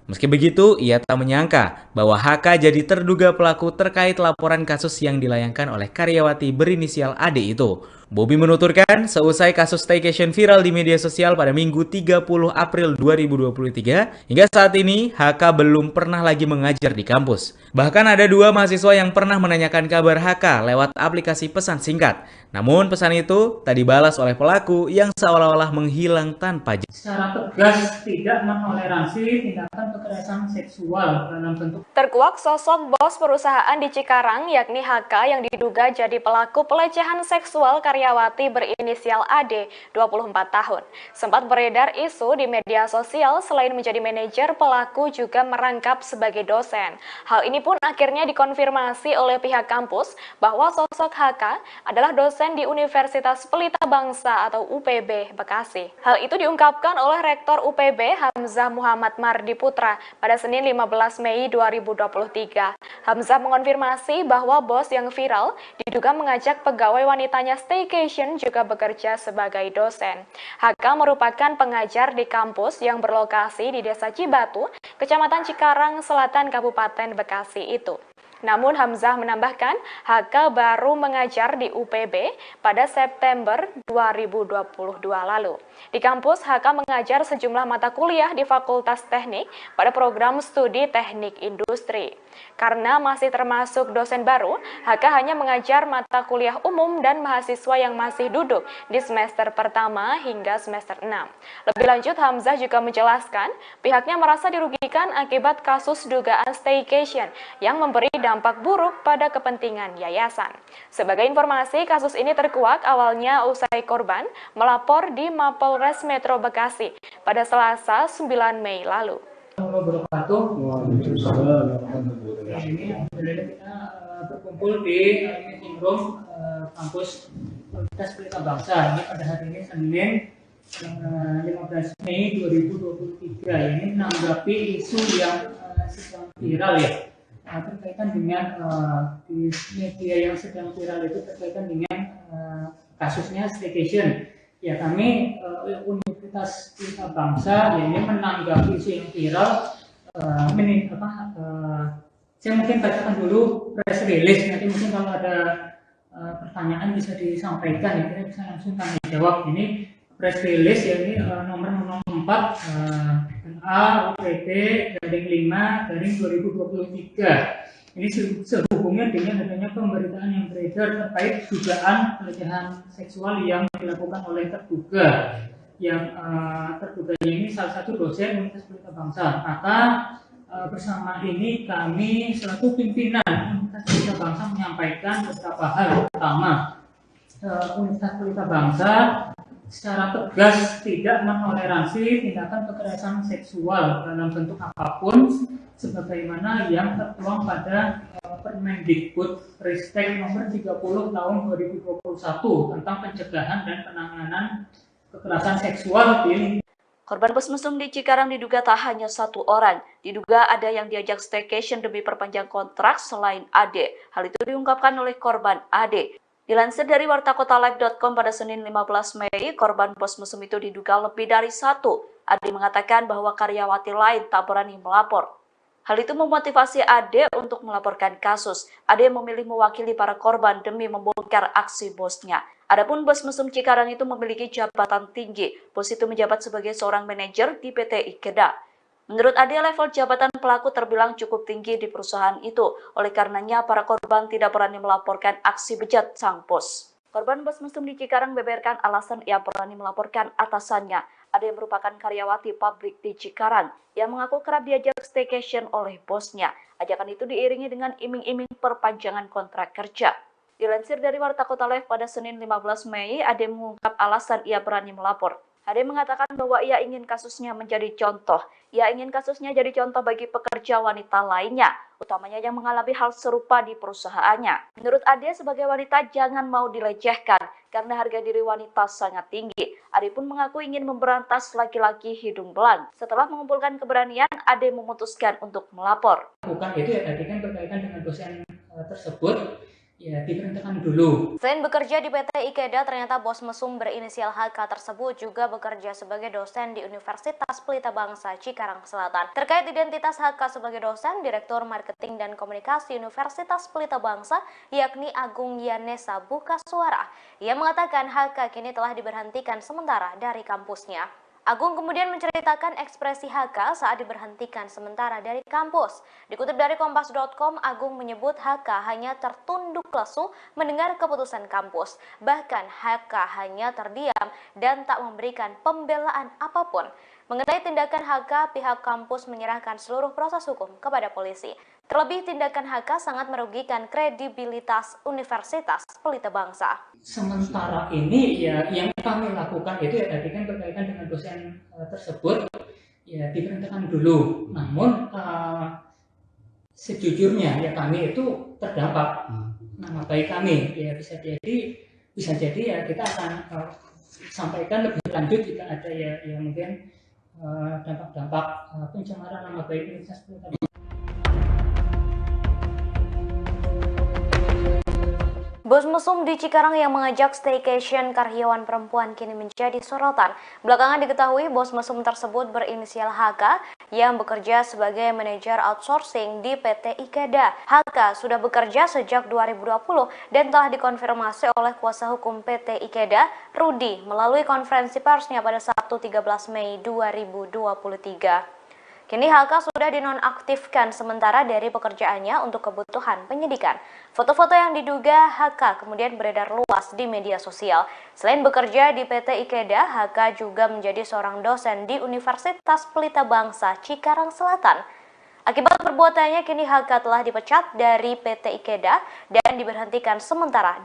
Meski begitu, ia tak menyangka bahwa HK jadi terduga pelaku terkait laporan kasus yang dilayangkan oleh karyawati berinisial AD itu. Bobby menuturkan, seusai kasus staycation viral di media sosial pada Minggu 30 April 2023, hingga saat ini HK belum pernah lagi mengajar di kampus. Bahkan ada 2 mahasiswa yang pernah menanyakan kabar HK lewat aplikasi pesan singkat. Namun pesan itu tak dibalas oleh pelaku yang seolah-olah menghilang tanpa jejak. Secara tegas tidak menoleransi tindakan kekerasan seksual dalam bentuk. Terkuak sosok bos perusahaan di Cikarang yakni HK yang diduga jadi pelaku pelecehan seksual karyawati berinisial AD, 24 tahun. Sempat beredar isu di media sosial selain menjadi manajer, pelaku juga merangkap sebagai dosen. Hal ini pun akhirnya dikonfirmasi oleh pihak kampus bahwa sosok HK adalah dosen di Universitas Pelita Bangsa atau UPB Bekasi. Hal itu diungkapkan oleh Rektor UPB Hamzah Muhammad Mardi Putra pada Senin 15 Mei 2023. Hamzah mengonfirmasi bahwa bos yang viral diduga mengajak pegawai wanitanya staycation juga bekerja sebagai dosen. HK merupakan pengajar di kampus yang berlokasi di Desa Cibatu, Kecamatan Cikarang Selatan, Kabupaten Bekasi itu. Namun Hamzah menambahkan, HK baru mengajar di UPB pada September 2022 lalu. Di kampus, HK mengajar sejumlah mata kuliah di Fakultas Teknik pada program studi Teknik Industri. Karena masih termasuk dosen baru, HK hanya mengajar mata kuliah umum dan mahasiswa yang masih duduk di semester pertama hingga semester 6. Lebih lanjut, Hamzah juga menjelaskan pihaknya merasa dirugikan akibat kasus dugaan staycation yang memberi dampak buruk pada kepentingan yayasan. Sebagai informasi, kasus ini terkuak awalnya usai korban melapor di Mapolres Metro Bekasi pada Selasa 9 Mei lalu. Ini kita berkumpul di meeting room kampus Universitas Pelita Bangsa. Ini pada hari ini Senin 15 Mei 2023. Ini menanggapi isu yang sedang viral ya. Terkaitan dengan di media yang sedang viral itu terkaitan dengan kasusnya staycation. Ya, kami Universitas Pelita Bangsa ini menanggapi isu yang viral. Saya mungkin bacakan dulu press release. Nanti mungkin kalau ada pertanyaan bisa disampaikan ya, kita bisa langsung tanya jawab. Ini press release ya, ini nomor 4 UPD /5 2023. Ini sehubungnya dengan adanya pemberitaan yang beredar terkait dugaan pelecehan seksual yang dilakukan oleh terduga. Yang terduganya ini salah satu dosen Universitas Pelita Bangsa. Maka bersama ini kami selaku pimpinan Universitas Pelita Bangsa menyampaikan beberapa hal. Pertama, Universitas Pelita Bangsa secara tegas tidak menoleransi tindakan kekerasan seksual dalam bentuk apapun sebagaimana yang tertuang pada Permendikbud Ristek nomor 30 tahun 2021 tentang pencegahan dan penanganan kekerasan seksual di. Korban bos mesum di Cikarang diduga tak hanya satu orang. Diduga ada yang diajak staycation demi perpanjang kontrak selain Ade. Hal itu diungkapkan oleh korban Ade. Dilansir dari wartakotalive.com pada Senin 15 Mei, korban bos mesum itu diduga lebih dari satu. Ade mengatakan bahwa karyawati lain tak berani melapor. Hal itu memotivasi Ade untuk melaporkan kasus. Ade memilih mewakili para korban demi membongkar aksi bosnya. Adapun bos mesum Cikarang itu memiliki jabatan tinggi. Bos itu menjabat sebagai seorang manajer di PT Ikeda. Menurut Ade, level jabatan pelaku terbilang cukup tinggi di perusahaan itu. Oleh karenanya, para korban tidak berani melaporkan aksi bejat sang bos. Korban bos mesum di Cikarang beberkan alasan ia berani melaporkan atasannya. Ada yang merupakan karyawati pabrik di Cikarang yang mengaku kerap diajak staycation oleh bosnya. Ajakan itu diiringi dengan iming-iming perpanjangan kontrak kerja. Dilansir dari Warta Kota Live pada Senin 15 Mei, Ade mengungkap alasan ia berani melapor. Ade mengatakan bahwa ia ingin kasusnya menjadi contoh. Ia ingin kasusnya jadi contoh bagi pekerja wanita lainnya, utamanya yang mengalami hal serupa di perusahaannya. Menurut Ade, sebagai wanita jangan mau dilecehkan, karena harga diri wanita sangat tinggi. Ade pun mengaku ingin memberantas laki-laki hidung belang. Setelah mengumpulkan keberanian, Ade memutuskan untuk melapor. Bukan itu ya, tadi kan berkaitan dengan dosen tersebut. ya diberhentikan dulu. Selain bekerja di PT Ikeda, ternyata bos mesum berinisial HK tersebut juga bekerja sebagai dosen di Universitas Pelita Bangsa Cikarang Selatan. Terkait identitas HK sebagai dosen, Direktur Marketing dan Komunikasi Universitas Pelita Bangsa, yakni Agung Yanesa buka suara. Ia mengatakan HK kini telah diberhentikan sementara dari kampusnya. Agung kemudian menceritakan ekspresi HK saat diberhentikan sementara dari kampus. Dikutip dari Kompas.com, Agung menyebut HK hanya tertunduk lesu mendengar keputusan kampus. Bahkan HK hanya terdiam dan tak memberikan pembelaan apapun. Mengenai tindakan HK, pihak kampus menyerahkan seluruh proses hukum kepada polisi. Terlebih, tindakan HK sangat merugikan kredibilitas Universitas Pelita Bangsa. Sementara ini ya yang kami lakukan itu ya tadi kan berkaitan dengan dosen tersebut ya diberhentikan dulu. Namun sejujurnya ya kami itu terdampak nama baik kami ya bisa jadi ya kita akan sampaikan lebih lanjut jika ada ya mungkin dampak-dampak pencemaran nama baik Universitas Pelita Bangsa. Bos mesum di Cikarang yang mengajak staycation karyawan perempuan kini menjadi sorotan. Belakangan diketahui bos mesum tersebut berinisial HK yang bekerja sebagai manajer outsourcing di PT Ikeda. HK sudah bekerja sejak 2020 dan telah dikonfirmasi oleh kuasa hukum PT Ikeda, Rudi, melalui konferensi persnya pada Sabtu 13 Mei 2023. Kini HK sudah dinonaktifkan sementara dari pekerjaannya untuk kebutuhan penyidikan. Foto-foto yang diduga HK kemudian beredar luas di media sosial. Selain bekerja di PT Ikeda, HK juga menjadi seorang dosen di Universitas Pelita Bangsa Cikarang Selatan. Akibat perbuatannya, kini HK telah dipecat dari PT Ikeda dan diberhentikan sementara.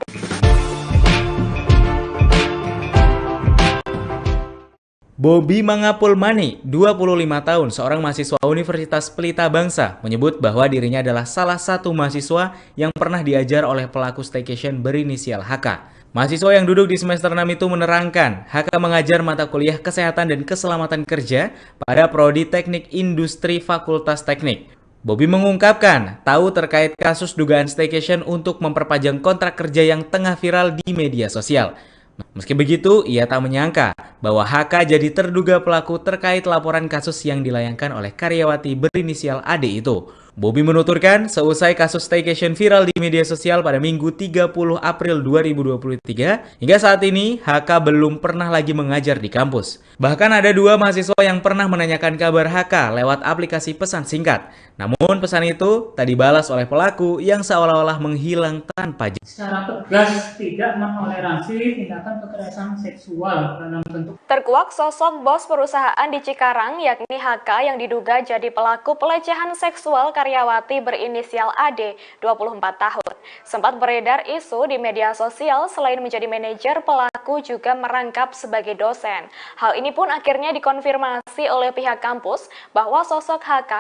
Bobi Mangapulmani, 25 tahun, seorang mahasiswa Universitas Pelita Bangsa, menyebut bahwa dirinya adalah salah satu mahasiswa yang pernah diajar oleh pelaku staycation berinisial HK. Mahasiswa yang duduk di semester 6 itu menerangkan, HK mengajar mata kuliah Kesehatan dan Keselamatan Kerja pada Prodi Teknik Industri Fakultas Teknik. Bobi mengungkapkan tahu terkait kasus dugaan staycation untuk memperpanjang kontrak kerja yang tengah viral di media sosial. Meski begitu, ia tak menyangka bahwa HK jadi terduga pelaku terkait laporan kasus yang dilayangkan oleh karyawati berinisial AD itu. Bobi menuturkan, seusai kasus staycation viral di media sosial pada Minggu 30 April 2023, hingga saat ini HK belum pernah lagi mengajar di kampus. Bahkan ada dua mahasiswa yang pernah menanyakan kabar HK lewat aplikasi pesan singkat. Namun pesan itu tak dibalas oleh pelaku yang seolah-olah menghilang tanpa jejak. Secara tegas tidak menoleransi tindakan kekerasan seksual dalam bentuk. Terkuak sosok bos perusahaan di Cikarang yakni HK yang diduga jadi pelaku pelecehan seksual karyawati berinisial AD, 24 tahun. Sempat beredar isu di media sosial selain menjadi manajer, pelaku juga merangkap sebagai dosen. Hal ini pun akhirnya dikonfirmasi oleh pihak kampus bahwa sosok HK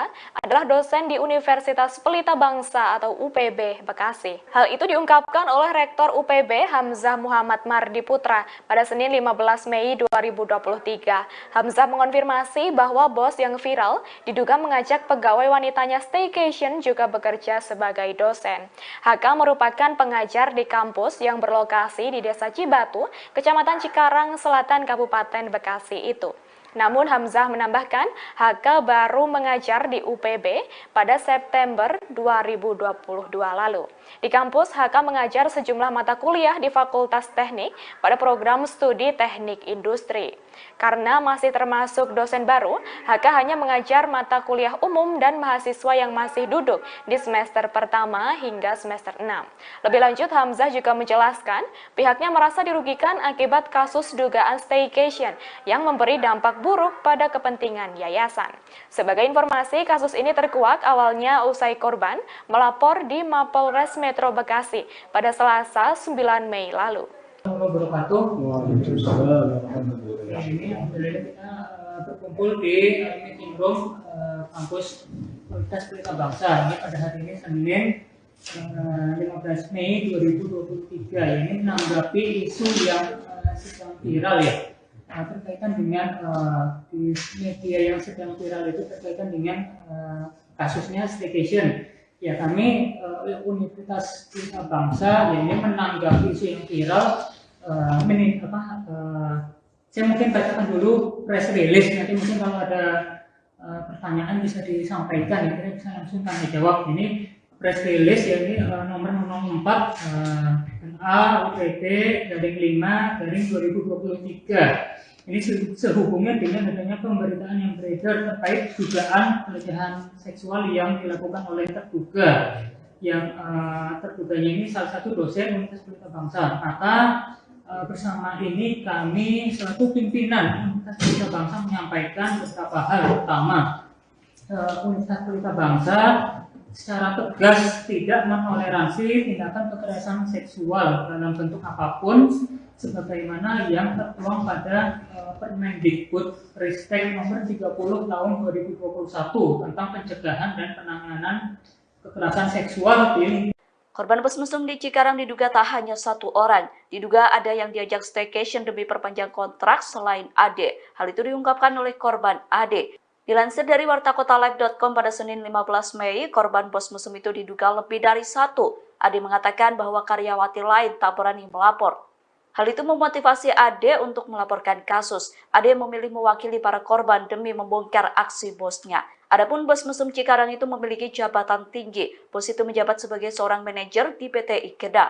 adalah dosen di Universitas Pelita Bangsa atau UPB Bekasi. Hal itu diungkapkan oleh Rektor UPB Hamzah Muhammad Mardi Putra pada Senin 15 Mei 2023. Hamzah mengonfirmasi bahwa bos yang viral diduga mengajak pegawai wanitanya staycation juga bekerja sebagai dosen. HK merupakan pengajar di kampus yang berlokasi di Desa Cibatu, Kecamatan Cikarang Selatan, Kabupaten Bekasi itu. Namun Hamzah menambahkan, HK baru mengajar di UPB pada September 2022 lalu. Di kampus, HK mengajar sejumlah mata kuliah di Fakultas Teknik pada program studi Teknik Industri. Karena masih termasuk dosen baru, HK hanya mengajar mata kuliah umum dan mahasiswa yang masih duduk di semester pertama hingga semester 6. Lebih lanjut, Hamzah juga menjelaskan pihaknya merasa dirugikan akibat kasus dugaan staycation yang memberi dampak buruk pada kepentingan yayasan. Sebagai informasi, kasus ini terkuak awalnya usai korban melapor di Mapolres Metro Bekasi pada Selasa 9 Mei lalu. Ini alhamdulillah kita berkumpul di meeting room kampus Universitas Pelita Bangsa. Ini pada hari ini Senin 15 Mei 2023. Ini menanggapi isu yang sedang viral ya. Berkaitan dengan di media yang sedang viral itu berkaitan dengan kasusnya staycation Ya kami Universitas Pelita Bangsa ya ini menanggapi isu yang viral. Saya mungkin bacakan dulu press release, nanti mungkin kalau ada pertanyaan bisa disampaikan, ya kita bisa langsung tanya jawab. Ini press release ya ini nomor 04 A/UPT/5/2023. Ini sehubungan dengan adanya pemberitaan yang beredar terkait dugaan pelecehan seksual yang dilakukan oleh terduga. Yang terduganya ini salah satu dosen Universitas Pelita Bangsa. Maka bersama ini kami selaku pimpinan Universitas Pelita Bangsa menyampaikan beberapa hal. Pertama, Universitas Pelita Bangsa secara tegas tidak menoleransi tindakan kekerasan seksual dalam bentuk apapun sebagaimana yang tertuang pada Permendikbud-Ristek nomor 30 tahun 2021 tentang pencegahan dan penanganan kekerasan seksual di Korban bus mesum di Cikarang diduga tak hanya satu orang. Diduga ada yang diajak staycation demi perpanjang kontrak selain Ade. Hal itu diungkapkan oleh korban Ade. Dilansir dari wartakotalive.com pada Senin 15 Mei, korban bos mesum itu diduga lebih dari satu. Ade mengatakan bahwa karyawati lain tak berani melapor. Hal itu memotivasi Ade untuk melaporkan kasus. Ade memilih mewakili para korban demi membongkar aksi bosnya. Adapun bos mesum Cikarang itu memiliki jabatan tinggi. Bos itu menjabat sebagai seorang manajer di PT Ikeda.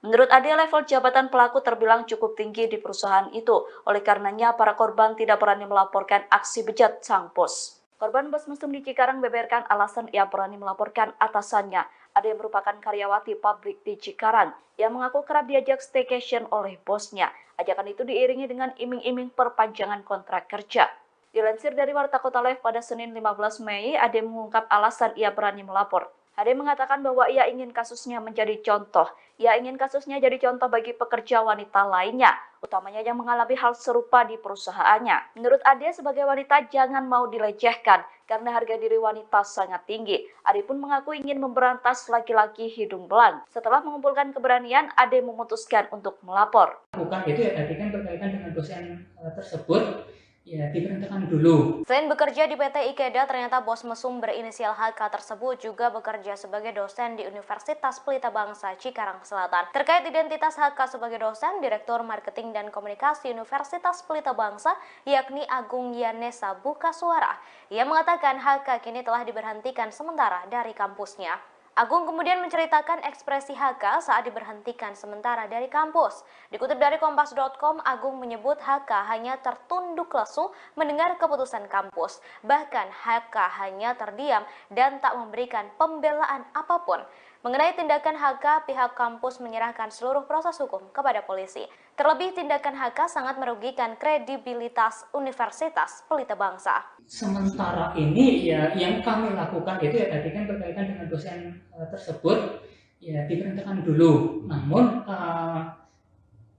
Menurut Ade, level jabatan pelaku terbilang cukup tinggi di perusahaan itu. Oleh karenanya, para korban tidak berani melaporkan aksi bejat sang bos. Korban bos mesum di Cikarang beberkan alasan ia berani melaporkan atasannya. Ada yang merupakan karyawati pabrik di Cikarang yang mengaku kerap diajak staycation oleh bosnya. Ajakan itu diiringi dengan iming-iming perpanjangan kontrak kerja. Dilansir dari Warta Kota Live pada Senin 15 Mei, Ade mengungkap alasan ia berani melapor. Ade mengatakan bahwa ia ingin kasusnya menjadi contoh. Ia ingin kasusnya jadi contoh bagi pekerja wanita lainnya, utamanya yang mengalami hal serupa di perusahaannya. Menurut Ade, sebagai wanita jangan mau dilecehkan karena harga diri wanita sangat tinggi. Ade pun mengaku ingin memberantas laki-laki hidung belang. Setelah mengumpulkan keberanian, Ade memutuskan untuk melapor. Bukan itu ya tadi kan berkaitan dengan dosen tersebut. Ya, diberhentikan dulu. Selain bekerja di PT Ikeda, ternyata bos mesum berinisial HK tersebut juga bekerja sebagai dosen di Universitas Pelita Bangsa Cikarang Selatan. Terkait identitas HK sebagai dosen, Direktur Marketing dan Komunikasi Universitas Pelita Bangsa, yakni Agung Yanesa buka suara. Ia mengatakan HK kini telah diberhentikan sementara dari kampusnya. Agung kemudian menceritakan ekspresi HK saat diberhentikan sementara dari kampus. Dikutip dari Kompas.com, Agung menyebut HK hanya tertunduk lesu mendengar keputusan kampus. Bahkan HK hanya terdiam dan tak memberikan pembelaan apapun. Mengenai tindakan HK, pihak kampus menyerahkan seluruh proses hukum kepada polisi. Terlebih tindakan HK sangat merugikan kredibilitas Universitas Pelita Bangsa. Sementara ini ya yang kami lakukan itu ya tadi kan berkaitan dengan dosen tersebut ya diberhentikan dulu. Namun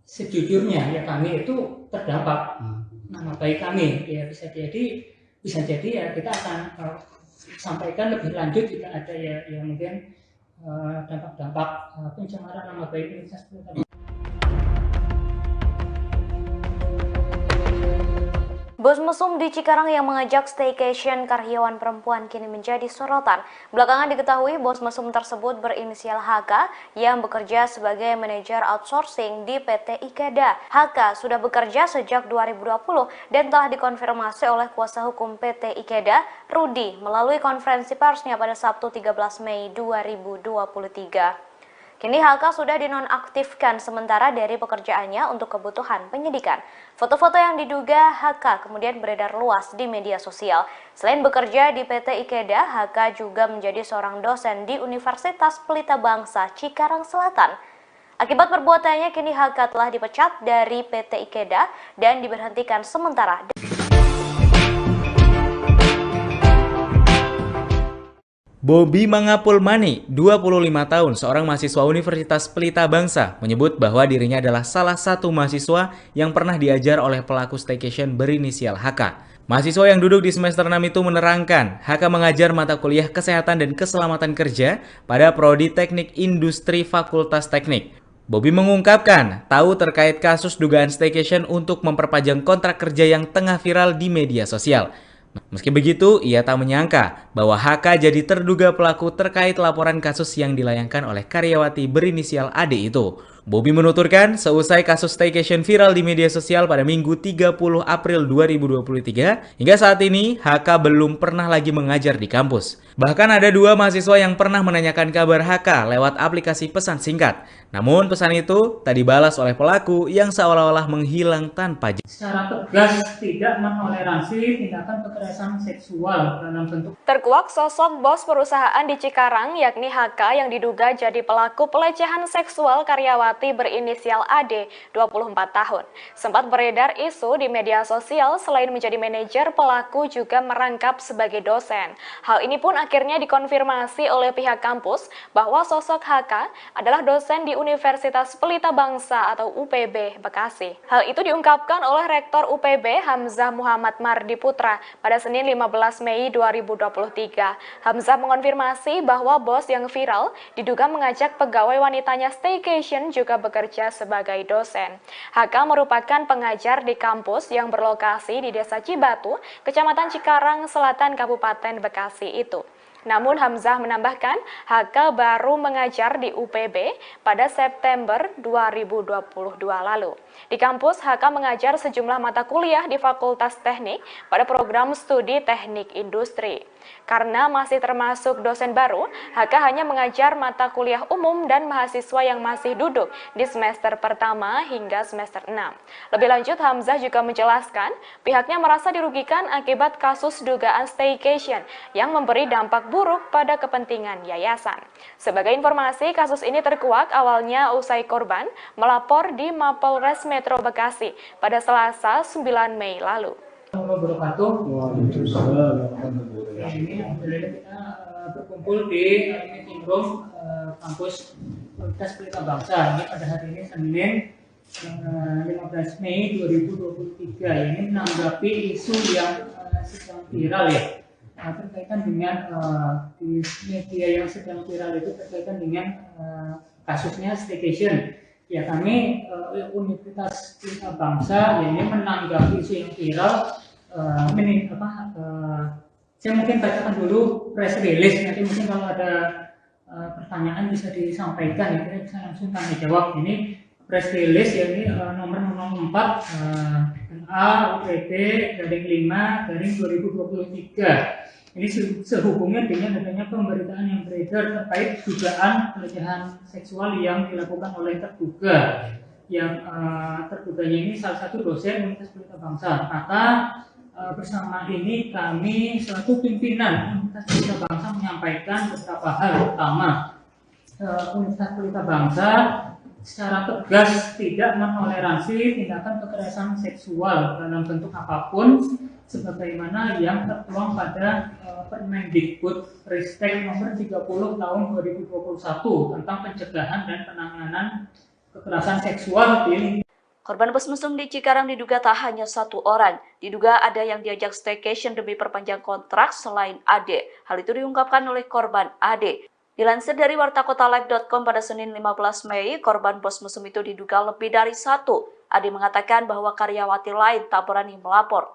sejujurnya ya kami itu terdampak nama baik kami. Ya bisa jadi ya kita akan sampaikan lebih lanjut jika ada ya mungkin dampak-dampak pencemaran nama baik Universitas Pelita Bangsa. Bos mesum di Cikarang yang mengajak staycation karyawan perempuan kini menjadi sorotan. Belakangan diketahui bos mesum tersebut berinisial HK yang bekerja sebagai manajer outsourcing di PT Ikeda. HK sudah bekerja sejak 2020 dan telah dikonfirmasi oleh kuasa hukum PT Ikeda, Rudi, melalui konferensi persnya pada Sabtu 13 Mei 2023. Kini HK sudah dinonaktifkan sementara dari pekerjaannya untuk kebutuhan penyidikan. Foto-foto yang diduga HK kemudian beredar luas di media sosial. Selain bekerja di PT Ikeda, HK juga menjadi seorang dosen di Universitas Pelita Bangsa Cikarang Selatan. Akibat perbuatannya, kini HK telah dipecat dari PT Ikeda dan diberhentikan sementara. Bobby Mangapulmani, 25 tahun, seorang mahasiswa Universitas Pelita Bangsa, menyebut bahwa dirinya adalah salah satu mahasiswa yang pernah diajar oleh pelaku staycation berinisial HK. Mahasiswa yang duduk di semester 6 itu menerangkan, HK mengajar mata kuliah Kesehatan dan Keselamatan Kerja pada Prodi Teknik Industri Fakultas Teknik. Bobby mengungkapkan tahu terkait kasus dugaan staycation untuk memperpanjang kontrak kerja yang tengah viral di media sosial. Meski begitu, ia tak menyangka bahwa HK jadi terduga pelaku terkait laporan kasus yang dilayangkan oleh karyawati berinisial AD itu. Bobby menuturkan, seusai kasus staycation viral di media sosial pada Minggu 30 April 2023, hingga saat ini HK belum pernah lagi mengajar di kampus. Bahkan ada 2 mahasiswa yang pernah menanyakan kabar HK lewat aplikasi pesan singkat. Namun pesan itu tak dibalas oleh pelaku yang seolah-olah menghilang tanpa jejak. Secara tegas tidak menoleransi tindakan kekerasan seksual dalam bentuk. Terkuak sosok bos perusahaan di Cikarang yakni HK yang diduga jadi pelaku pelecehan seksual karyawati berinisial AD, 24 tahun. Sempat beredar isu di media sosial selain menjadi manajer, pelaku juga merangkap sebagai dosen. Hal ini pun akhirnya dikonfirmasi oleh pihak kampus bahwa sosok HK adalah dosen di Universitas Pelita Bangsa atau UPB Bekasi. Hal itu diungkapkan oleh Rektor UPB Hamzah Muhammad Mardi Putra pada Senin 15 Mei 2023. Hamzah mengonfirmasi bahwa bos yang viral diduga mengajak pegawai wanitanya staycation juga bekerja sebagai dosen. HK merupakan pengajar di kampus yang berlokasi di Desa Cibatu, Kecamatan Cikarang Selatan, Kabupaten Bekasi itu. Namun Hamzah menambahkan, HK baru mengajar di UPB pada September 2022 lalu. Di kampus, HK mengajar sejumlah mata kuliah di Fakultas Teknik pada program studi Teknik Industri. Karena masih termasuk dosen baru, HK hanya mengajar mata kuliah umum dan mahasiswa yang masih duduk di semester pertama hingga semester 6. Lebih lanjut, Hamzah juga menjelaskan pihaknya merasa dirugikan akibat kasus dugaan staycation yang memberi dampak buruk pada kepentingan yayasan. Sebagai informasi, kasus ini terkuak awalnya usai korban melapor di Mapolres Metro Bekasi pada Selasa 9 Mei lalu. Ini kita berkumpul di meeting room kampus Universitas Pelita Bangsa. Ini pada hari ini Senin 15 Mei 2023. Ini menanggapi isu yang sedang viral ya. Berkaitan dengan di media yang sedang viral itu berkaitan dengan kasusnya staycation. Ya, kami Universitas Pelita Bangsa ini menanggapi isu yang viral. Saya mungkin bacakan dulu press release. Nanti mungkin kalau ada pertanyaan bisa disampaikan, ya kita bisa langsung tanya jawab. Ini press release ya, ini nomor 4 UPT garing 5 garing 2023. Ini sehubungan dengan adanya pemberitaan yang beredar terkait dugaan pelecehan seksual yang dilakukan oleh terduga. Yang terduganya ini salah satu dosen Universitas Pelita Bangsa. Maka bersama ini kami selaku pimpinan Universitas Pelita Bangsa menyampaikan beberapa hal. Pertama, Universitas Pelita Bangsa secara tegas tidak menoleransi tindakan kekerasan seksual dalam bentuk apapun sebagaimana yang tertuang pada Permendikbud Ristek nomor 30 tahun 2021 tentang pencegahan dan penanganan kekerasan seksual di. Korban bos mesum di Cikarang diduga tak hanya satu orang. Diduga ada yang diajak staycation demi perpanjang kontrak selain AD. Hal itu diungkapkan oleh korban AD. Dilansir dari wartakotalive.com pada Senin 15 Mei, korban bos mesum itu diduga lebih dari satu. AD mengatakan bahwa karyawati lain tak berani melapor.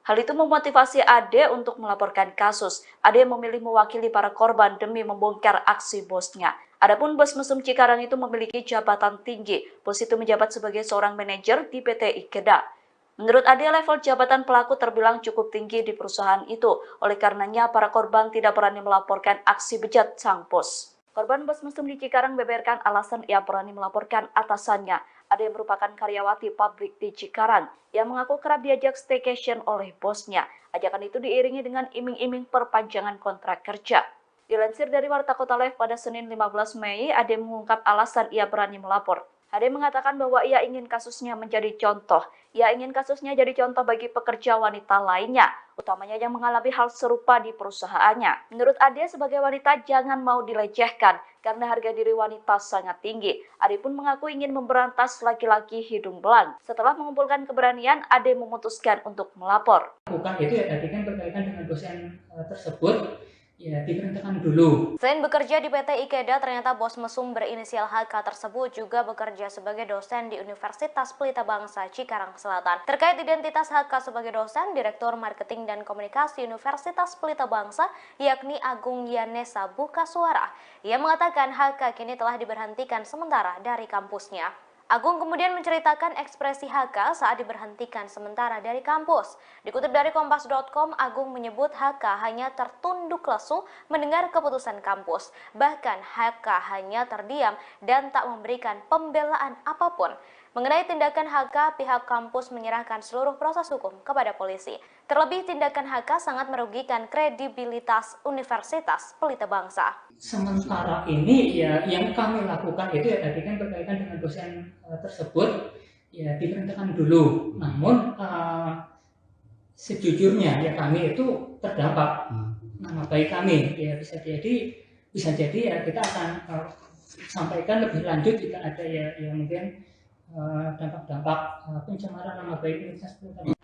Hal itu memotivasi AD untuk melaporkan kasus. AD memilih mewakili para korban demi membongkar aksi bosnya. Adapun bos mesum Cikarang itu memiliki jabatan tinggi. Bos itu menjabat sebagai seorang manajer di PT Ikeda. Menurut AD, level jabatan pelaku terbilang cukup tinggi di perusahaan itu. Oleh karenanya, para korban tidak berani melaporkan aksi bejat sang bos. Korban bos mesum di Cikarang beberkan alasan ia berani melaporkan atasannya. Ada yang merupakan karyawati pabrik di Cikarang yang mengaku kerap diajak staycation oleh bosnya. Ajakan itu diiringi dengan iming-iming perpanjangan kontrak kerja. Dilansir dari Warta Kota Live pada Senin 15 Mei, Ade mengungkap alasan ia berani melapor. Ade mengatakan bahwa ia ingin kasusnya menjadi contoh. Ia ingin kasusnya jadi contoh bagi pekerja wanita lainnya, utamanya yang mengalami hal serupa di perusahaannya. Menurut Ade, sebagai wanita jangan mau dilecehkan karena harga diri wanita sangat tinggi. Ade pun mengaku ingin memberantas laki-laki hidung belang. Setelah mengumpulkan keberanian, Ade memutuskan untuk melapor. Bukan itu ya, tadi kan berkaitan dengan dosen tersebut ya diberhentikan dulu. Selain bekerja di PT Ikeda, ternyata bos mesum berinisial HK tersebut juga bekerja sebagai dosen di Universitas Pelita Bangsa Cikarang Selatan. Terkait identitas HK sebagai dosen, Direktur Marketing dan Komunikasi Universitas Pelita Bangsa, yakni Agung Yanesa buka suara. Ia mengatakan HK kini telah diberhentikan sementara dari kampusnya. Agung kemudian menceritakan ekspresi HK saat diberhentikan sementara dari kampus. Dikutip dari Kompas.com, Agung menyebut HK hanya tertunduk lesu mendengar keputusan kampus. Bahkan HK hanya terdiam dan tak memberikan pembelaan apapun. Mengenai tindakan HK, pihak kampus menyerahkan seluruh proses hukum kepada polisi. Terlebih tindakan HK sangat merugikan kredibilitas Universitas Pelita Bangsa. Sementara ini ya yang kami lakukan itu ya tadi kan berkaitan dengan dosen tersebut ya diberhentikan dulu. Namun sejujurnya ya kami itu terdampak nama baik kami ya bisa jadi ya kita akan sampaikan lebih lanjut jika ada ya mungkin dampak-dampak pencemaran nama baik Universitas Pelita Bangsa.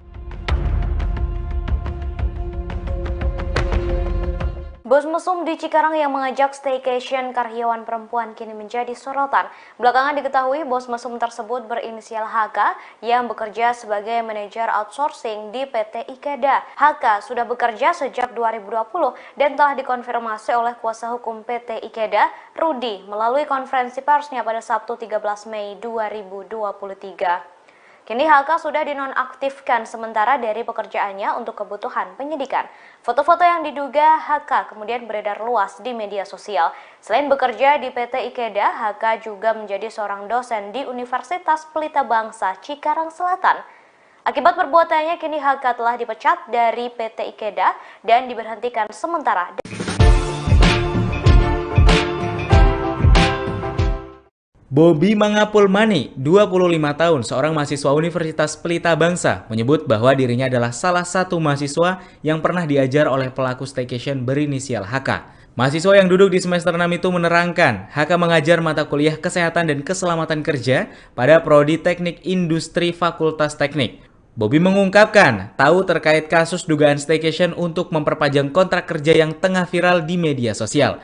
Bos mesum di Cikarang yang mengajak staycation karyawan perempuan kini menjadi sorotan. Belakangan diketahui bos mesum tersebut berinisial HK yang bekerja sebagai manajer outsourcing di PT Ikeda. HK sudah bekerja sejak 2020 dan telah dikonfirmasi oleh kuasa hukum PT Ikeda, Rudi, melalui konferensi persnya pada Sabtu 13 Mei 2023. Kini HK sudah dinonaktifkan sementara dari pekerjaannya untuk kebutuhan penyidikan. Foto-foto yang diduga HK kemudian beredar luas di media sosial. Selain bekerja di PT Ikeda, HK juga menjadi seorang dosen di Universitas Pelita Bangsa Cikarang Selatan. Akibat perbuatannya, kini HK telah dipecat dari PT Ikeda dan diberhentikan sementara. Bobi Mangapulmani, 25 tahun, seorang mahasiswa Universitas Pelita Bangsa, menyebut bahwa dirinya adalah salah satu mahasiswa yang pernah diajar oleh pelaku staycation berinisial HK. Mahasiswa yang duduk di semester 6 itu menerangkan, HK mengajar mata kuliah Kesehatan dan Keselamatan Kerja pada Prodi Teknik Industri Fakultas Teknik. Bobi mengungkapkan tahu terkait kasus dugaan staycation untuk memperpanjang kontrak kerja yang tengah viral di media sosial.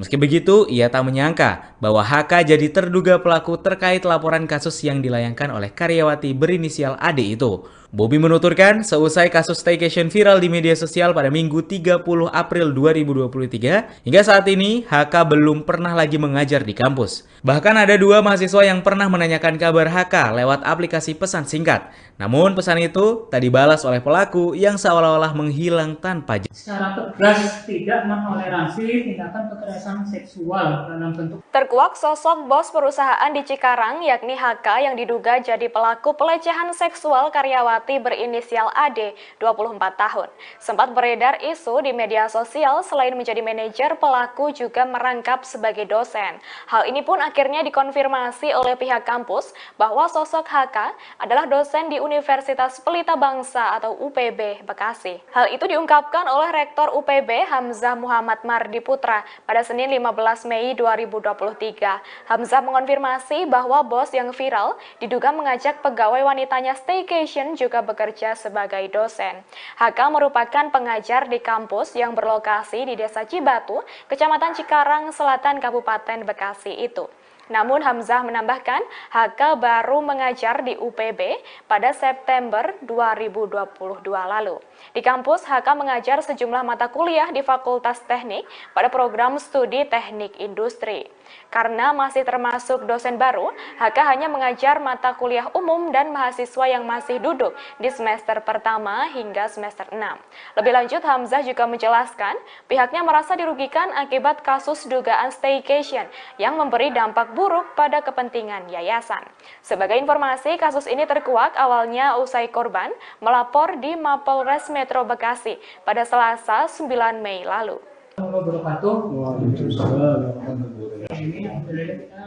Meski begitu, ia tak menyangka bahwa HK jadi terduga pelaku terkait laporan kasus yang dilayangkan oleh karyawati berinisial AD itu. Bobi menuturkan, seusai kasus staycation viral di media sosial pada Minggu 30 April 2023, hingga saat ini HK belum pernah lagi mengajar di kampus. Bahkan ada dua mahasiswa yang pernah menanyakan kabar HK lewat aplikasi pesan singkat. Namun pesan itu tak dibalas oleh pelaku yang seolah-olah menghilang tanpa jejak. Secara tegas tidak menoleransi tindakan kekerasan seksual dalam bentuk. Terkuak sosok bos perusahaan di Cikarang yakni HK yang diduga jadi pelaku pelecehan seksual karyawati berinisial AD, 24 tahun. Sempat beredar isu di media sosial selain menjadi manajer, pelaku juga merangkap sebagai dosen. Hal ini pun akhirnya dikonfirmasi oleh pihak kampus bahwa sosok HK adalah dosen di Universitas Pelita Bangsa atau UPB Bekasi. Hal itu diungkapkan oleh Rektor UPB Hamzah Muhammad Mardi Putra pada Senin 15 Mei 2023. Hamzah mengonfirmasi bahwa bos yang viral diduga mengajak pegawai wanitanya staycation juga bekerja sebagai dosen. HK merupakan pengajar di kampus yang berlokasi di Desa Cibatu, Kecamatan Cikarang Selatan, Kabupaten Bekasi itu. Namun Hamzah menambahkan, HK baru mengajar di UPB pada September 2022 lalu. Di kampus, HK mengajar sejumlah mata kuliah di Fakultas Teknik pada program studi Teknik Industri. Karena masih termasuk dosen baru, HK hanya mengajar mata kuliah umum dan mahasiswa yang masih duduk di semester pertama hingga semester 6. Lebih lanjut, Hamzah juga menjelaskan pihaknya merasa dirugikan akibat kasus dugaan staycation yang memberi dampak buruk pada kepentingan yayasan. Sebagai informasi, kasus ini terkuak awalnya usai korban melapor di Mapolres Metro Bekasi pada Selasa 9 Mei lalu. Ini alhamdulillah kita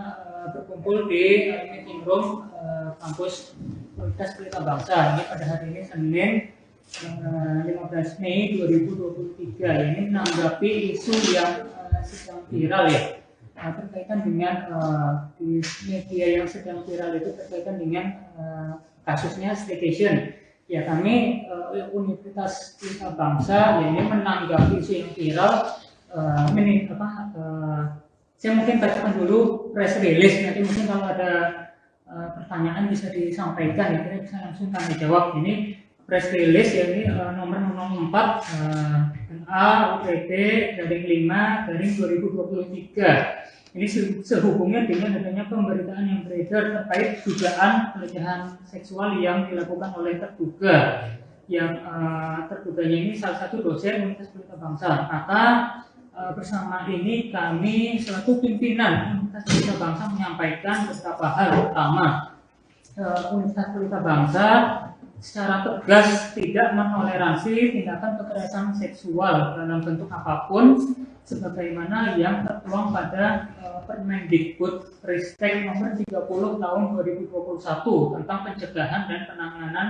berkumpul di meeting room kampus Universitas Pelita Bangsa. Ini pada hari ini Senin 15 Mei 2023. Ini menanggapi isu yang sedang viral ya. Berkaitan dengan di media yang sedang viral itu berkaitan dengan kasusnya staycation. Ya kami Universitas Pelita Bangsa ya ini menanggapi isu yang viral saya mungkin bacakan dulu press release, nanti mungkin kalau ada pertanyaan bisa disampaikan, ya kita bisa langsung tanya jawab. Ini press release ya, ini nomor 04 NA/UPD-5/2023. Ini sehubungan dengan adanya pemberitaan yang beredar terkait dugaan pelecehan seksual yang dilakukan oleh terduga. Yang terduganya ini salah satu dosen Universitas Pelita Bangsa. Maka bersama ini kami selaku pimpinan Universitas Pelita Bangsa menyampaikan beberapa hal. Pertama, Universitas Pelita Bangsa secara tegas tidak menoleransi tindakan kekerasan seksual dalam bentuk apapun sebagaimana yang tertuang pada Permendikbud-Ristek nomor 30 tahun 2021 tentang pencegahan dan penanganan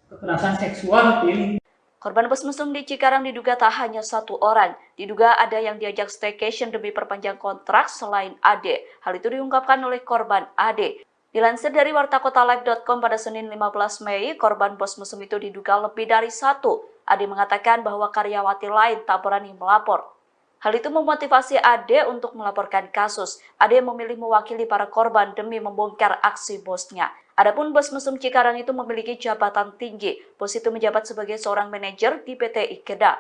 kekerasan seksual di Korban bos mesum di Cikarang diduga tak hanya satu orang. Diduga ada yang diajak staycation demi perpanjang kontrak selain Ade. Hal itu diungkapkan oleh korban Ade. Dilansir dari wartakotalive.com pada Senin 15 Mei, korban bos mesum itu diduga lebih dari satu. Ade mengatakan bahwa karyawati lain tak berani melapor. Hal itu memotivasi Ade untuk melaporkan kasus. Ade memilih mewakili para korban demi membongkar aksi bosnya. Adapun bos mesum Cikarang itu memiliki jabatan tinggi. Bos itu menjabat sebagai seorang manajer di PT Ikeda.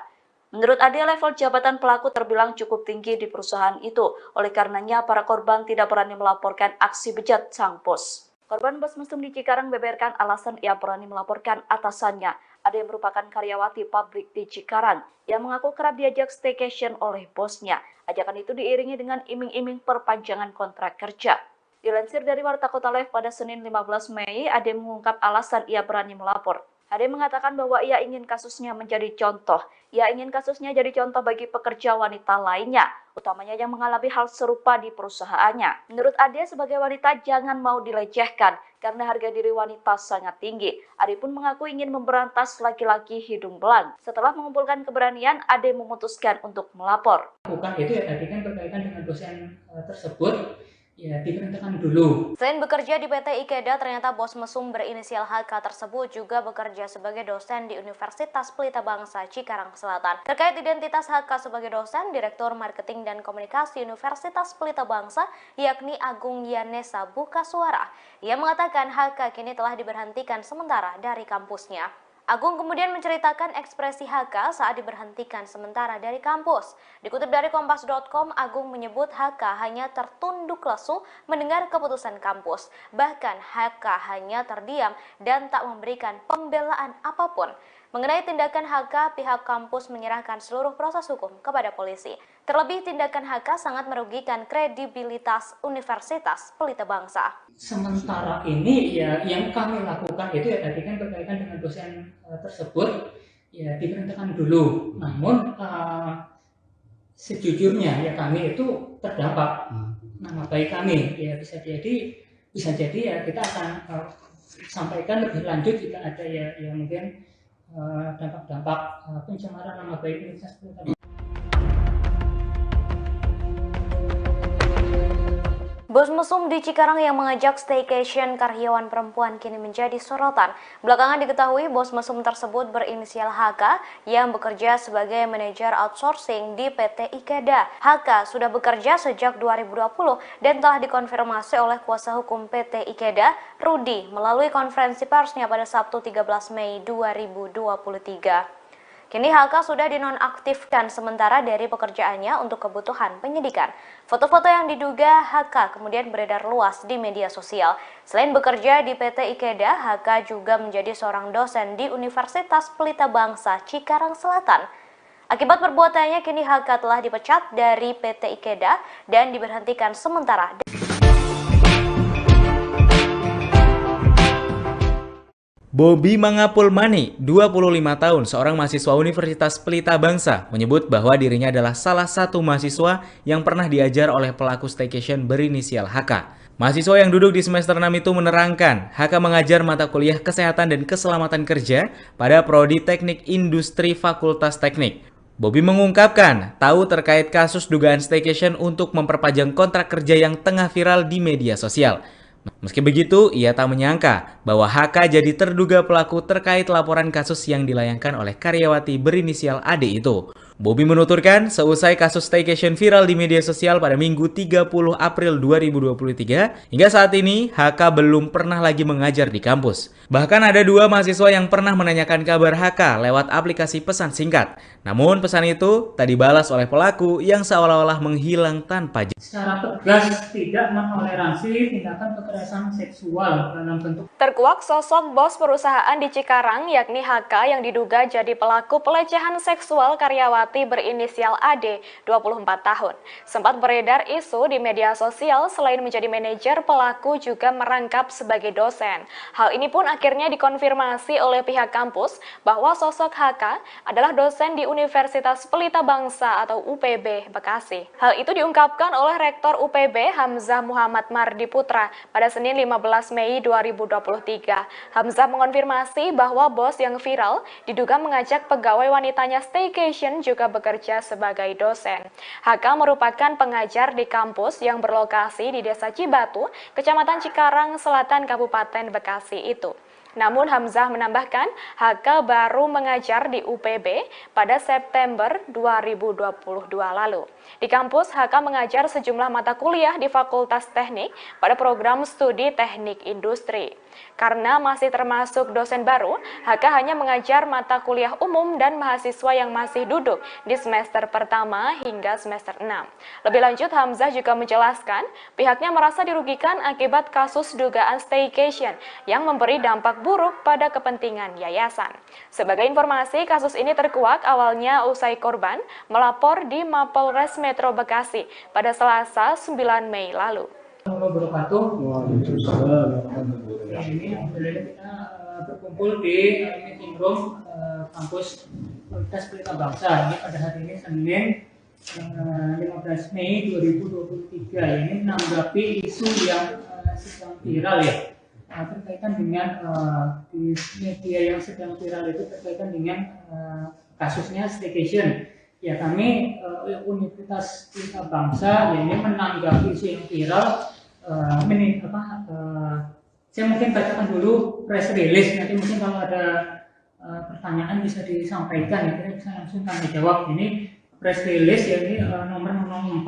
Menurut Ade, level jabatan pelaku terbilang cukup tinggi di perusahaan itu. Oleh karenanya, para korban tidak berani melaporkan aksi bejat sang bos. Korban bos mesum di Cikarang beberkan alasan ia berani melaporkan atasannya. Ade merupakan karyawati pabrik di Cikarang. Ia mengaku kerap diajak staycation oleh bosnya. Ajakan itu diiringi dengan iming-iming perpanjangan kontrak kerja. Dilansir dari Warta Kota Live pada Senin 15 Mei, Ade mengungkap alasan ia berani melapor. Ade mengatakan bahwa ia ingin kasusnya menjadi contoh. Ia ingin kasusnya jadi contoh bagi pekerja wanita lainnya, utamanya yang mengalami hal serupa di perusahaannya. Menurut Ade, sebagai wanita jangan mau dilecehkan, karena harga diri wanita sangat tinggi. Ade pun mengaku ingin memberantas laki-laki hidung belang. Setelah mengumpulkan keberanian, Ade memutuskan untuk melapor. Bukan itu ya, tadi kan berkaitan dengan dosen tersebut. Ya, diberhentikan dulu. Selain bekerja di PT Ikeda, ternyata bos mesum berinisial HK tersebut juga bekerja sebagai dosen di Universitas Pelita Bangsa Cikarang Selatan. Terkait identitas HK sebagai dosen, Direktur Marketing dan Komunikasi Universitas Pelita Bangsa, yakni Agung Yanesa buka suara. Ia mengatakan HK kini telah diberhentikan sementara dari kampusnya. Agung kemudian menceritakan ekspresi HK saat diberhentikan sementara dari kampus. Dikutip dari Kompas.com, Agung menyebut HK hanya tertunduk lesu mendengar keputusan kampus. Bahkan HK hanya terdiam dan tak memberikan pembelaan apapun. Mengenai tindakan HK, pihak kampus menyerahkan seluruh proses hukum kepada polisi. Terlebih, tindakan HK sangat merugikan kredibilitas Universitas Pelita Bangsa. Sementara ini ya yang kami lakukan itu ya tadi kan berkaitan dengan dosen tersebut ya diberhentikan dulu. Namun sejujurnya ya kami itu terdampak nama baik kami. Ya bisa jadi ya kita akan sampaikan lebih lanjut jika ada ya mungkin dampak-dampak pencemaran nama baik Universitas Pelita Bangsa. Bos mesum di Cikarang yang mengajak staycation karyawan perempuan kini menjadi sorotan. Belakangan diketahui bos mesum tersebut berinisial HK yang bekerja sebagai manajer outsourcing di PT Ikeda. HK sudah bekerja sejak 2020 dan telah dikonfirmasi oleh kuasa hukum PT Ikeda, Rudi, melalui konferensi persnya pada Sabtu 13 Mei 2023. Kini HK sudah dinonaktifkan sementara dari pekerjaannya untuk kebutuhan penyidikan. Foto-foto yang diduga HK kemudian beredar luas di media sosial. Selain bekerja di PT Ikeda, HK juga menjadi seorang dosen di Universitas Pelita Bangsa Cikarang Selatan. Akibat perbuatannya, kini HK telah dipecat dari PT Ikeda dan diberhentikan sementara. Bobby Mangapulmani, 25 tahun, seorang mahasiswa Universitas Pelita Bangsa, menyebut bahwa dirinya adalah salah satu mahasiswa yang pernah diajar oleh pelaku staycation berinisial HK. Mahasiswa yang duduk di semester 6 itu menerangkan, HK mengajar mata kuliah Kesehatan dan Keselamatan Kerja pada Prodi Teknik Industri Fakultas Teknik. Bobby mengungkapkan tahu terkait kasus dugaan staycation untuk memperpanjang kontrak kerja yang tengah viral di media sosial. Meski begitu, ia tak menyangka bahwa HK jadi terduga pelaku terkait laporan kasus yang dilayangkan oleh karyawati berinisial AD itu. Bobby menuturkan, seusai kasus staycation viral di media sosial pada Minggu 30 April 2023, hingga saat ini HK belum pernah lagi mengajar di kampus. Bahkan ada 2 mahasiswa yang pernah menanyakan kabar HK lewat aplikasi pesan singkat. Namun pesan itu tak dibalas oleh pelaku yang seolah-olah menghilang tanpa jejak. Secara tegas tidak menoleransi tindakan kekerasan seksual dalam bentuk. Terkuak sosok bos perusahaan di Cikarang yakni HK yang diduga jadi pelaku pelecehan seksual karyawati berinisial AD, 24 tahun. Sempat beredar isu di media sosial selain menjadi manajer, pelaku juga merangkap sebagai dosen. Hal ini pun akhirnya dikonfirmasi oleh pihak kampus bahwa sosok HK adalah dosen di Universitas Pelita Bangsa atau UPB Bekasi. Hal itu diungkapkan oleh Rektor UPB Hamzah Muhammad Mardi Putra pada Senin 15 Mei 2023. Hamzah mengonfirmasi bahwa bos yang viral diduga mengajak pegawai wanitanya staycation juga bekerja sebagai dosen. HK merupakan pengajar di kampus yang berlokasi di Desa Cibatu, Kecamatan Cikarang Selatan, Kabupaten Bekasi itu. Namun Hamzah menambahkan, HK baru mengajar di UPB pada September 2022 lalu. Di kampus, HK mengajar sejumlah mata kuliah di Fakultas Teknik pada program studi Teknik Industri. Karena masih termasuk dosen baru, HK hanya mengajar mata kuliah umum dan mahasiswa yang masih duduk di semester pertama hingga semester 6. Lebih lanjut, Hamzah juga menjelaskan pihaknya merasa dirugikan akibat kasus dugaan staycation yang memberi dampak buruk pada kepentingan yayasan. Sebagai informasi, kasus ini terkuak awalnya usai korban melapor di Mapolres Metro Bekasi pada Selasa 9 Mei lalu. Ini kita berkumpul di meeting room kampus Universitas Pelita Bangsa. Ini pada hari ini Senin 15 Mei 2023. Ini menanggapi isu yang sedang viral ya, berkaitan dengan di media yang sedang viral itu berkaitan dengan kasusnya staycation. Ya, kami Universitas Pelita Bangsa ini menanggapi isu yang viral. Saya mungkin bacakan dulu press release, nanti mungkin kalau ada pertanyaan bisa disampaikan, ya, kita bisa langsung tanya jawab. Ini press release ya, ini nomor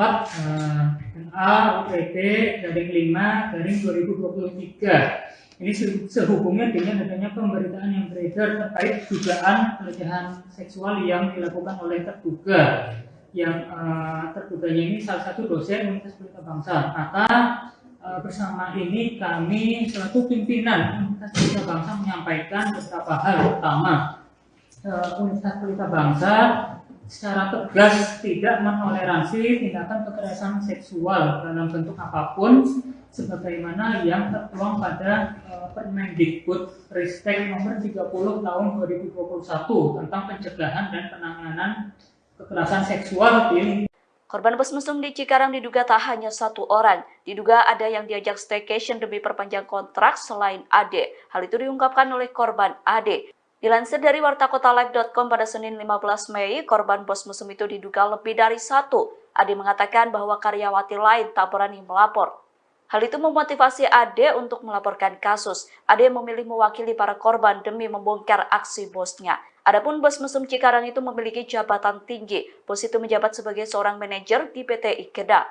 04 UPD garing 5 garing 2023. Ini sehubungan dengan adanya pemberitaan yang beredar terkait dugaan pelecehan seksual yang dilakukan oleh terduga. Yang terduganya ini salah satu dosen Universitas Pelita Bangsa. Maka bersama ini kami selaku pimpinan Universitas Pelita Bangsa menyampaikan beberapa hal. Pertama, Universitas Pelita Bangsa secara tegas tidak menoleransi tindakan kekerasan seksual dalam bentuk apapun sebagaimana yang tertuang pada Permendikbud Ristek nomor 30 tahun 2021 tentang pencegahan dan penanganan kekerasan seksual di. Korban bos mesum di Cikarang diduga tak hanya satu orang. Diduga ada yang diajak staycation demi perpanjang kontrak selain Ade. Hal itu diungkapkan oleh korban Ade. Dilansir dari wartakotalive.com pada Senin 15 Mei, korban bos mesum itu diduga lebih dari satu. Ade mengatakan bahwa karyawati lain tak berani melapor. Hal itu memotivasi Ade untuk melaporkan kasus. Ade memilih mewakili para korban demi membongkar aksi bosnya. Adapun bos mesum Cikarang itu memiliki jabatan tinggi. Bos itu menjabat sebagai seorang manajer di PT Ikeda.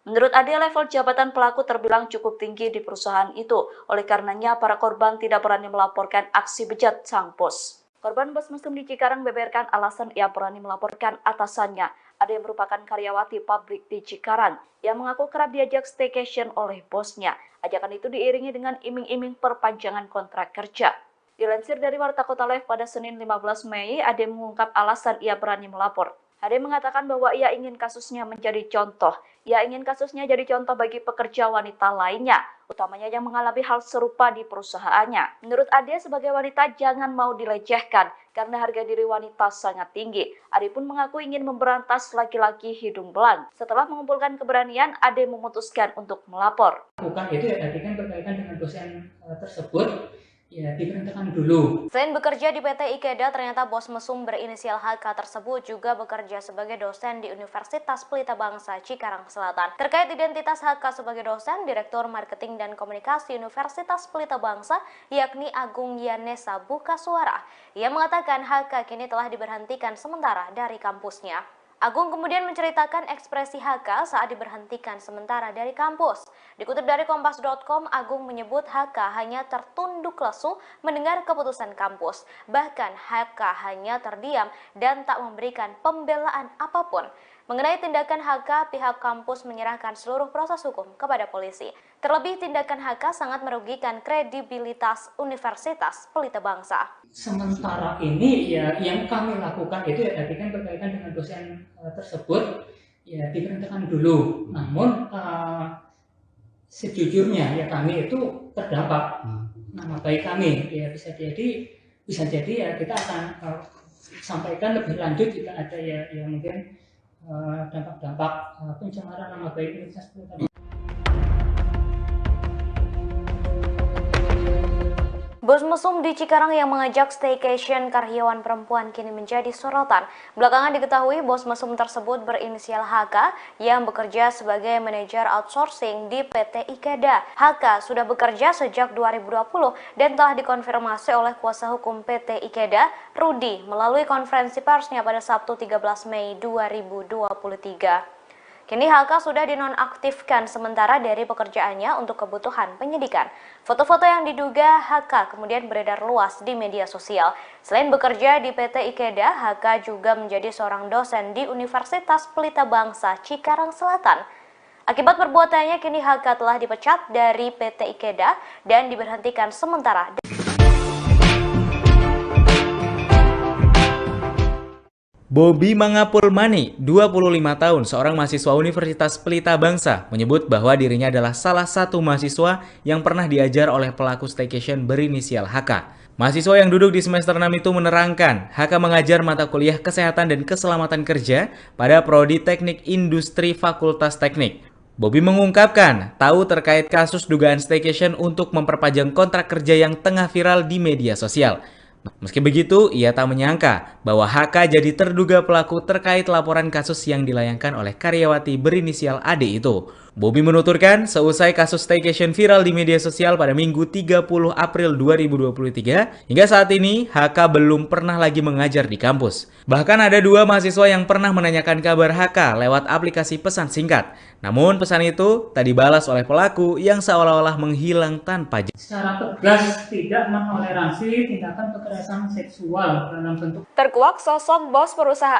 Menurut Ade, level jabatan pelaku terbilang cukup tinggi di perusahaan itu. Oleh karenanya, para korban tidak berani melaporkan aksi bejat sang bos. Korban bos mesum di Cikarang beberkan alasan ia berani melaporkan atasannya. Ade merupakan karyawati pabrik di Cikarang yang mengaku kerap diajak staycation oleh bosnya. Ajakan itu diiringi dengan iming-iming perpanjangan kontrak kerja. Dilansir dari Warta Kota Live pada Senin 15 Mei, Ade mengungkap alasan ia berani melapor. Ade mengatakan bahwa ia ingin kasusnya menjadi contoh. Ia ingin kasusnya jadi contoh bagi pekerja wanita lainnya, utamanya yang mengalami hal serupa di perusahaannya. Menurut Ade, sebagai wanita jangan mau dilecehkan karena harga diri wanita sangat tinggi. Ade pun mengaku ingin memberantas laki-laki hidung belang. Setelah mengumpulkan keberanian, Ade memutuskan untuk melapor. Bukan itu ya, tadi kan berkaitan dengan dosen tersebut. ya diberhentikan dulu. Selain bekerja di PT Ikeda, ternyata bos mesum berinisial HK tersebut juga bekerja sebagai dosen di Universitas Pelita Bangsa Cikarang Selatan. Terkait identitas HK sebagai dosen, Direktur Marketing dan Komunikasi Universitas Pelita Bangsa, yakni Agung Yanesa Bukasuara, ia mengatakan HK kini telah diberhentikan sementara dari kampusnya. Agung kemudian menceritakan ekspresi HK saat diberhentikan sementara dari kampus. Dikutip dari Kompas.com, Agung menyebut HK hanya tertunduk lesu mendengar keputusan kampus. Bahkan HK hanya terdiam dan tak memberikan pembelaan apapun. Mengenai tindakan HK, pihak kampus menyerahkan seluruh proses hukum kepada polisi. Terlebih, tindakan HK sangat merugikan kredibilitas Universitas Pelita Bangsa. Sementara ini ya yang kami lakukan itu ya tadi kan berkaitan dengan dosen tersebut ya diberhentikan dulu. Namun sejujurnya ya kami itu terdampak nama baik kami ya bisa jadi ya kita akan sampaikan lebih lanjut jika ada ya mungkin dampak-dampak pencemaran nama baik Universitas Pelita Bangsa. Bos mesum di Cikarang yang mengajak staycation karyawan perempuan kini menjadi sorotan. Belakangan diketahui bos mesum tersebut berinisial HK yang bekerja sebagai manajer outsourcing di PT Ikeda. HK sudah bekerja sejak 2020 dan telah dikonfirmasi oleh kuasa hukum PT Ikeda, Rudi, melalui konferensi persnya pada Sabtu 13 Mei 2023. Kini HK sudah dinonaktifkan sementara dari pekerjaannya untuk kebutuhan penyidikan. Foto-foto yang diduga HK kemudian beredar luas di media sosial. Selain bekerja di PT Ikeda, HK juga menjadi seorang dosen di Universitas Pelita Bangsa Cikarang Selatan. Akibat perbuatannya, kini HK telah dipecat dari PT Ikeda dan diberhentikan sementara. Bobby Mangapulmani, 25 tahun, seorang mahasiswa Universitas Pelita Bangsa, menyebut bahwa dirinya adalah salah satu mahasiswa yang pernah diajar oleh pelaku staycation berinisial HK. Mahasiswa yang duduk di semester 6 itu menerangkan, HK mengajar mata kuliah Kesehatan dan Keselamatan Kerja pada Prodi Teknik Industri Fakultas Teknik. Bobby mengungkapkan tahu terkait kasus dugaan staycation untuk memperpanjang kontrak kerja yang tengah viral di media sosial. Meski begitu, ia tak menyangka bahwa HK jadi terduga pelaku terkait laporan kasus yang dilayangkan oleh karyawati berinisial AD itu. Bobby menuturkan, seusai kasus staycation viral di media sosial pada Minggu 30 April 2023, hingga saat ini HK belum pernah lagi mengajar di kampus. Bahkan ada 2 mahasiswa yang pernah menanyakan kabar HK lewat aplikasi pesan singkat. Namun pesan itu tak dibalas oleh pelaku yang seolah-olah menghilang tanpa jejak. Secara tegas tidak menoleransi tindakan kekerasan seksual dalam bentuk Terkuak sosok bos perusahaan